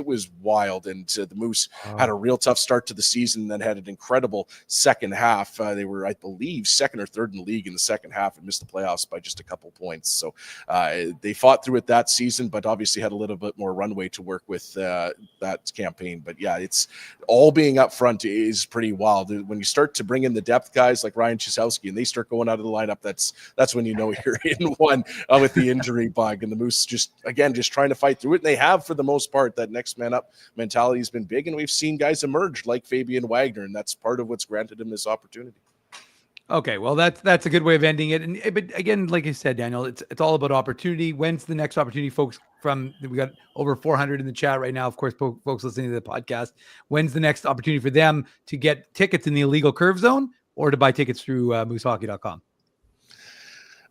wild. And the Moose had a real tough start to the season, and then had an incredible second half. They were, I believe, second or third in the league in the second half and missed the playoffs by just a couple points. So they fought through it that season, but obviously had a little bit more runway to work with that campaign. But yeah, it's all being up front is pretty wild. When you start to bring in the depth guys like Ryan Czesowski and they start going out of the lineup, that's when you know you're in one with the injury bug. And the Moose just trying to fight through it. And they have, for the most part, that next man up mentality has been big. And we've seen guys emerge like Fabian Wagner, and that's part of what's granted him this opportunity. Okay, well, that's a good way of ending it. But again, like you said, Daniel, it's all about opportunity. When's the next opportunity, folks? We got over 400 in the chat right now. Of course, folks listening to the podcast. When's the next opportunity for them to get tickets in the illegal curve zone or to buy tickets through moosehockey.com?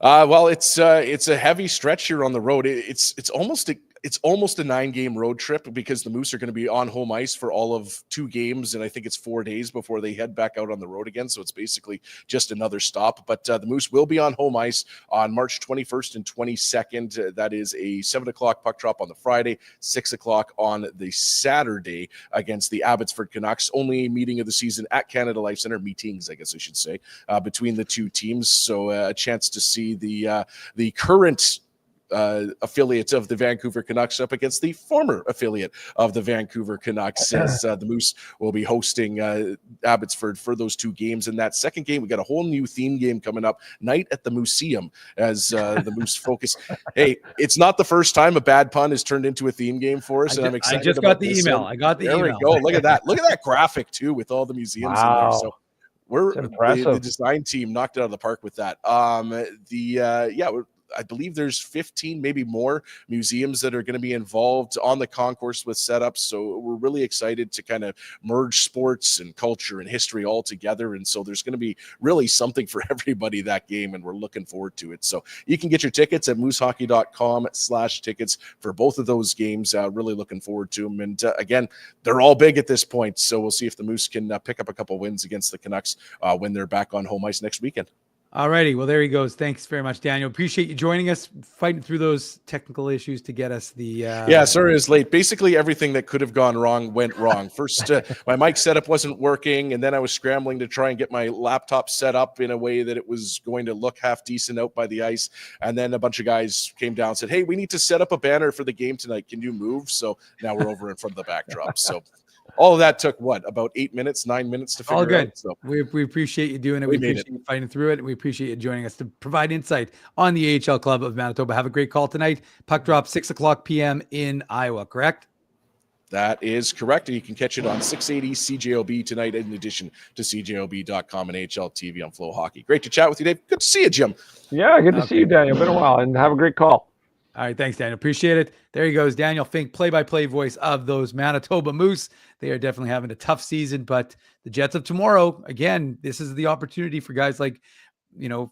Well, it's a heavy stretch here on the road. It's almost it's almost a 9-game road trip because the Moose are going to be on home ice for all of 2 games. And I think it's 4 days before they head back out on the road again. So it's basically just another stop. But the Moose will be on home ice on March 21st and 22nd. That is a 7 o'clock puck drop on the Friday, 6 o'clock on the Saturday against the Abbotsford Canucks. Only meeting of the season at Canada Life Center, meetings, I guess I should say, between the two teams. So a chance to see the current affiliate of the Vancouver Canucks up against the former affiliate of the Vancouver Canucks, as the Moose will be hosting Abbotsford for those 2 games. In that second game, we got a whole new theme game coming up, Night at the Museum, as the Moose focus. Hey, it's not the first time a bad pun has turned into a theme game for us, and I'm excited. I just got the email. I got the email. There we go. Look at that. Look at that graphic too, with all the museums in there. So we're the design team knocked it out of the park with that. I believe there's 15, maybe more museums that are going to be involved on the concourse with setups. So we're really excited to kind of merge sports and culture and history all together. And so there's going to be really something for everybody that game, and we're looking forward to it. So you can get your tickets at moosehockey.com/tickets for both of those games. Really looking forward to them. And again, they're all big at this point. So we'll see if the Moose can pick up a couple wins against the Canucks when they're back on home ice next weekend. All righty. Well, there he goes. Thanks very much, Daniel. Appreciate you joining us, fighting through those technical issues to get us the... Yeah, sorry it was late. Basically, everything that could have gone wrong went wrong. First, my mic setup wasn't working, and then I was scrambling to try and get my laptop set up in a way that it was going to look half decent out by the ice. And then a bunch of guys came down and said, hey, we need to set up a banner for the game tonight. Can you move? So now we're over in front of the backdrop. So... all of that took about 8 minutes, 9 minutes to figure all good. out. So we appreciate you doing it. We appreciate you fighting through it. And we appreciate you joining us to provide insight on the AHL Club of Manitoba. Have a great call tonight. Puck drop 6 o'clock p.m. in Iowa, correct? That is correct. And you can catch it on 680 CJOB tonight, in addition to CJOB.com and AHL TV on Flow Hockey. Great to chat with you, Dave. Good to see you, Jim. Yeah, good to see you, Daniel. Been a while, and have a great call. All right, thanks, Daniel. Appreciate it. There he goes, Daniel Fink, play-by-play voice of those Manitoba Moose. They are definitely having a tough season, but the Jets of tomorrow, again, this is the opportunity for guys like,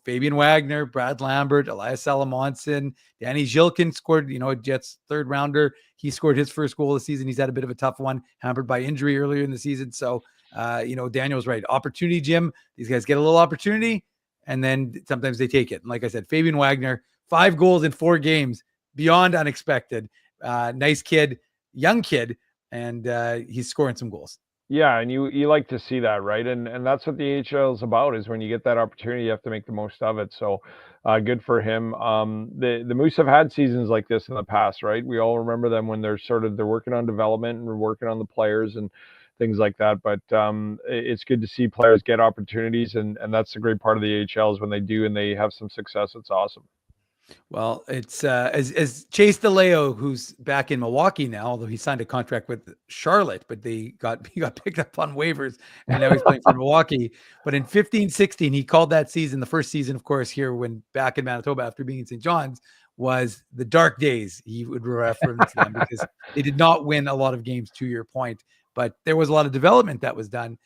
Fabian Wagner, Brad Lambert, Elias Salamonson, Danny Zhilkin scored, a Jets third rounder. He scored his first goal of the season. He's had a bit of a tough one, hampered by injury earlier in the season. So, Daniel's right. Opportunity, Jim. These guys get a little opportunity, and then sometimes they take it. And like I said, Fabian Wagner, 5 goals in 4 games. Beyond unexpected. Nice kid, young kid, and he's scoring some goals. Yeah, and you like to see that, right? And that's what the AHL is about, is when you get that opportunity, you have to make the most of it. So good for him. The Moose have had seasons like this in the past, right? We all remember them when they're working on development and working on the players and things like that. But it's good to see players get opportunities, and that's the great part of the AHL is when they do and they have some success. It's awesome. Well, it's as Chase DeLeo, who's back in Milwaukee now, although he signed a contract with Charlotte, but he got picked up on waivers, and now he's playing for Milwaukee. But in 15-16, he called that season, the first season, of course, here when back in Manitoba after being in St. John's, was the dark days. He would reference them because they did not win a lot of games, to your point. But there was a lot of development that was done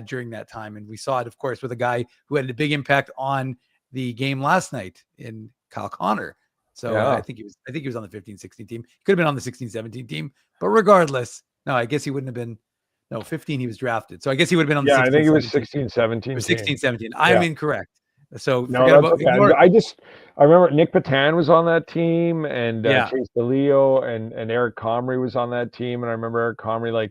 during that time, and we saw it, of course, with a guy who had a big impact on the game last night in Kyle Connor. So yeah. I think he was on the 15-16 team. He could have been on the 16-17 team, but regardless, no, I guess he wouldn't have been. No, 15 he was drafted. So I guess he would have been on the 16, I think it was 16-17. 16-17. I'm incorrect. So no, that's okay. I remember Nick Patan was on that team, and Chase DeLeo and Eric Comrie was on that team. And I remember Eric Comrie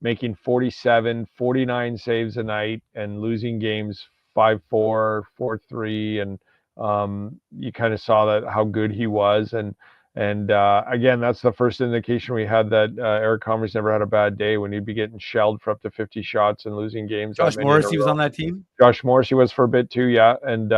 making 47, 49 saves a night and losing games 5-4, 4-3, and you kind of saw that how good he was, and again, that's the first indication we had that Eric Comrie's never had a bad day when he'd be getting shelled for up to 50 shots and losing games. Josh Morrissey was on that team. Josh Morrissey was for a bit too, yeah, and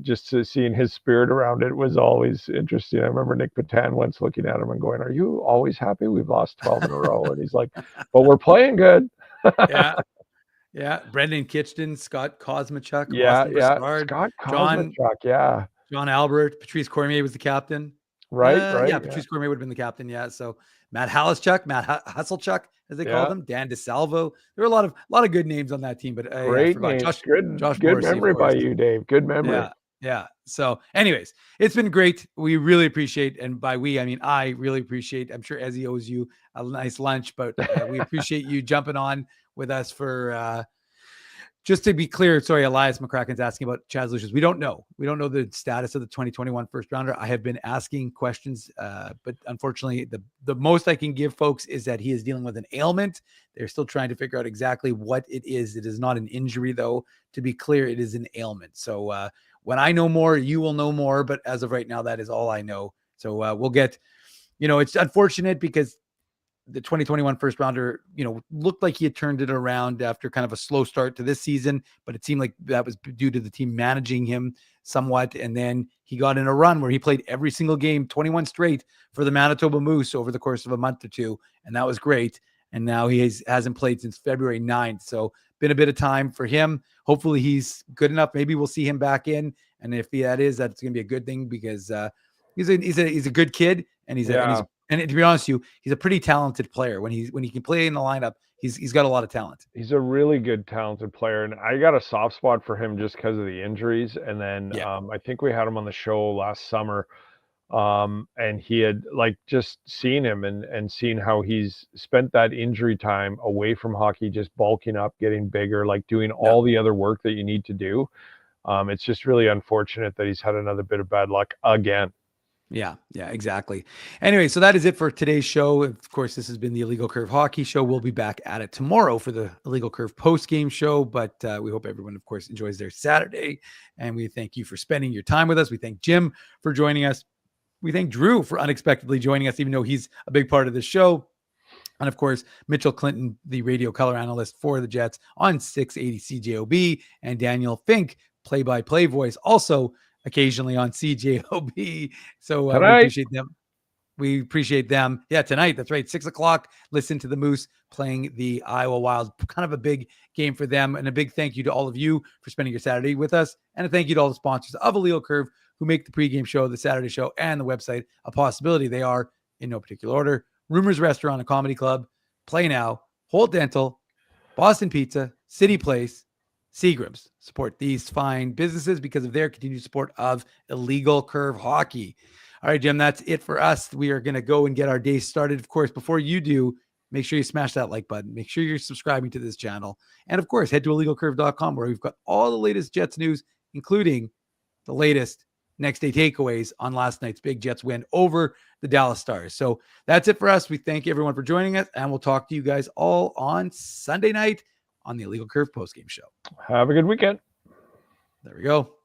just seeing his spirit around it was always interesting. I remember Nick Patan once looking at him and going, "Are you always happy? We've lost 12 in a row," and he's like, "But we're playing good." Yeah, Brendan Kitchen, Scott Kosmachuk, Scott Kosmachuk, John Albert, Patrice Cormier was the captain. Right. Yeah, Patrice Cormier would have been the captain. Yeah, so Matt Hasselchuk, as they called him, Dan DeSalvo. There were a lot of good names on that team, but great names. Josh good Morrissey, memory by you, Dave. Good memory. Yeah. Yeah. So anyways, it's been great. We really appreciate, and by we, I mean, I really appreciate, I'm sure Ezzy owes you a nice lunch, but we appreciate you jumping on with us for, just to be clear, sorry, Elias McCracken's asking about Chaz Lucius. We don't know. We don't know the status of the 2021 first rounder. I have been asking questions, but unfortunately, the most I can give folks is that he is dealing with an ailment. They're still trying to figure out exactly what it is. It is not an injury, though. To be clear, it is an ailment. So when I know more, you will know more. But as of right now, that is all I know. So we'll get, it's unfortunate because the 2021 first rounder, looked like he had turned it around after kind of a slow start to this season, but it seemed like that was due to the team managing him somewhat. And then he got in a run where he played every single game, 21 straight for the Manitoba Moose over the course of a month or two. And that was great. And now he hasn't played since February 9th. So been a bit of time for him. Hopefully he's good enough. Maybe we'll see him back in. And if that's going to be a good thing because he's a good kid and and to be honest with you, he's a pretty talented player. When he can play in the lineup, he's got a lot of talent. He's a really good, talented player, and I got a soft spot for him just because of the injuries. And then I think we had him on the show last summer, and he had just seen him and seen how he's spent that injury time away from hockey, just bulking up, getting bigger, doing all the other work that you need to do. It's just really unfortunate that he's had another bit of bad luck again. Yeah, exactly. Anyway, so that is it for today's show. Of course, this has been the Illegal Curve Hockey Show. We'll be back at it tomorrow for the Illegal Curve post-game show, but we hope everyone, of course, enjoys their Saturday, and we thank you for spending your time with us. We thank Jim for joining us. We thank Drew for unexpectedly joining us, even though he's a big part of the show. And, of course, Mitchell Clinton, the radio color analyst for the Jets on 680 CJOB, and Daniel Fink, play-by-play voice, also occasionally on CJOB. So we appreciate them. We appreciate them. Yeah, tonight. That's right. 6:00. Listen to the Moose playing the Iowa Wild. Kind of a big game for them. And a big thank you to all of you for spending your Saturday with us. And a thank you to all the sponsors of Illegal Curve who make the pregame show, the Saturday show, and the website a possibility. They are, in no particular order, Rumors Restaurant and Comedy Club, Play Now, Holt Dental, Boston Pizza, City Place, Seagram's. Support these fine businesses because of their continued support of Illegal Curve Hockey. All right, Jim, that's it for us. We are going to go and get our day started. Of course, before you do, make sure you smash that like button. Make sure you're subscribing to this channel. And of course, head to illegalcurve.com where we've got all the latest Jets news, including the latest next day takeaways on last night's big Jets win over the Dallas Stars. So that's it for us. We thank everyone for joining us, and we'll talk to you guys all on Sunday night on the Illegal Curve postgame show. Have a good weekend. There we go.